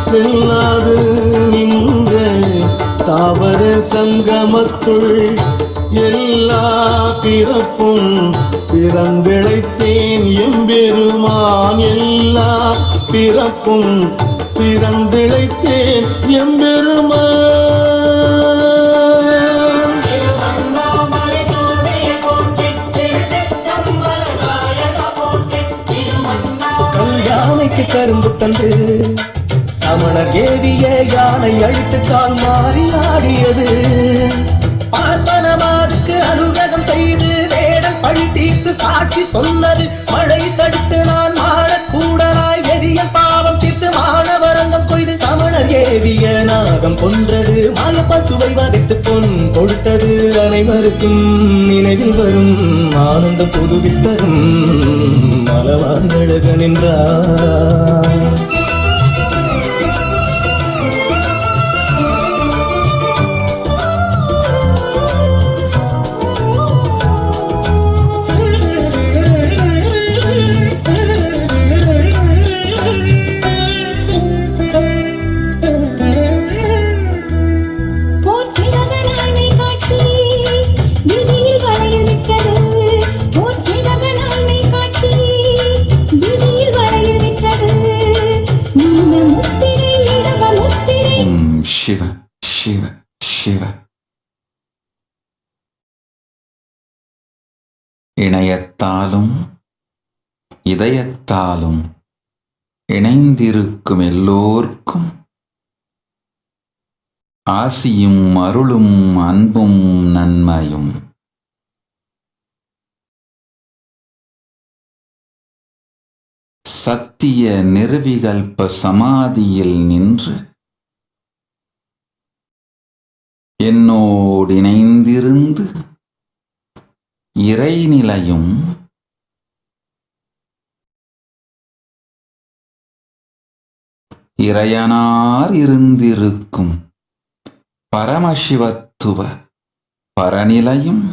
செல்லாது நின்ற தாவர சங்கமத்துள் எல்லா பிறப்பும் பிறந்திழைத்தேன் எம்பெருமான் எல்லா பிறப்பும் பிறந்திழைத்தேன் எம்பெருமான் கல்யாணைக்கு கரும்பு தந்து சமணர் ஏவிய யானை அழித்து கால் மாறி ஆடியது பார்ப்பனமாருக்கு அனுகிரகம் செய்து வேடம் பழி தீர்த்து சாட்சி சொன்னது மழை தடுத்து நான் மாடக்கூடலாய் வெதியல் பாவம் தீர்த்து மாணவரங்கம் கொய்து சமணர் ஏவிய நாகம் கொன்றது மாய பசுவை வதைத்து பொன் கொடுத்தது அனைவருக்கும் நினைவில் வரும் ஆனந்தம் பொதுவில் தரும் மலவாழ்க நின்றார் சிவ சிவ சிவ. இணையத்தாலும் இதயத்தாலும் இணைந்திருக்கும் எல்லோர்க்கும் ஆசியும் அருளும் அன்பும் நன்மையும் சத்திய நிர்விகல்ப சமாதியில் நின்று என்னோடு இணைந்திருந்து இறைநிலையும் இறையனார் இருந்திருக்கும் பரமசிவத்துவ பரநிலையும்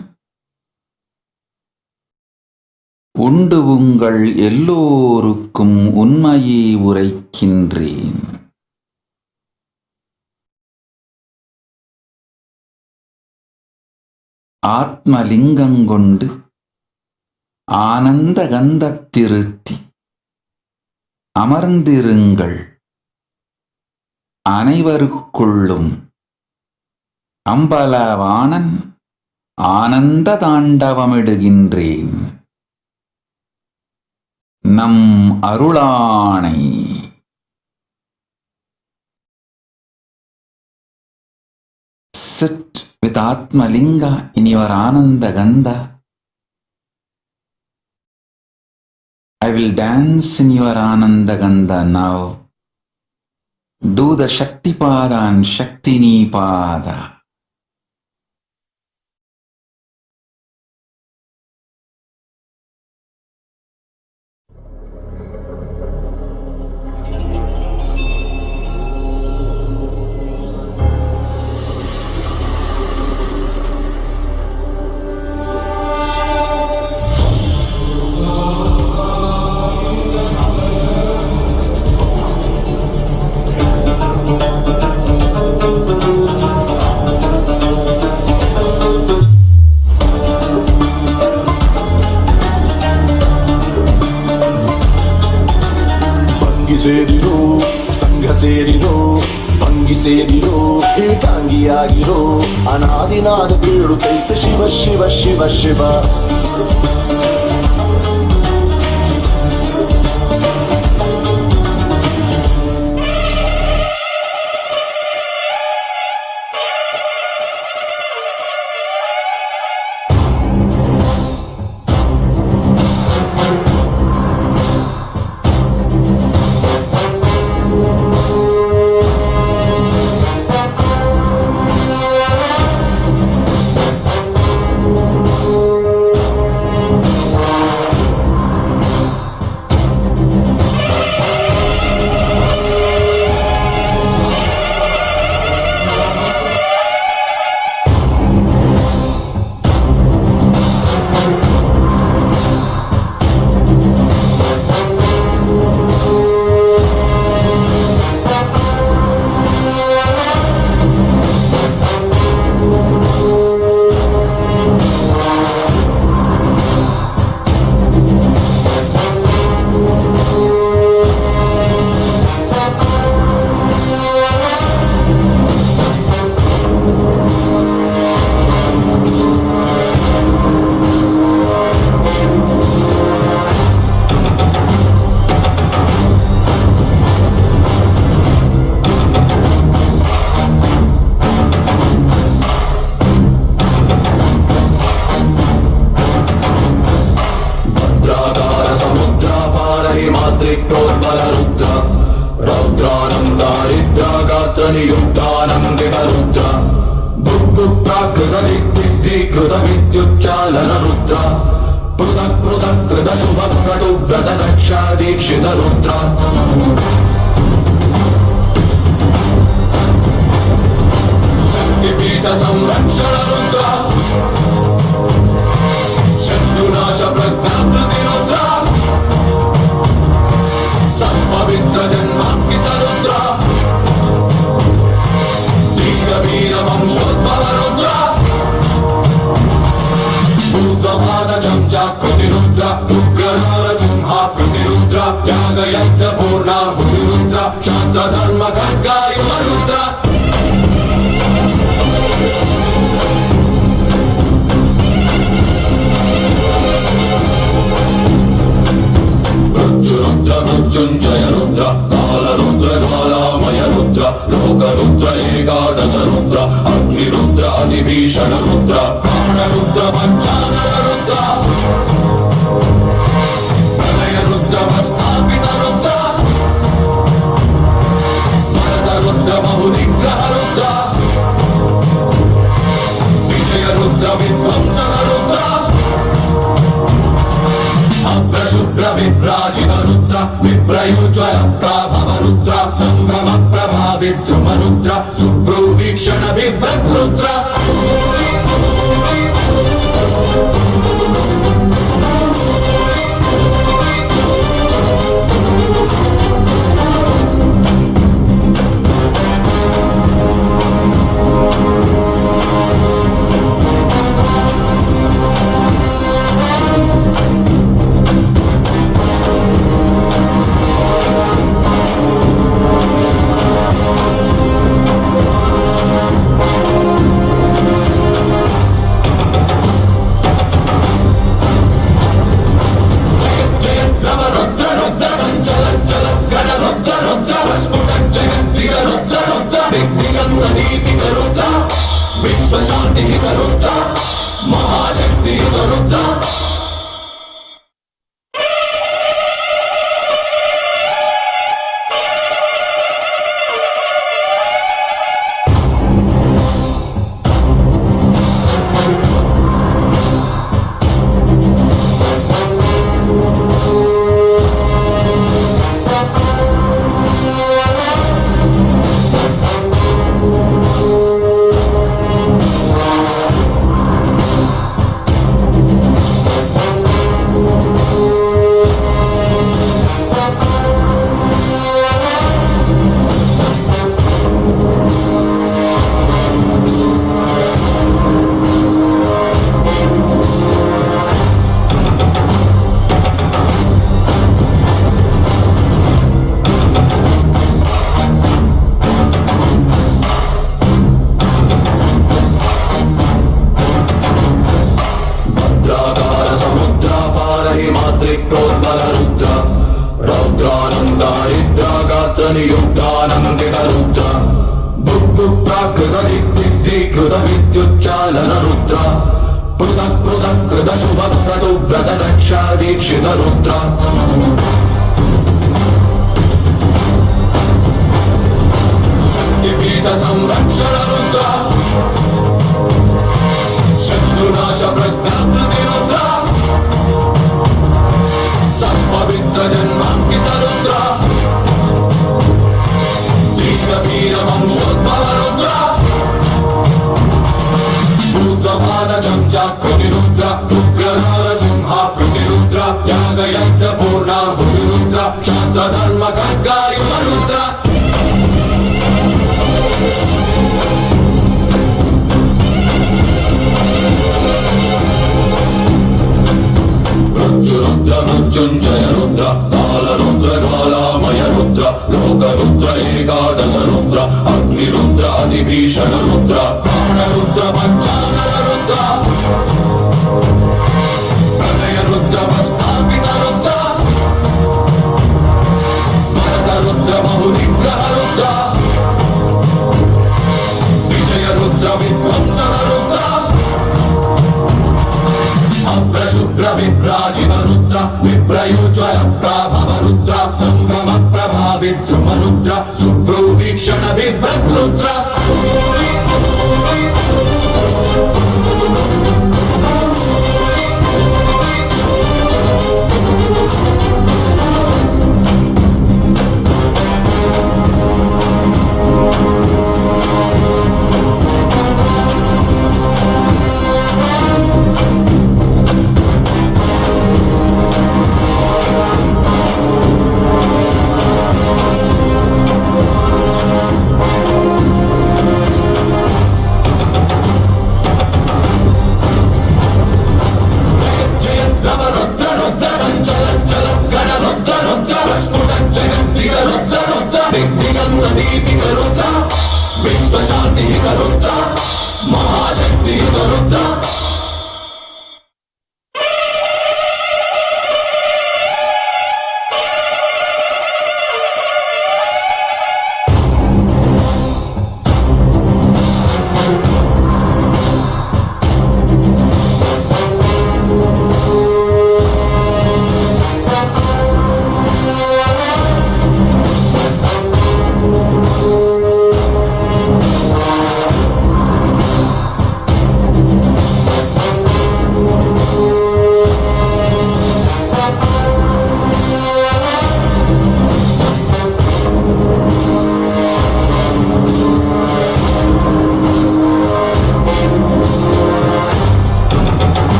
உண்டு உங்கள் எல்லோருக்கும் உண்மையை உரைக்கின்றேன். ஆத்மலிங்கங்கொண்டு ஆனந்த கந்தத்திருத்தி அமர்ந்திருங்கள். அனைவருக்குள்ளும் அம்பலவாணன் ஆனந்த தாண்டவமிடுகின்றேன். நம் அருளானை. Sit with Atmalinga in your Ananda Gandha. I will dance in your Ananda Gandha now. Do the Shaktipada and Shaktinipada. ಸೇರಿರೋ ಸಂಘ ಸೇರಿರೋ ಭಂಗಿ ಸೇರಿರೋ ಏಕಾಂಗಿಯಾಗಿರೋ ಅನಾದಿನಾದ ಕೇಳುತ್ತೈತೆ ಶಿವ ಶಿವ ಶಿವ ಶಿವ. మృత్యుంజయ రుద్ర కాల రుద్ర జ్వాలామయ రుద్ర లోక రుద్ర ఏకాదశ రుద్ర అగ్ని రుద్ర అతిభీషణ రుద్ర ప్రాణ రుద్ర పంచానన రుద్ర ప్రళయ రుద్ర ప్రస్థాపిత రుద్ర భరత రుద్ర బహునిగ్రహ రుద్ర విజయ రుద్ర విధ్వంసన రుద్ర అభ్రశుభ్ర విభ్రాజిత రుద్ర విప్రయుజ్వల ప్రాభవ రుద్ర సంభ్రమ ప్రభా విద్రుమ రుద్ర శుభ్రూ వీక్షణ బిభ్రత్ రుద్ర మాత్రికోద్బల రుద్ర రౌద్రానంద ఇద్రాగాత్ర నియుక్తానందిత రుద్ర బుక్కు ప్రాకృత దిగ్ధీకృత విద్యుచ్చాలన రుద్ర పృథక్ పృథక్ కృత శుభక్రతు వ్రత రక్షా దీక్షిత రుద్ర శక్తిపీఠ సంరక్షణ రుద్ర శత్రునాశ ప్రజ్ఞాకృతి రుద్ర సంపవిత్ర జన్మాంకిత రుద్ర వీర వంశోద్భవ రుద్ర భూతపాద చంచాకృతి రుద్ర ఉగ్ర నారసింహాకృతి రుద్ర త్యాగయజ్ఞ పూర్ణాహుతి రుద్ర క్షాత్రధర్మ ఖడ్గాయుధ రుద్ర రుద్ర మృత్యుంజయ రుద్ర కాల రుద్ర జ్వాలామయ రుద్ర లోక రుద్ర ఏకాదశ రుద్ర అగ్ని రుద్ర అధిభీషణ రుద్ర ప్రాణ రుద్ర పంచానన రుద్ర ప్రళయ రుద్ర ప్రస్థాపిత రుద్ర భరత రుద్ర బహునిగ్రహ రుద్ర విజయ రుద్ర విధ్వంసన రుద్ర అప్రశుభ్ర విభ్రాజిత రుద్ర విప్రయుజ్వల ప్రాభవ రుద్ర సంభ్రమ ప్రభా విద్రుమ రుద్ర శుభ్రూ వీక్షణ బిభ్రత్ రుద్ర విశ్వశాంతి రుద్ర మహాశక్తి రుద్ర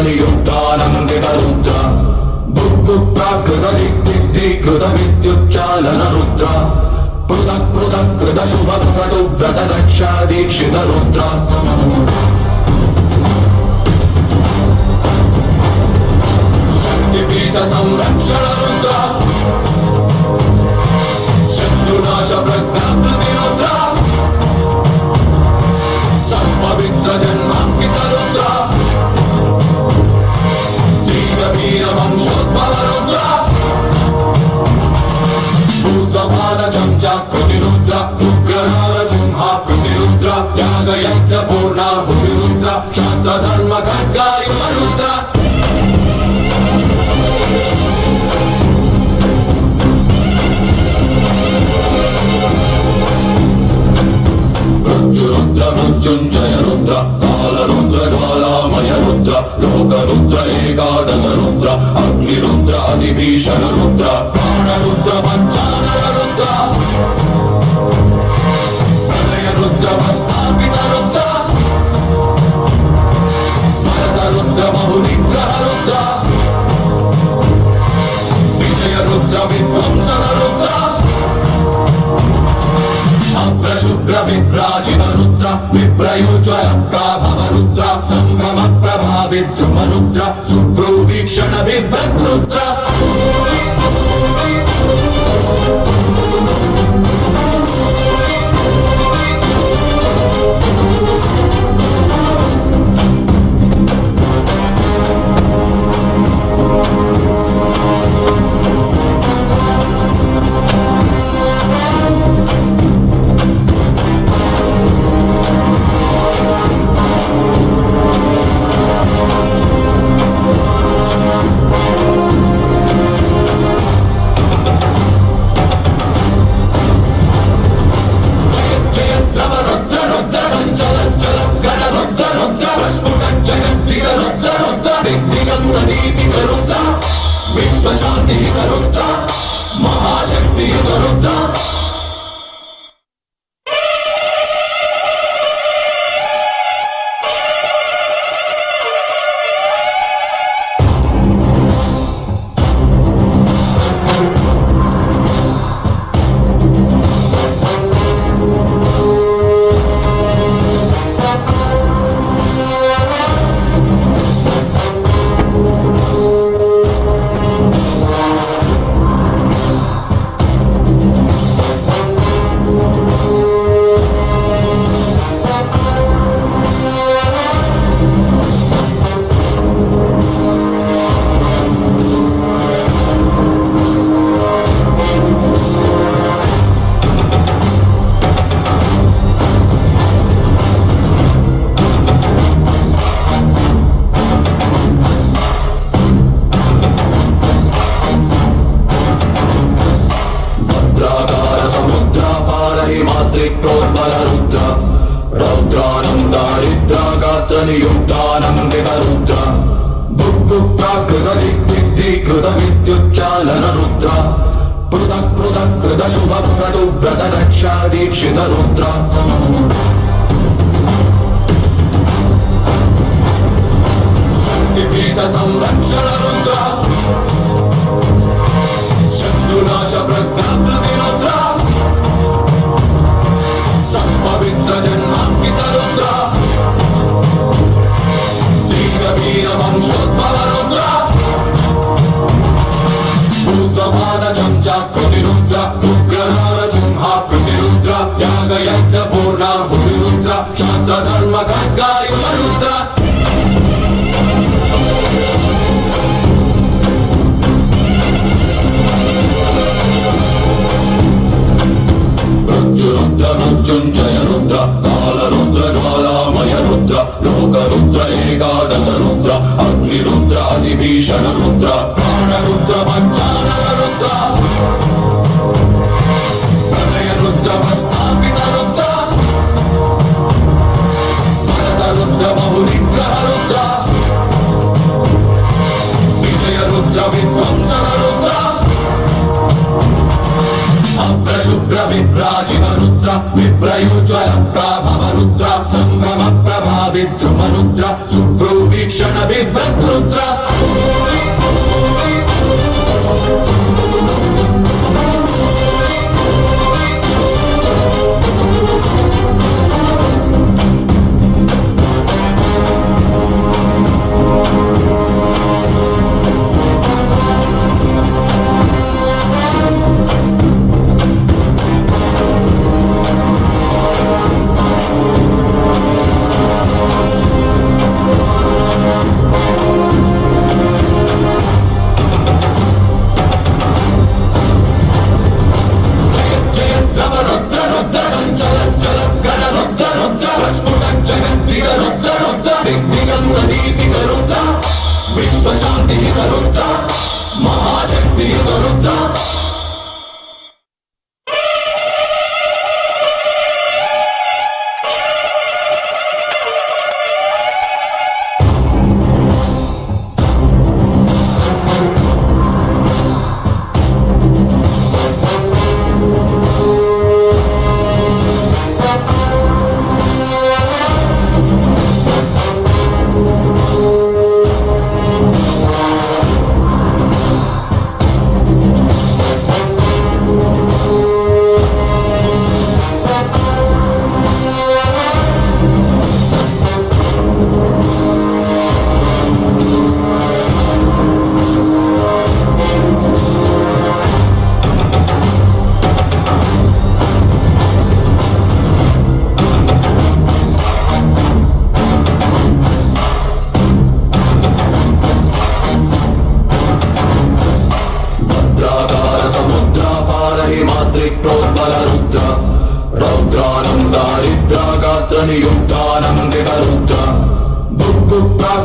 నియుక్తానందిత రుద్ర బుక్కు ప్రాకృత దిగ్ధీకృత విద్యుచ్చాలన రుద్ర పృథక్ పృథక్ కృత శుభక్రతు వ్రత రక్షా దీక్షిత రుద్ర శక్తిపీఠ సంరక్షణ రుద్ర శత్రునాశ ప్రజ్ఞాకృతి రుద్ర సంపవిత్ర జన్మాంకిత రుద్ర వీర వంశోద్భవ రుద్ర భూతపాద చంచాకృతి రుద్ర ఉగ్ర నారసింహాకృతి రుద్ర త్యాగయజ్ఞ పూర్ణాహుతి రుద్ర క్షాత్రధర్మ ఖడ్గాయుధ రుద్ర రుద్ర మృత్యుంజయ రుద్ర కాల రుద్ర జ్వాలామయ రుద్ర లోక రుద్ర ఏకాదశ రుద్ర అగ్ని రుద్ర అధిభీషణ రుద్ర ప్రాణ రుద్ర పంచానన రుద్ర ప్రళయ రుద్ర ప్రస్థాపిత రుద్ర భరత రుద్ర బహునిగ్రహ రుద్ర విజయ రుద్ర విధ్వంసన రుద్ర అప్రశుభ్ర విభ్రాజిత రుద్ర విప్రయుజ్వల ప్రాభవ రుద్ర విద్రుమరుద్ర సుప్రూవీక్షణ బిభ్రద్రుద్ర విశ్వశాంతి రుద్ర మహాశక్తి రుద్ర नियुक्तानन्दितरुद्र बुक्प्राकृतदिग्दिग्धीकृत विद्युच्चालन रुद्र पृथक् पृथक् कृत शुभ व्रत रक्षा दीक्षित रुद्र शक्तिपीठ संरक्षण रुद्र शत्रुनाश प्रज्ञाप्लुति रुद्र संपवित्र जन्मांकित रुद्र वीर वंशोद्भव रुद्र भूतपाद चमचाकृति रुद्र उग्रनार सिंहाकृति रुद्र त्याग यज्ञ पूर्णाहुति रुद्र क्षात्र धर्म खड्गायुध रुद्र रुद्र मृत्युंजय रुद्र काल रुद्र ज्वालामय रुद्र लोक रुद्र एकादश रुद्र अग्नि रुद्र अधिभीषण रुद्र प्राण रुद्र पंचानन रुद्र प्रलय रुद्र प्रस्थापित रुद्र भरत रुद्र बहुनिग्रह रुद्र विजय रुद्र विध्वंसन रुद्र अप्रशुभ्र विभ्राजित रुद्र विप्रयुज्वल प्राभव रुद्र संभ्रम प्रभा विद्रुम रुद्र सुप्रूवीक्षण बिभ्रत रुद्र विश्वशांति रुद्र महाशक्ति रुद्र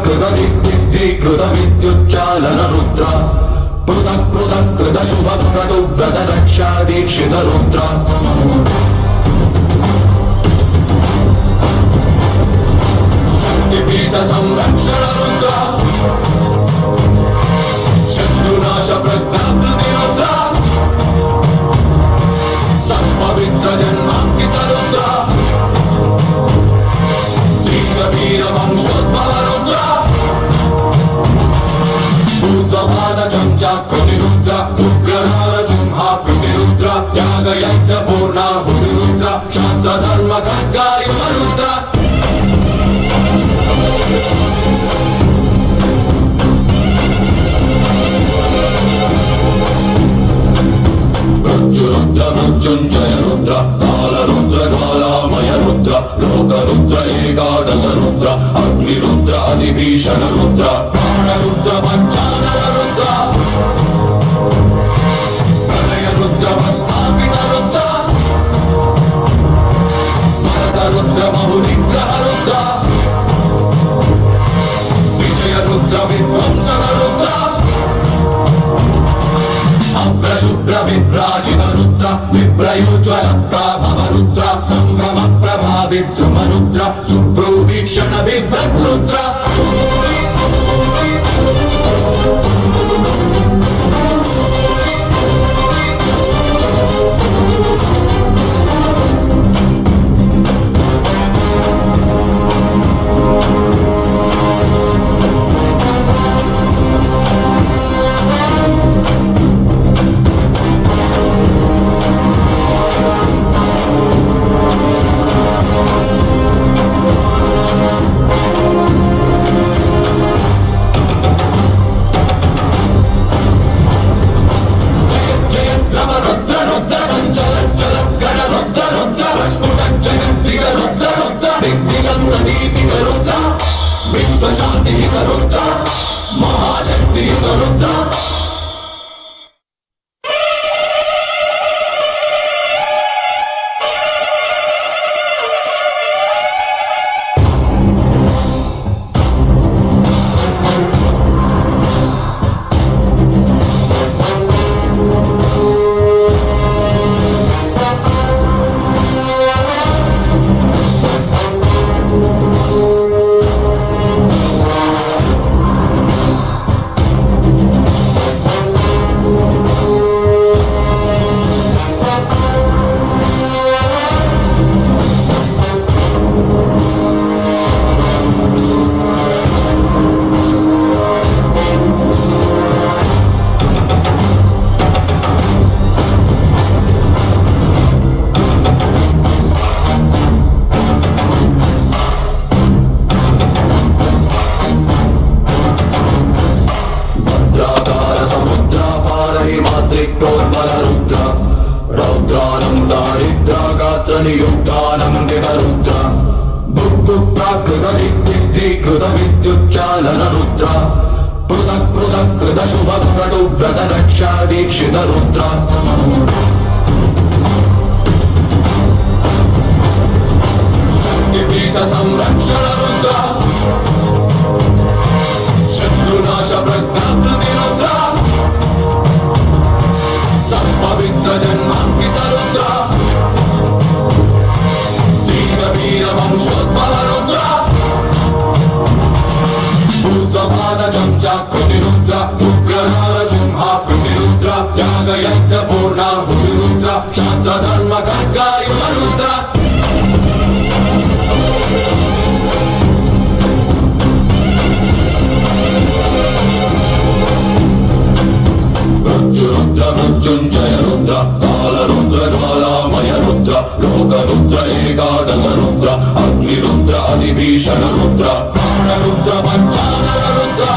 कृत कृत विद्युच्चालन रुद्र पृथक् कृत शुभ क्रतु व्रत रक्षा दीक्षित रुद्र शक्तिपीठ संरक्षण रुद्र शत्रुनाश प्रज्ञाकृति रुद्र संपवित्र जन्मांकित रुद्र वीर वंशोद्भव रुद्र भूतपाद चमचाकृति रुद्र उग्र नरसिंहाकृति रुद्र त्याग यज्ञ पूर्णाहुति रुद्र क्षात्र धर्म खड्गायुध रुद्र मृत्युरुद्र मृत्युञ्जय रुद्र कालरुद्र ज्वालामय रुद्र लोकरुद्र एकादश रुद्र अग्निरुद्र अधिभीषण रुद्र प्राणरुद्र पञ्चानन रुद्र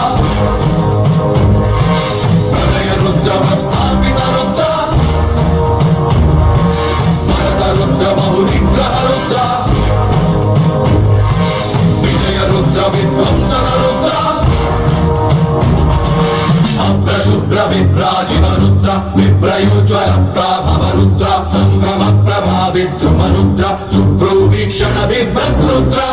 प्रलय रुद्र प्रस्थापित रुद्र भरत रुद्र बहुनिग्रह रुद्र विजय रुद्र विध्वंसक रुद्र अभ्रशुभ्र विभ्राजित रुद्र विभ्रयोज्वल प्रभव रुद्र संभ्रम Prabha विद्रुम Rudra सुप्रोवीक्षण बिभ्रत् Rudra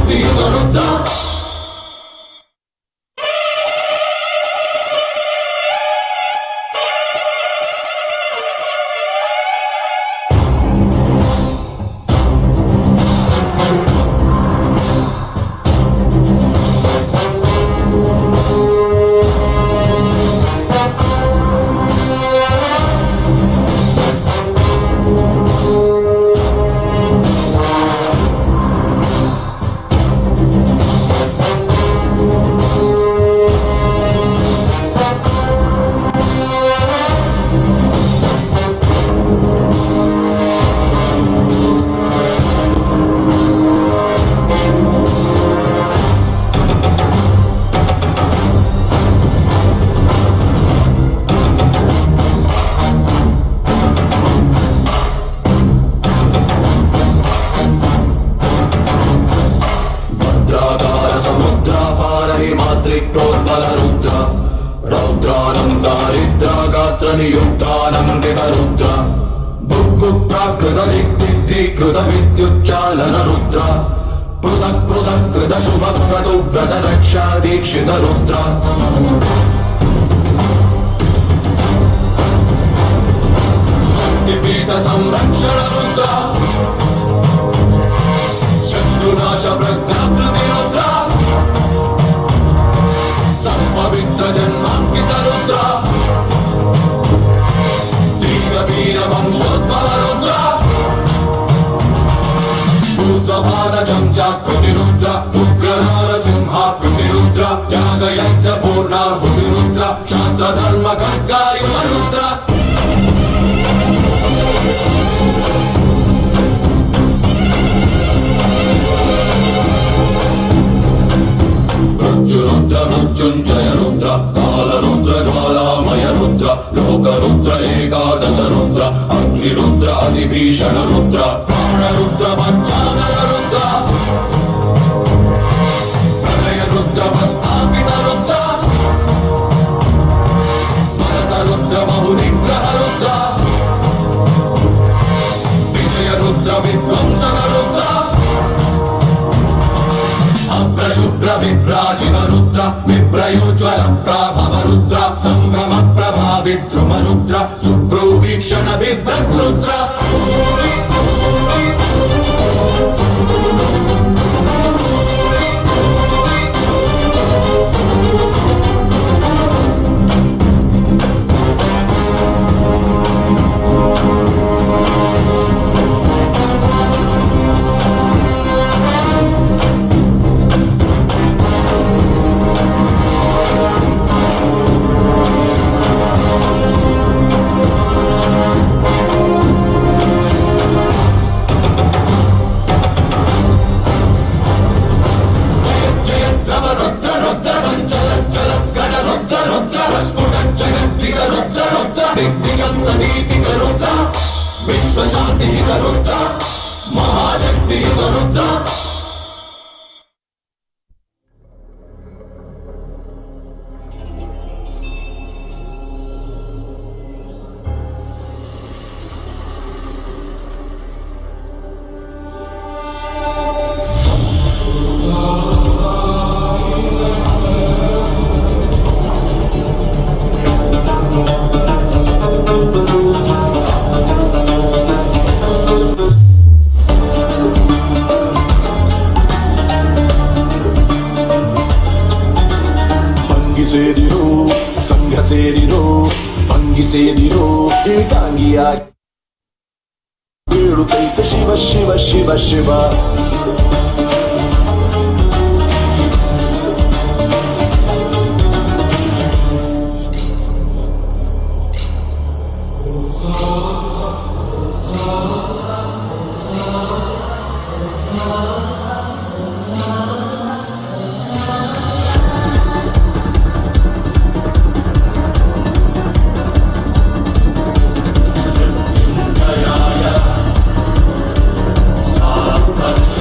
शक्तियुत Rudra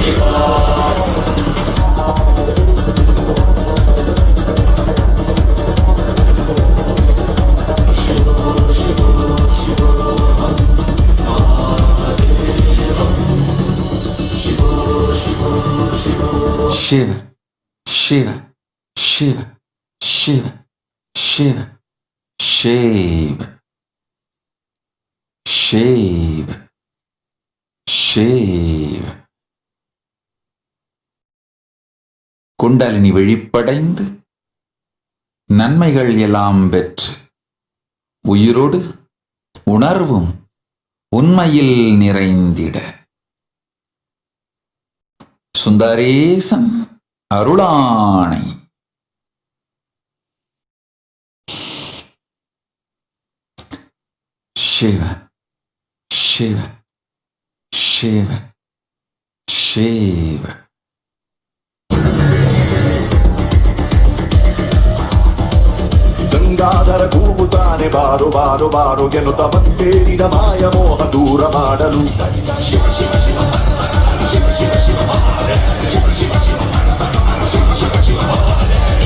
Shiva Shiva, Shiva, Shiva, Shiva, Shiva, Shiva, Shiva, Shiva. Kundalini விழிப்படைந்து நன்மைகள் எல்லாம் பெற்று உயிரோடு உணர்வும் உண்மையில் நிறைந்திட சுந்தரேசன் அருளாணை. சிவ சிவ சிவ சிவ. ಗಂಗಾಧರ ಕೂಗುತ್ತಾನೆ ಬಾರು ಬಾರು ಬಾರು ಎನ್ನುತ್ತ ಮತ್ತೇರಿದ ಮಾಯ ಮೋಹ ದೂರ ಮಾಡಲು ಶಿವ ಶಿವ ಶಿವ ಶಿವ ಶಿವ ಶಿವ ಶಿವ ಶಿವ ಶಿವ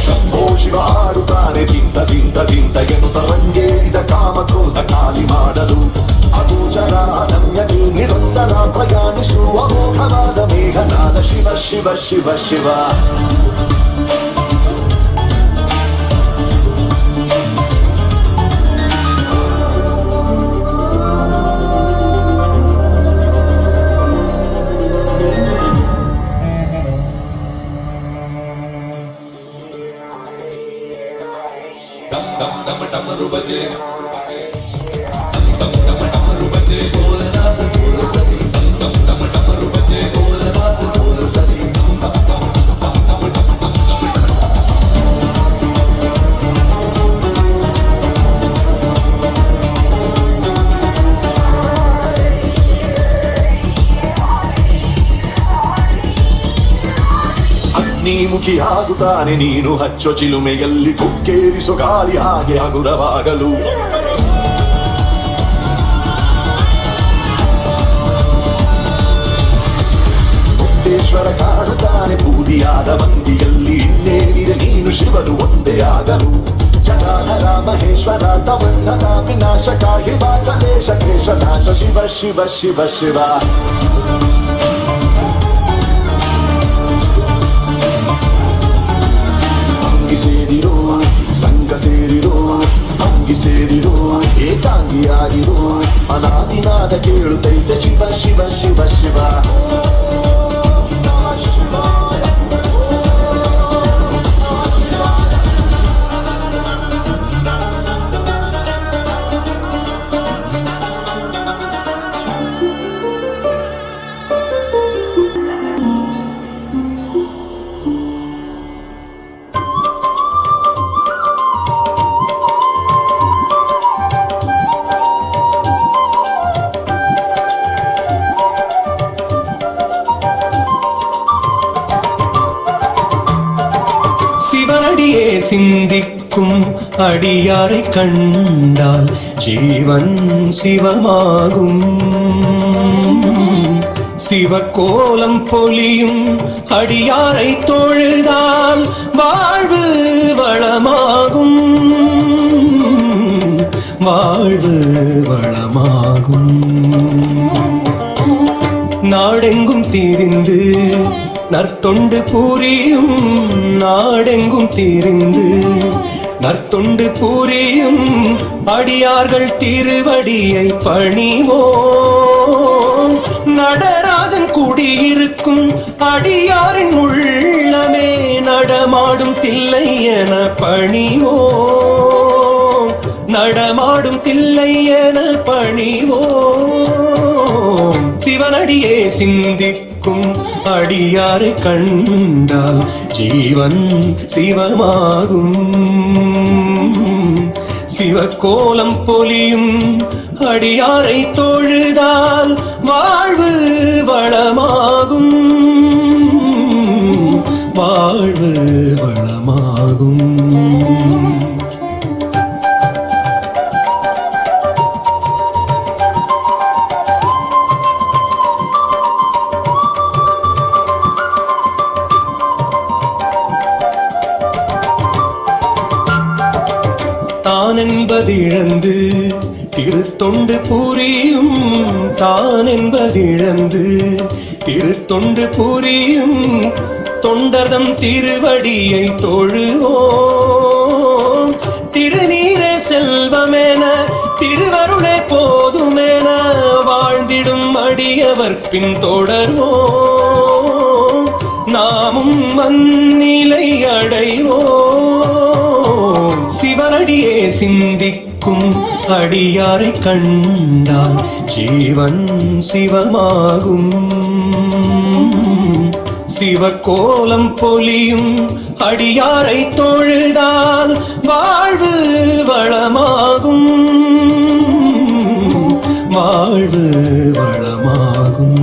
ಶಂಭೋ ಶಿವ ಆಡುತ್ತಾನೆ ದಿಂತ ದಿಂತ ದಿಂತ ಎನ್ನುತ್ತ ರಂಗೇರಿದ ಕಾಮ ಕ್ರೋಧ ಖಾಲಿ ಮಾಡಲು ಅಗೋಚರ ನಮ್ಯತೆ ನಿರಂತರ ಪ್ರಯಾಣಿಸುವ ಮೋಹವಾದ ಮೇಘನಾದ ಶಿವ ಶಿವ ಶಿವ ಶಿವ. ಮುಖಿಯಾಗುತ್ತಾನೆ ನೀನು ಹಚ್ಚೋ ಚಿಲುಮೆಯಲ್ಲಿ ಕುಕ್ಕೇರಿಸೋ ಗಾಳಿ ಹಾಗೆ ಹಗುರವಾಗಲು ಮುಕ್ತೇಶ್ವರ ಕಾಡುತ್ತಾನೆ ಬೂದಿಯಾದ ಮಂದಿಯಲ್ಲಿ ಇನ್ನೇನಿದೆ ನೀನು ಶಿವನು ಒಂದೇ ಆಗಲು ಜಟಾಧರ ಮಹೇಶ್ವರ ತಮನ್ನದ ವಿನಾಶಕ ಹಿಮಾಚಲೇಶ ಕೇಶನಾಥ ಶಿವ ಶಿವ ಶಿವ ಶಿವ. ಸೇರಿರೋ ಸಂಘ ಸೇರಿರೋ ಅಂಗಿ ಸೇರಿರೋ ಏಕಾಂಗಿಯಾಗಿರೋ ಅನಾದಿನಾದ ಕೇಳುತ್ತೈತೆ ಶಿವ ಶಿವ ಶಿವ ಶಿವ. சிவனடியே சிந்திக்கும் அடியாரை கண்டால் ஜீவன் சிவமாகும். சிவக்கோலம் பொலியும் அடியாரை தொழுதால் வாழ்வு வளமாகும். வாழ்வு வளமாகும். நாடெங்கும் திரிந்து நற்தொண்டு புரியும் நாடெங்கும் திரிந்து நற்தொண்டு புரியும் அடியார்கள் திருவடியை பணிவோம். நடராஜன் குடியிருக்கும் அடியாரின் உள்ளமே நடமாடும் தில்லை என பணிவோம். நடமாடும் தில்லை என பணிவோம். சிவனடியே சிந்திக்கும் அடியாரை கண்டால் ஜீவன் சிவமாகும். சிவக்கோலம் பொலியும் அடியாரை தொழுதால் வாழ்வு வளமாகும். வாழ்வு வளமாகும். தான் என்பதிழந்து திருத்தொண்டு புரியும். தான் என்பதிழந்து திருத்தொண்டு புரியும் தொண்டர்தம் திருவடியை தொழுவோம். திருநீரே செல்வமென திருவருளே போதுமென வாழ்ந்திடும் அடியவர் பின் தொடர்வோம். நாமும் மண்ணிலை அடைவோம். சிவனடியே சிந்திக்கும் அடியாரை கண்டால் ஜீவன் சிவமாகும். சிவக்கோலம் பொலியும் அடியாரை தொழுதால் வாழ்வு வளமாகும். வாழ்வு வளமாகும்.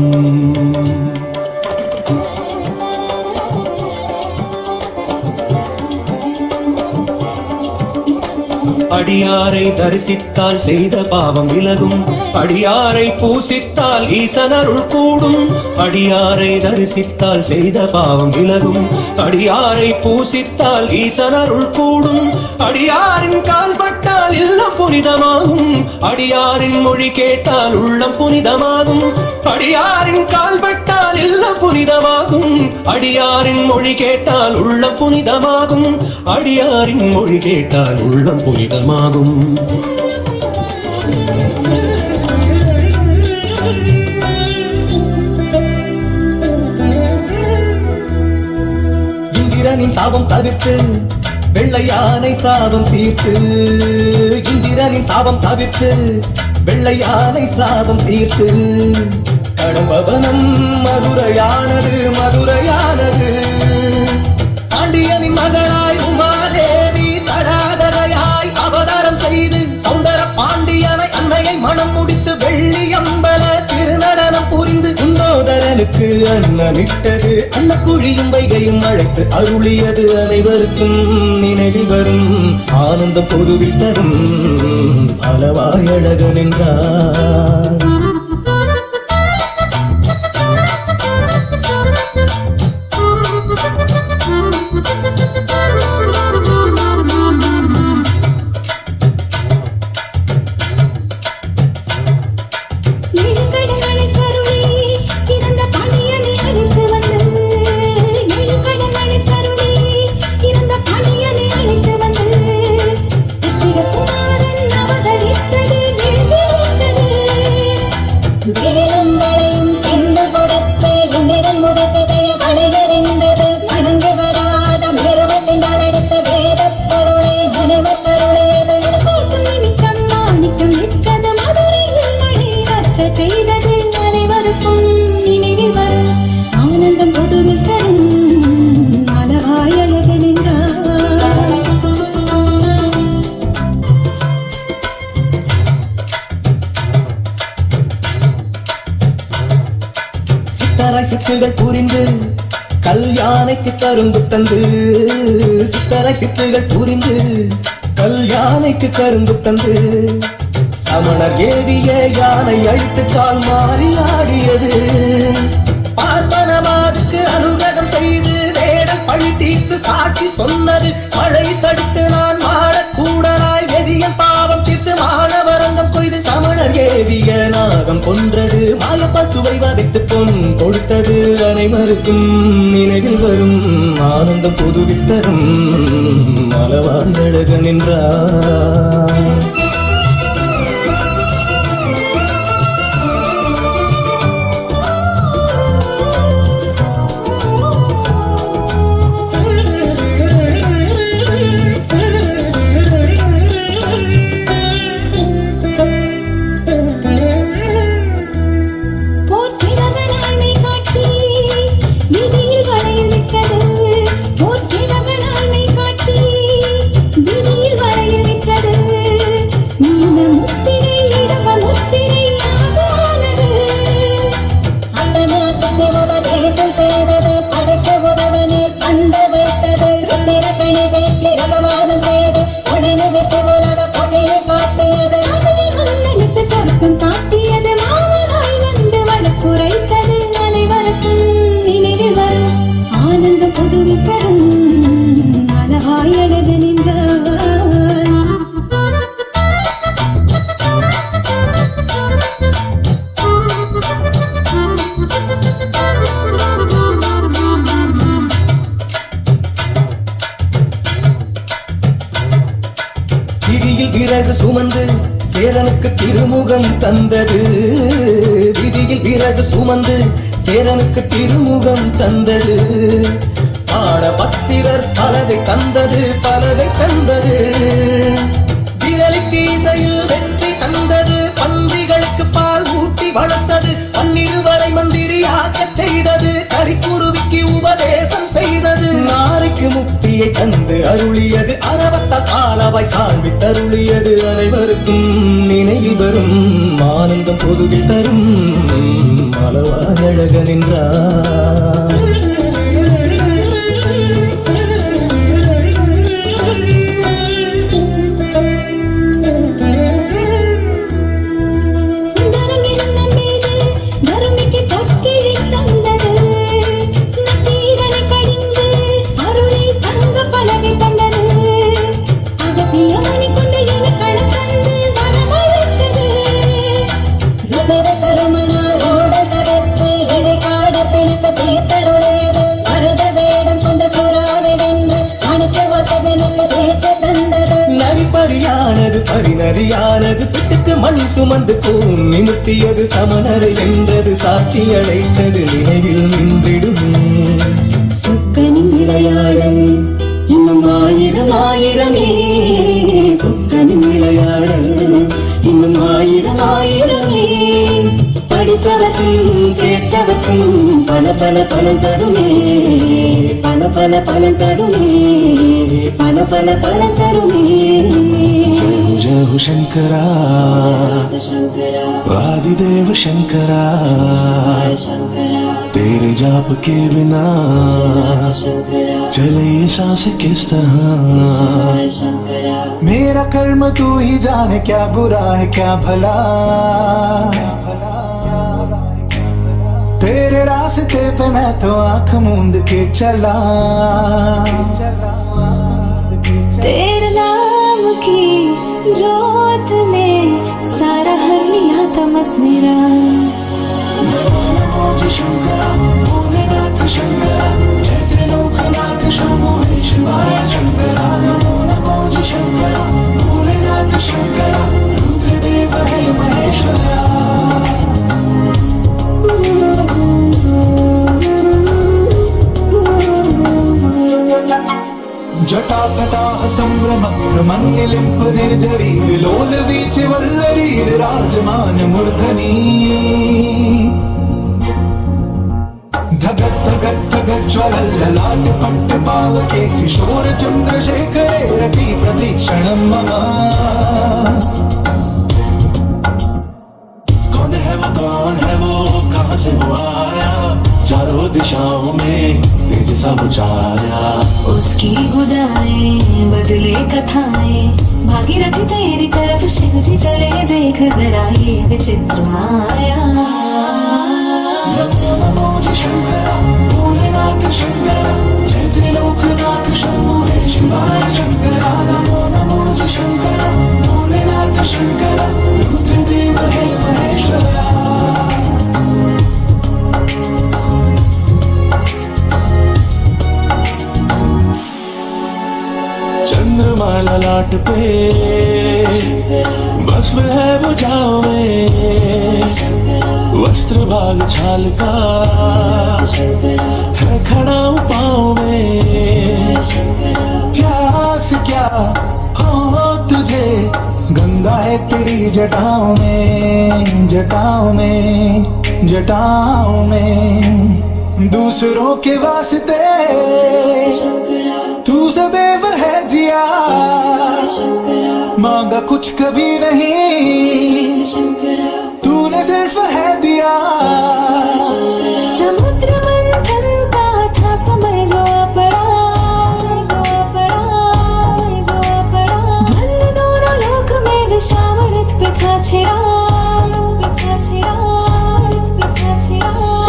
அடியாரை தரிசித்தால் செய்த பாவம் விலகும். அடியாரை பூசித்தால் ஈசனருள் கூடும். அடியாரை தரிசித்தால் செய்த பாவம் விலகும். அடியாரை பூசித்தால் ஈசனருள் கூடும். அடியாரின் கால் பட்டால் இல்லம் புனிதமாகும். அடியாரின் மொழி கேட்டால் உள்ளம் புனிதமாகும். அடியாரின் கால் பட்டால் இல்லம் புனிதமாகும். அடியாரின் மொழி கேட்டால் உள்ளம் புனிதமாகும். அடியாரின் மொழி கேட்டால் உள்ளம் புனிதமாகும். இந்திரனின் சாபம் தவிர்த்து வெள்ளை யானை சாபம் தீர்த்து. இந்திரனின் சாபம் தவிர்த்து வெள்ளை யானை சாபம் தீர்த்து. கடம்பவனம் மதுரையானது மதுரையானது. பாண்டியனின் மகளாய் உமாதேவி தடாதரையாய் அவதாரம் செய்து சௌந்தர பாண்டியனை அன்னையை மனம் முடித்து வெள்ளி அம்பல திருநடனம் புரிந்து குண்டோதரனுக்கு அன்னமிட்டது. அன்னக்குழியும் வைகையும் அழைத்து அருளியது அனைவருக்கும் நினைவில் வரும். ஆனந்தம் பொதுவில் தரும் அளவாய் அழகு நின்றார். சித்துகள் புரிந்து கல்யாணைக்கு கரும்பு தந்து. சித்தரை சித்துகள் புரிந்து கல்யாணைக்கு கரும்பு தந்து. சமணர் ஏவிய யானை அழித்து கால் மாறி ஆடியது. பார்ப்பனமாதுக்கு அனுகிரகம் செய்து வேடம் பழி தீர்த்து சாட்சி சொன்னது. மழை தடுத்து நான் மாடக்கூடலாய் வெதியன் பாவம் தீர்த்து மாணவரங்கம் கொய்து. சமணர் ஏவிய நாகம் கொன்றது. மாய பசுவை வதைத்து பொன் கொடுத்தது. அனைவருக்கும் நினைவில் வரும். ஆனந்தம் பொதுவில் தரும் அளவாய் அழகு நின்றார். விறகு சுமந்து சேரனுக்கு திருமுகம் தந்தது. விதியில் விறகு சுமந்து சேரனுக்கு திருமுகம் தந்தது. பாடபத்திரர் பலகை தந்தது, பலகை தந்தது. விரலுக்கு இசையில் வெற்றி தந்தது, பன்றிகளுக்கு பால் ஊட்டி வளர்த்தது. பன்னிருவரை மந்திரியாக்க செய்தது, கரிக்குருவிக்கு உபதேசம் செய்தது. நாரைக்கு முக்தியை தந்து அருளியது, அரவத்தால் காலவாய் காண்பித்தருளியது. அனைவருக்கும் நினைவில் வரும் ஆனந்தம் பொதுவில் தரும் அளவாய் அழகன் என்றார். பரிணறியானது பிட்டுக்கு மண் சுமந்து கூன் நிமித்தியது. சமணரை என்றது சாட்சி அழைத்தது, நினைவில் நின்றிடுமே. சுக்கனின் விளையாடல் இன்னும் ஆயிரம் ஆயிரமே. சுக்கனின் விளையாடல் இன்னும் ஆயிரம் ஆயிரமே. படித்தவற்றும் கேட்டவற்றும் பல பல பலன் தருமே. பல பல பலன் தருமே. பல பல பலன் தருமே. जय हो शंकरा आदिदेव शंकरा, तेरे जाप के बिना चले ये सांस किस तरह. मेरा कर्म तू ही जाने, क्या बुरा है क्या भला. तेरे रास्ते पे मैं तो आंख मूंद के चला. तेरे नाम की जोत ने सारा हर लिया तमस मेरा. शंकरा भोलेनाथ शंकरा, जय त्रिलोकनाथ शंभो शिवाय शंकरा. नमो नमो जी शंकरा भोलेनाथ शंकरा, रुद्रदेव है महेश्वरा. जटाकटाह संभ्रम ब्रह्मण्यलिम्प निर्जरी, विलोल वीच वल्लरी विराजमान मूर्धनी. धगत धगत धगत ज्वलल ललाट पट्ट पावके, किशोर चंद्रशेखरे रति प्रतीक्षणं मम. कौन है वो कहाँ से वो आया, चारों दिशाओं में तेज सा उचारा. उसकी गुजारें बदले कथाएं, भागीरथी तेरी तरफ शिव जी चले, देख जरा ये विचित्र माया. नमो नमो जी शंकरा भोलेनाथ शंकरा, जय त्रिलोकनाथ शंभो शिवाय शंकरा. नमो नमो जी शंकरा भोलेनाथ शंकरा, रुद्रदेव है महेश्वरा. चंद्रमा ललाट पे भस्म है बुझाओ में, वस्त्र भाग छाल का है खड़ा पाँव में. प्यास क्या हो तुझे, गंगा है तेरी जटाओं में. जटाओं में जटाओं में दूसरों के वास्ते तू सदैव है जिया. मांगा कुछ कभी नहीं, तूने सिर्फ है दिया. समुद्र मंथन का था समय जो पड़ा, द्वंद्व दोनों लोक में विषामृत पे था छिड़ा.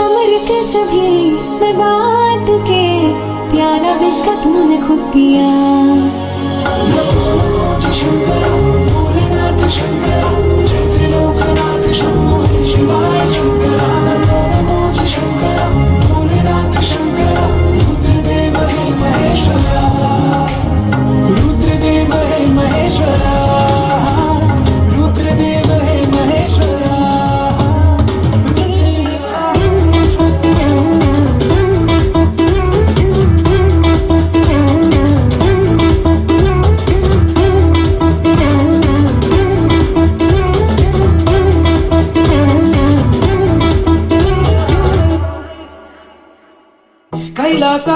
अमृत सभी में बांट के प्याला विष का तूने खुद पिया. शंकरा भोलेनाथ शंकरा, जय त्रिलोकनाथ शंभो शिवाय शंकरा. नमो नमो जी शंकरा भोलेनाथ शंकरा, रुद्रदेव है महेश्वरा. रुद्रदेव है महेश्वरा.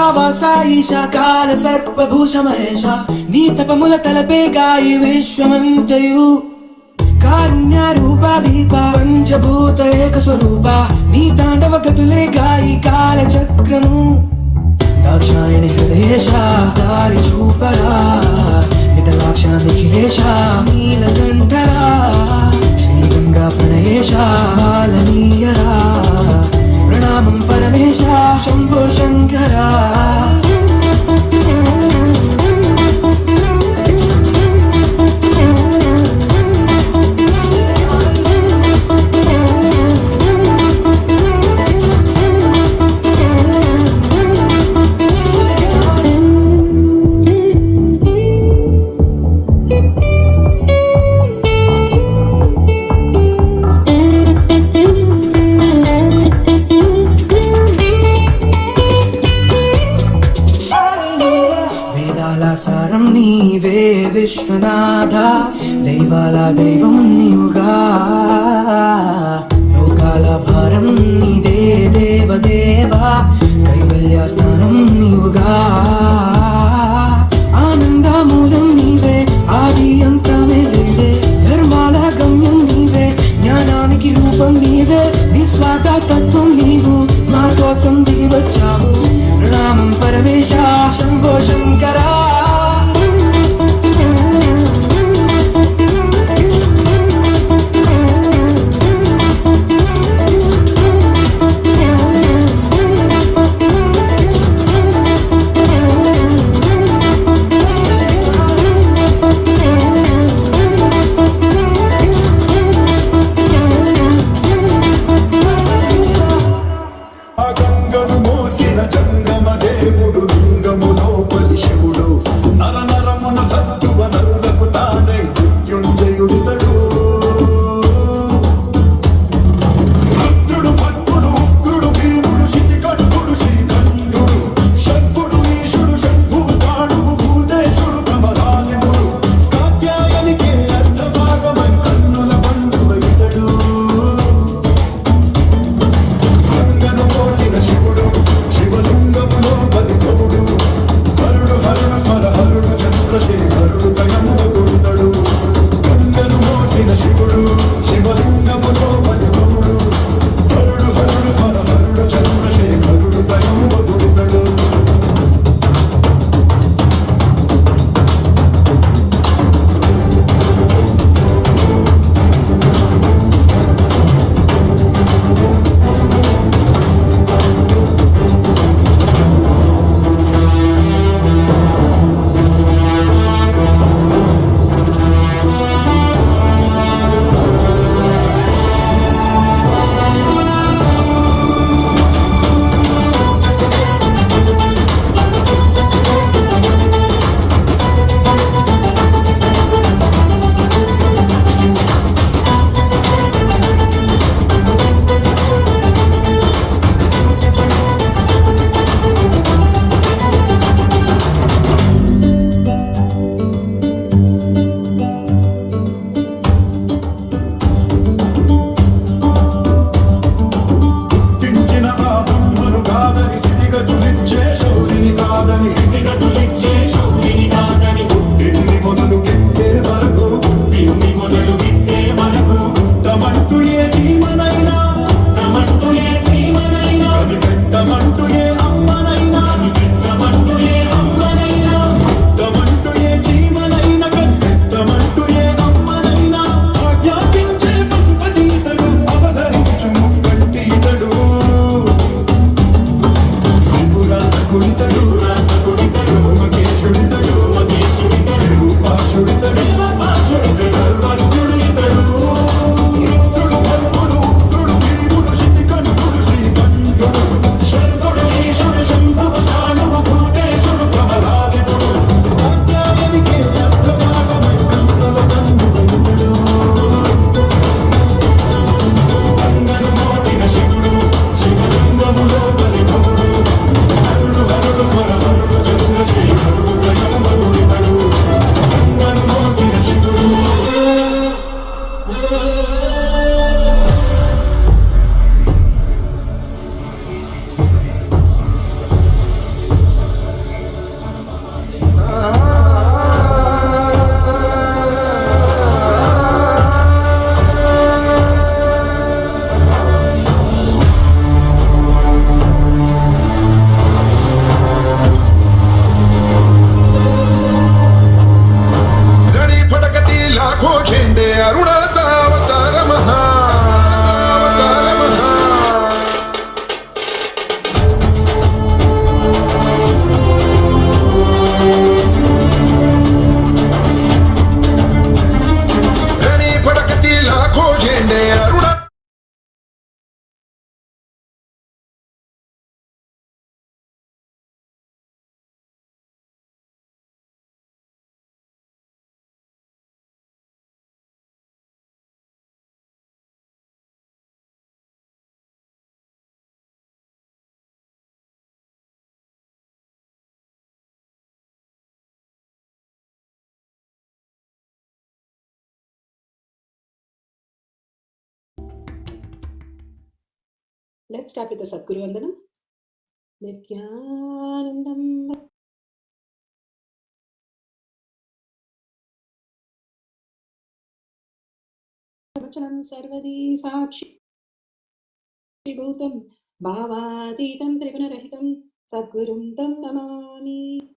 వాస ఈశ కాల సర్పభూష మహేశ నీ తపముల తలపేగా ఈ విశ్వమంతయు కారుణ్య రూప దీప పంచభూత ఏక స్వరూప నీ తాండవ గతులేగా ఈ కాల చక్రము దాక్షాయణి హృదయేశ దారి చూపరా నిటలాక్ష నిఖిలేశ నీలకంఠరా శ్రీగంగా ప్రణయేశ బాలనీయరా ప్రణామం పరమేశ శంభో శంకరా సారం నీవే విశ్వనాథ దైవాల దైవం నీవుగా లోకాల భారం నీదే దేవదేవా కైవల్య స్థానం నీవుగా ఆనందమూలం నీవే ఆది అంతమే లేదే ధర్మాల గమ్యం నీవే జ్ఞానానికి రూపం నీవే నిస్వార్థ తత్వం నీవు మా కోసం దిగి వచ్చావు ప్రణామం పరమేశ శంభో శంకరా శివలింగములో బలి గౌడు వరుడు హరుడు Let's start with the Sadguru Vandanam. Nithyanandam. Vachanam sarvadi sakshi bhutam bhavatītam triguna rahitam Sadgurum tam namami.